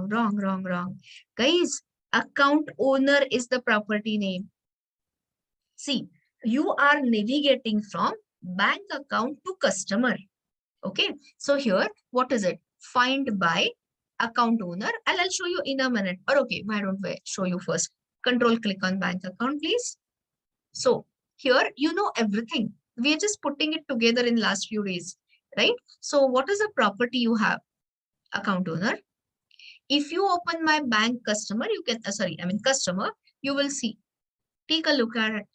Wrong. Guys, account owner is the property name. See, you are navigating from bank account to customer. Okay. So here, what is it? Find by account owner. And I'll show you in a minute. Or okay, why don't we show you first? Control click on bank account, please. So here, you know everything. We are just putting it together in last few days, right? So what is the property you have? Account owner. If you open my bank customer, you can, customer, you will see. Take a look at it.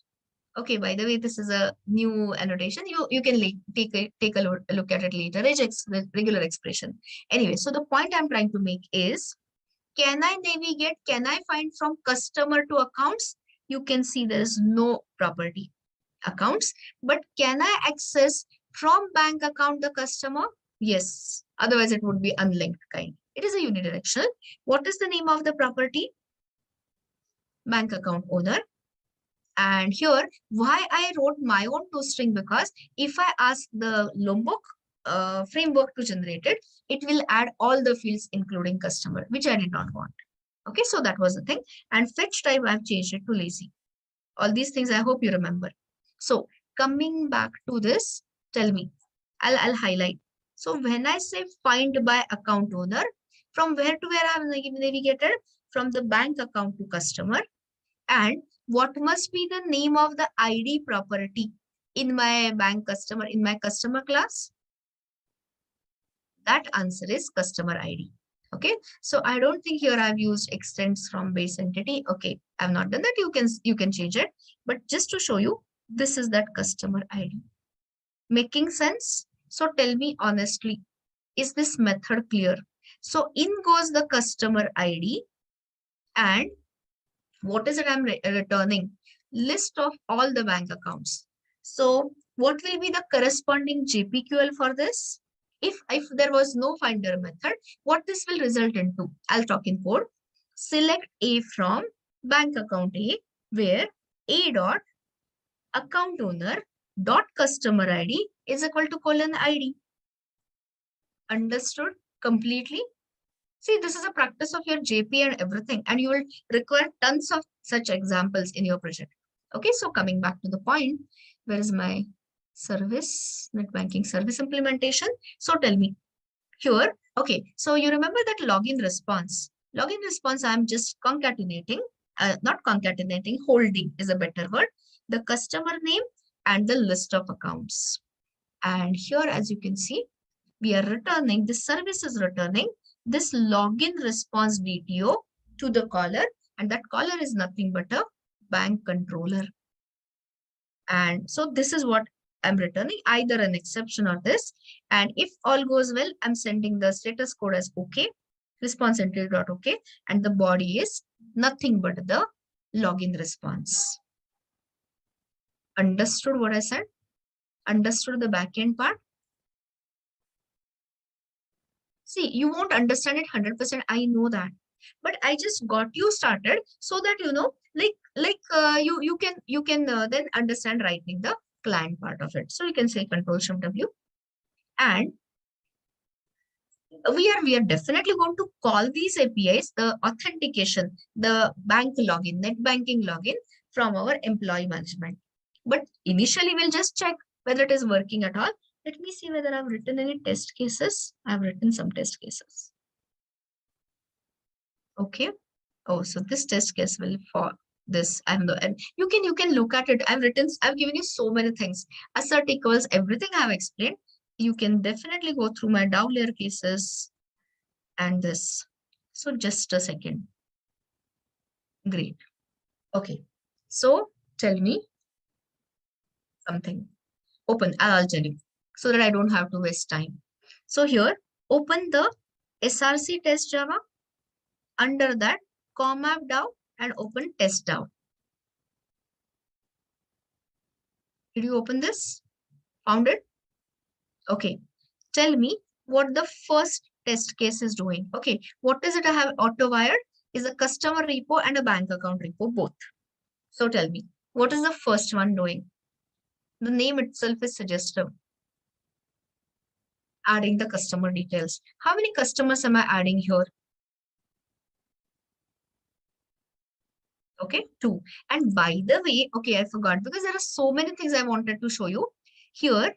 Okay, by the way, this is a new annotation. You can take a look at it later. It's regular expression. Anyway, so the point I'm trying to make is, can I navigate, can I find from customer to accounts? You can see there is no property accounts, but can I access from bank account the customer? Yes, otherwise it would be unlinked kind. It is a unidirectional. What is the name of the property? Bank account owner. And here, why I wrote my own toString, because if I ask the Lombok framework to generate it, it will add all the fields including customer, which I did not want. Okay, so that was the thing. And fetch type, I've changed it to lazy. All these things I hope you remember. So coming back to this, tell me, I'll highlight. So when I say find by account owner, from where to where I have navigated? From the bank account to customer. And what must be the name of the ID property in my bank customer, in my customer class? That answer is customer ID. Okay, so I don't think here I've used extends from base entity. Okay, I've not done that. You can change it, but just to show you, this is that customer ID. Making sense? So tell me honestly, is this method clear? So in goes the customer ID, and what is it I'm returning? List of all the bank accounts. So what will be the corresponding JPQL for this? If there was no finder method, what this will result into? I'll talk in code. Select A from bank account A, where A dot account owner dot customer ID is equal to colon ID. Understood completely? See, this is a practice of your JP and everything, and you will require tons of such examples in your project. Okay, so coming back to the point, where is my service, net banking service implementation? So tell me here, okay, so you remember that login response. Login response, I'm just concatenating, not concatenating, holding is a better word, the customer name and the list of accounts. And here, as you can see, we are returning, this service is returning this login response DTO to the caller, and that caller is nothing but a bank controller. And so this is what I'm returning, either an exception or this. And if all goes well, I'm sending the status code as OK, response entity.OK, and the body is nothing but the login response. Understood what I said? Understood the backend part? See, you won't understand it 100%. I know that, but I just got you started so that you can then understand writing the client part of it. So you can say Control Shift W, and we are definitely going to call these APIs the authentication, the bank login, net banking login from our employee management. But initially, we'll just check whether it is working at all. Let me see whether I've written any test cases. I've written some test cases. Okay. Oh, so this test case will for this. And you can look at it. I've given you so many things. Assert equals everything I've explained. You can definitely go through my down layer cases and this. So just a second. Great. Okay. So tell me something. Open. I'll tell you so that I don't have to waste time. So here, open the SRC test Java. Under that, ComApp down and open test down. Did you open this? Found it? Okay. Tell me what the first test case is doing. Okay. What is it I have auto-wired? Is a customer repo and a bank account repo, both. So tell me, what is the first one doing? The name itself is suggestive. Adding the customer details. How many customers am I adding here? Okay, 2. And by the way, okay, I forgot because there are so many things I wanted to show you. Here,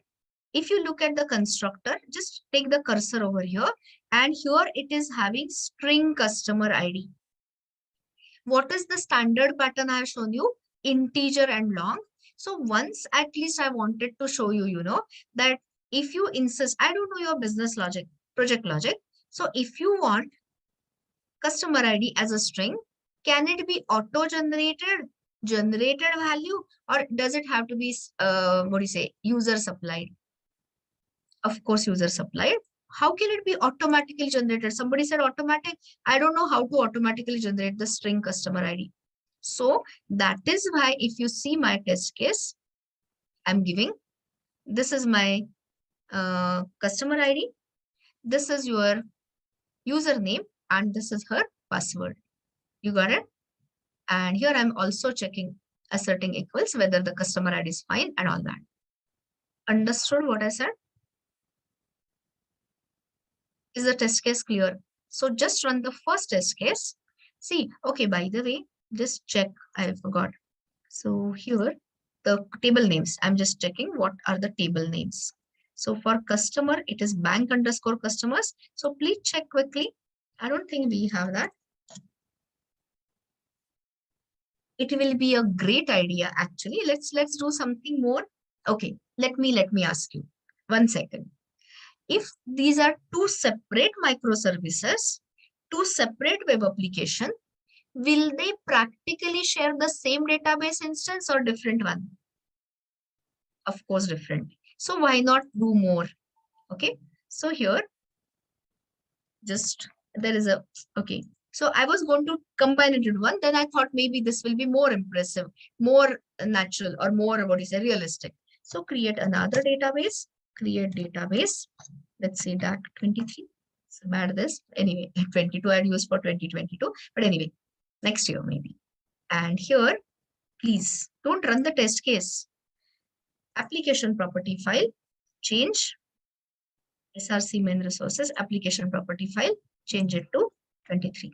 if you look at the constructor, just take the cursor over here, and here it is having string customer ID. What is the standard pattern I have shown you? Integer and long. So once at least I wanted to show you, that if you insist, I don't know your business logic, project logic. So if you want customer ID as a string, can it be auto-generated, generated value, or does it have to be, user supplied? Of course, user supplied. How can it be automatically generated? Somebody said automatic. I don't know how to automatically generate the string customer ID. So that is why if you see my test case, I'm giving, this is my customer ID. This is your username and this is her password. You got it? And here I'm also checking asserting equals whether the customer ID is fine and all that. Understood what I said? Is the test case clear? So just run the first test case. See, okay, by the way, just check, I forgot. So here, the table names, I'm just checking what are the table names. So for customer, it is bank underscore customers. So please check quickly. I don't think we have that. It will be a great idea actually. Let's do something more. Okay, let me ask you 1 second. If these are two separate microservices, two separate web application, will they practically share the same database instance or different one? Of course, different. So why not do more? Okay. So here, just there is a, okay. So I was going to combine it into one. Then I thought maybe this will be more impressive, more natural, or more, realistic. So create another database, create database. Let's say DAC 23. So bad this. Anyway, 22 I'd use for 2022. But anyway, next year maybe. And here, please don't run the test case. Application property file, change SRC main resources, application property file, change it to 23.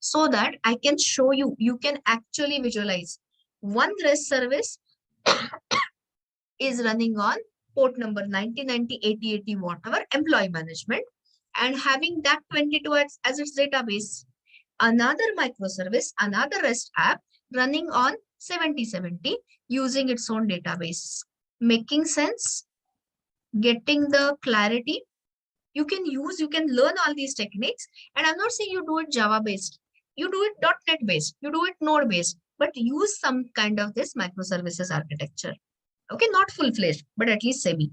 So that I can show you, you can actually visualize one REST service is running on port number 9090, 8080, whatever, employee management, and having that 22 as its database. Another microservice, another REST app running on 7070 using its own database. Making sense? Getting the clarity? You can learn all these techniques. And I'm not saying you do it Java based. You do it .NET based. You do it Node based. But use some kind of this microservices architecture. Okay, not full-fledged, but at least semi.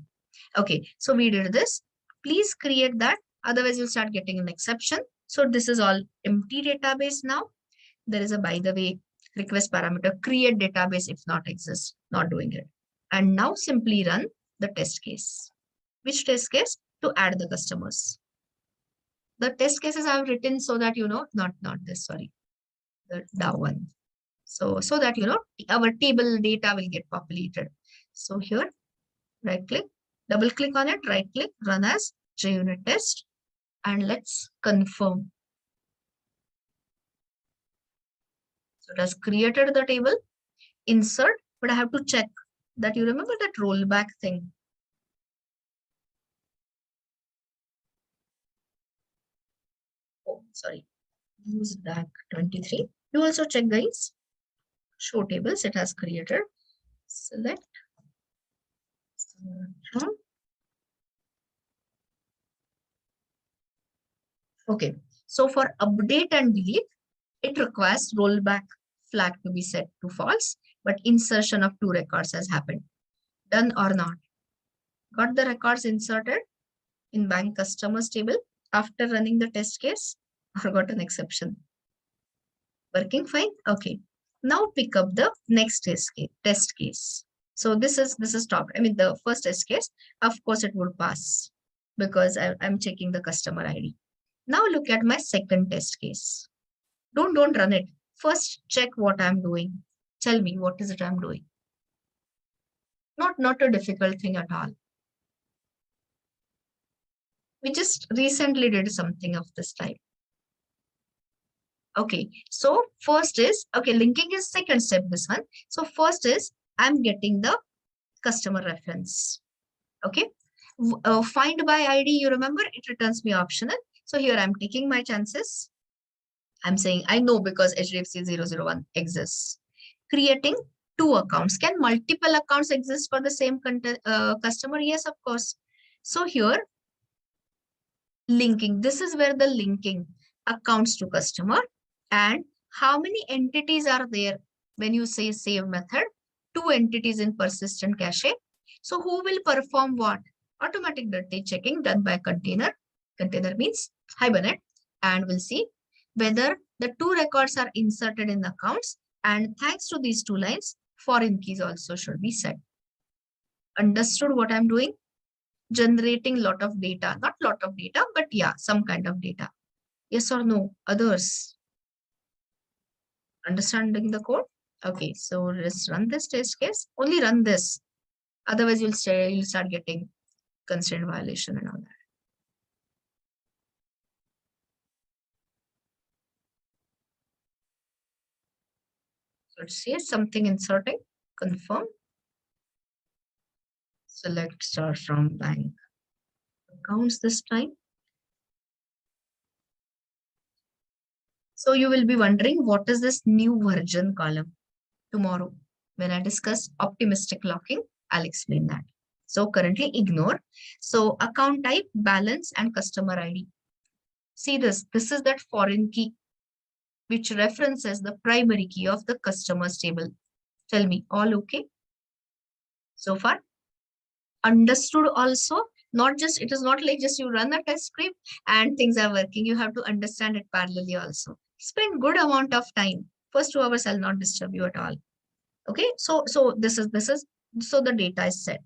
Okay, so we did this. Please create that. Otherwise, you'll start getting an exception. So this is all empty database now. There is a, by the way, request parameter, create database if not exists, not doing it. And now simply run the test case. Which test case? To add the customers. The test cases I have written so that, not this, sorry, the down one. So that, our table data will get populated. So here, right click, double click on it, right click, run as JUnit test, and let's confirm. So it has created the table, insert, but I have to check that you remember that rollback thing. Oh, sorry, use DAC 23. You also check, guys. Show tables, it has created. Select. Okay, so for update and delete, it requires rollback flag to be set to false, but insertion of 2 records has happened. Done or not? Got the records inserted in bank customers table after running the test case, or got an exception? Working fine? Okay. Now pick up the next test case. So this is top. I mean, the first test case, of course, it would pass because I'm checking the customer ID. Now look at my second test case. Don't run it. First, check what I'm doing. Tell me, what is it I'm doing? Not a difficult thing at all. We just recently did something of this type. Okay, so first is, okay, linking is second step, this one. So first is, I'm getting the customer reference. Okay, find by ID, you remember, it returns me optional. So here I'm taking my chances. I'm saying I know because HDFC 001 exists. Creating 2 accounts. Can multiple accounts exist for the same customer? Yes, of course. So here, linking. This is where the linking accounts to customer. And how many entities are there when you say save method? 2 entities in persistent cache. So who will perform what? Automatic dirty checking done by container. Container means Hibernate. And we'll see whether the 2 records are inserted in the accounts. And thanks to these 2 lines, foreign keys also should be set. Understood what I'm doing? Generating lot of data. Not lot of data, but yeah, some kind of data. Yes or no? Others? Understanding the code? Okay, so let's run this test case. Only run this. Otherwise, you'll start getting constraint violation and all that. So let's see something inserting. Confirm. Select star from bank accounts this time. So you will be wondering, what is this new version column? Tomorrow, when I discuss optimistic locking, I'll explain that. So currently ignore. So account type, balance, and customer ID. See this. This is that foreign key, which references the primary key of the customer's table. Tell me, all okay? So far? Understood also? Not just, it is not like just you run a test script and things are working. You have to understand it parallelly also. Spend good amount of time. First 2 hours, I'll not disturb you at all. Okay, so this is so the data is set.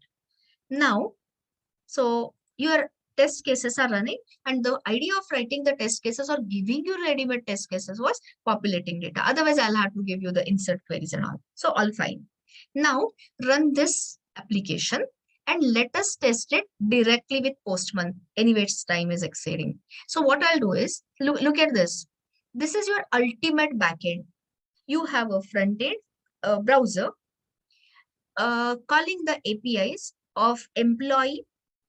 Now, so your test cases are running, and the idea of writing the test cases or giving you ready-made test cases was populating data. Otherwise, I'll have to give you the insert queries and all. So all fine. Now run this application and let us test it directly with Postman. Anyway, its time is exceeding. So what I'll do is, look at this. This is your ultimate backend. You have a front end, a browser, calling the APIs of employee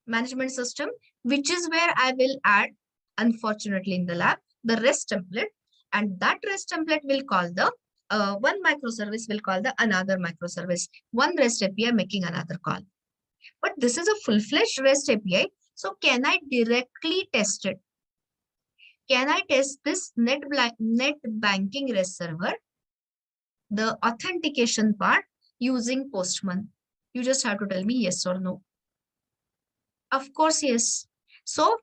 management system, which is where I will add, unfortunately in the lab, the REST template, and that REST template will call the one microservice will call the another microservice, one REST API making another call. But this is a full-fledged REST API. So can I directly test it? Can I test this net banking REST server, the authentication part, using Postman? You just have to tell me yes or no. Of course, yes. So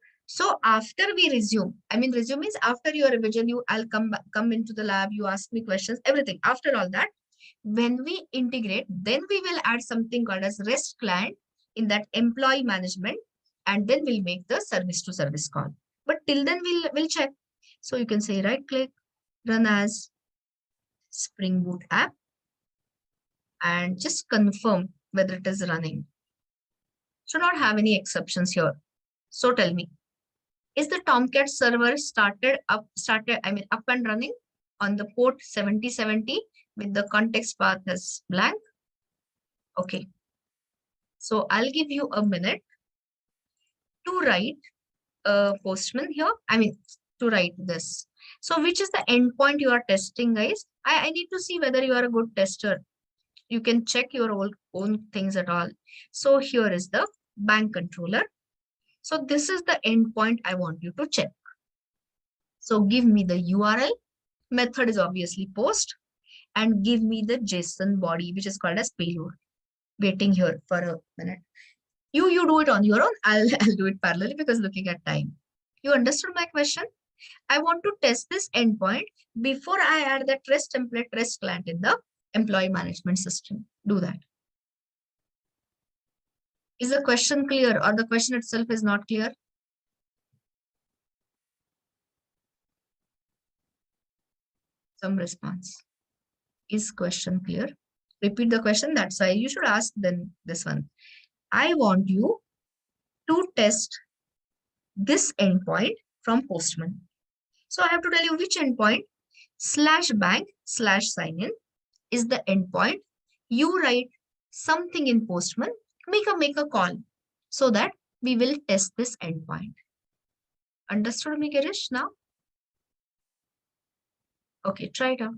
after we resume, I mean, resume means after your revision, I'll come into the lab, you ask me questions, everything. After all that, when we integrate, then we will add something called as REST client in that employee management, and then we'll make the service to service call. But till then we'll check. So you can say right click, run as Spring Boot app, and just confirm whether it is running. Should not have any exceptions here. So tell me, is the Tomcat server up and running on the port 7070 with the context path as blank? Okay. So I'll give you a minute to write Postman here. To write this. So which is the endpoint you are testing, guys? I need to see whether you are a good tester. You can check your own things at all. So here is the bank controller. So this is the endpoint I want you to check. So give me the URL. Method is obviously post, and give me the JSON body, which is called as payload. Waiting here for a minute. You do it on your own. I'll do it parallelly because looking at time. You understood my question? I want to test this endpoint before I add the REST template REST client in the employee management system. Do that. Is the question clear, or the question itself is not clear? Some response. Is question clear? Repeat the question. That's why you should ask then this one. I want you to test this endpoint from Postman. So I have to tell you which endpoint. /bank/signin is the endpoint. You write something in Postman, make a call so that we will test this endpoint. Understood me, Girish, now? Okay, try it out.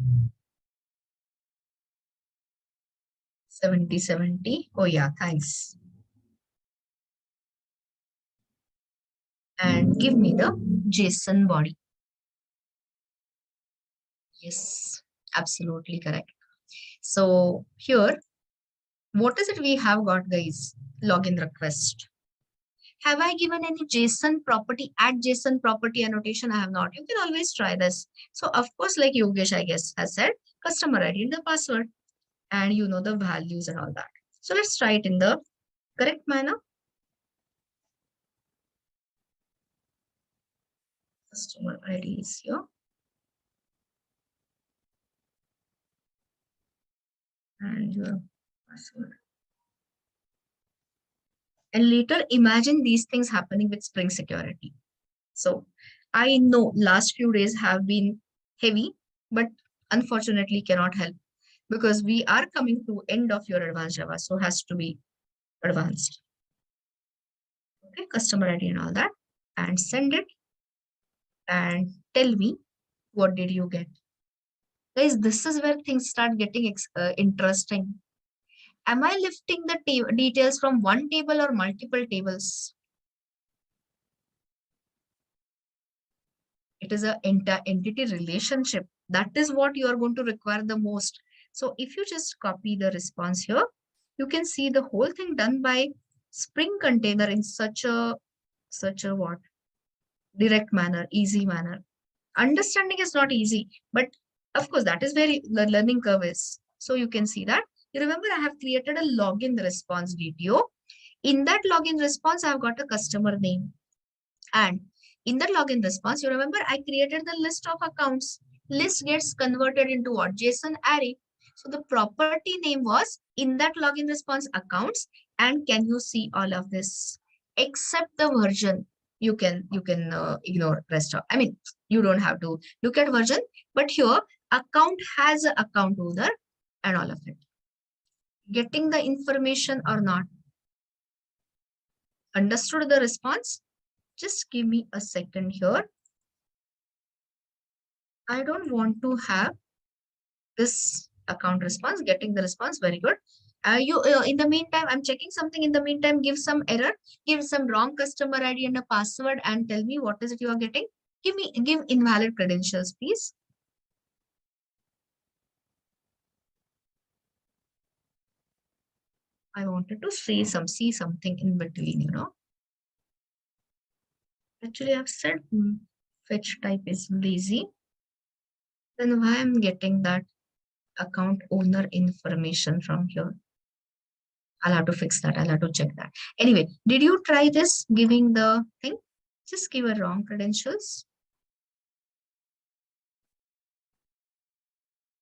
Mm. 7070. Oh yeah, thanks. And give me the JSON body. Yes, absolutely correct. So here, what is it we have got, guys? Login request. Have I given any JSON property, add JSON property annotation? I have not. You can always try this. So of course, like Yogesh, I guess, has said, customer ID and the password, and you know the values and all that. So let's try it in the correct manner. Customer ID is here. And your password. And later, imagine these things happening with Spring Security. So I know last few days have been heavy, but unfortunately cannot help because we are coming to end of your advanced Java. So has to be advanced. Okay, customer ID and all that. And send it and tell me what did you get. Guys, this is where things start getting interesting. Am I lifting the details from one table or multiple tables? It is a entity relationship. That is what you are going to require the most. So if you just copy the response here, you can see the whole thing done by Spring Container in such a what? Direct manner, easy manner. Understanding is not easy, but of course that is where the learning curve is. So you can see that. You remember I have created a login response video. In that login response, I have got a customer name. And in the login response, you remember I created the list of accounts. List gets converted into what? JSON array. So the property name was in that login response accounts. And can you see all of this? Except the version. You can ignore rest of. You don't have to look at version. But here, account has an account owner and all of it. Getting the information or not? Understood the response? Just give me a second here. I don't want to have this account response, getting the response, very good. In the meantime, I'm checking something. In the meantime, give some error, give some wrong customer ID and a password, and tell me what is it you are getting. Give invalid credentials, please. I wanted to see something in between, you know. Actually, I've said fetch type is lazy. Then why I'm getting that account owner information from here? I'll have to fix that. I'll have to check that. Anyway, did you try this giving the thing? Just give a wrong credentials.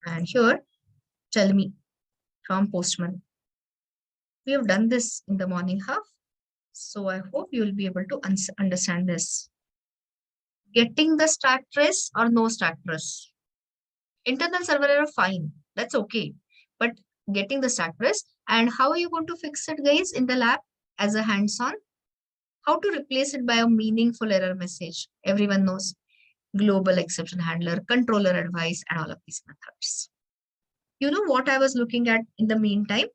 And here, tell me from postman. We have done this in the morning half. So I hope you will be able to understand this. Getting the stack trace or no stack trace? Internal server error, fine. That's okay. But getting the stack trace, and how are you going to fix it, guys, in the lab as a hands-on? How to replace it by a meaningful error message? Everyone knows global exception handler, controller advice, and all of these methods. You know what I was looking at in the meantime?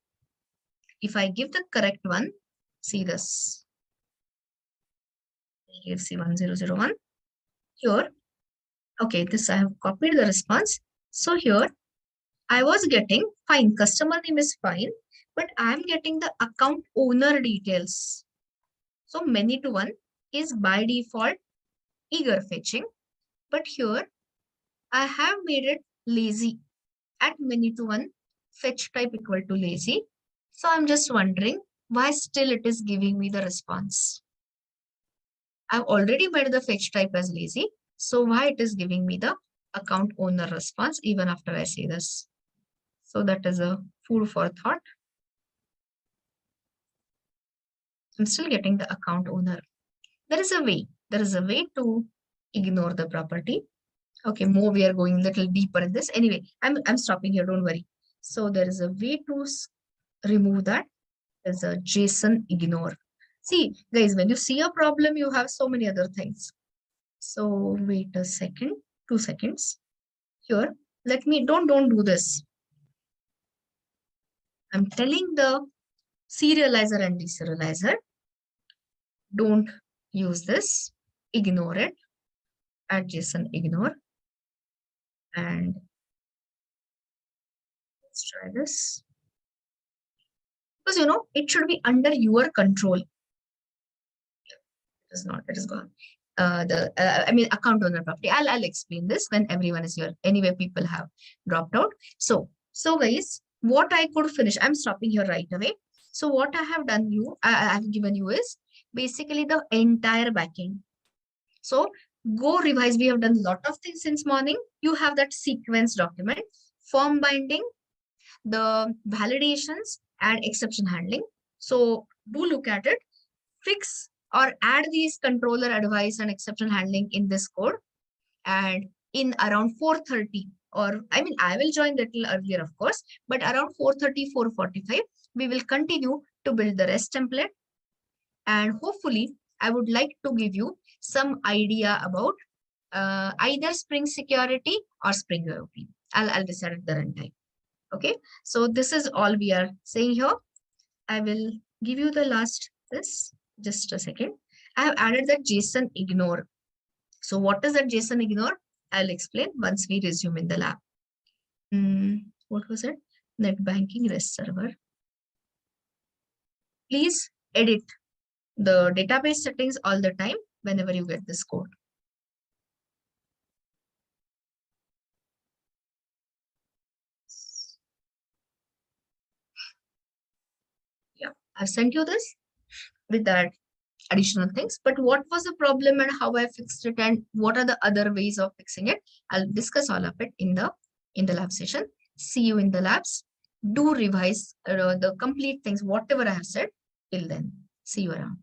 If I give the correct one, see this. EFC1001. Here, okay, this I have copied the response. So here, I was getting fine, customer name is fine, but I'm getting the account owner details. So many to one is by default eager fetching, but here I have made it lazy at many to one fetch type equal to lazy. So I'm just wondering why still it is giving me the response. I've already made the fetch type as lazy. So why it is giving me the account owner response even after I say this? So that is a food for thought. I'm still getting the account owner. There is a way to ignore the property. Okay, more we are going a little deeper in this. Anyway, I'm stopping here, don't worry. So there is a way to remove that. There's a JSON ignore. See, guys, when you see a problem, you have so many other things. So wait a second, 2 seconds. Here, let me, don't do this. I'm telling the serializer and deserializer, don't use this, ignore it, add JSON ignore, and let's try this. Because, you know, it should be under your control. It is not, it is gone. I mean, account owner property. I'll explain this when everyone is here. Anyway, people have dropped out. So guys, what I could finish, I'm stopping here right away. So what I have done I have given you is basically the entire backend. So go revise. We have done a lot of things since morning. You have that sequence document, form binding, the validations and exception handling. So do look at it, fix or add these controller advice and exception handling in this code. And in around 4:30, or I mean, I will join little earlier, of course, but around 4:30, 4:45, we will continue to build the REST template. And hopefully, I would like to give you some idea about either Spring Security or Spring AOP. I'll decide at the runtime. Okay, so this is all we are saying here. I will give you the last this, just a second. I have added that JSON ignore. So what is that JSON ignore? I'll explain once we resume in the lab. What was it? Net banking REST server. Please edit the database settings all the time whenever you get this code. Yeah, I've sent you this with that additional things, but what was the problem and how I fixed it and what are the other ways of fixing it? I'll discuss all of it in the lab session. See you in the labs. Do revise the complete things, whatever I have said. Till then, see you around.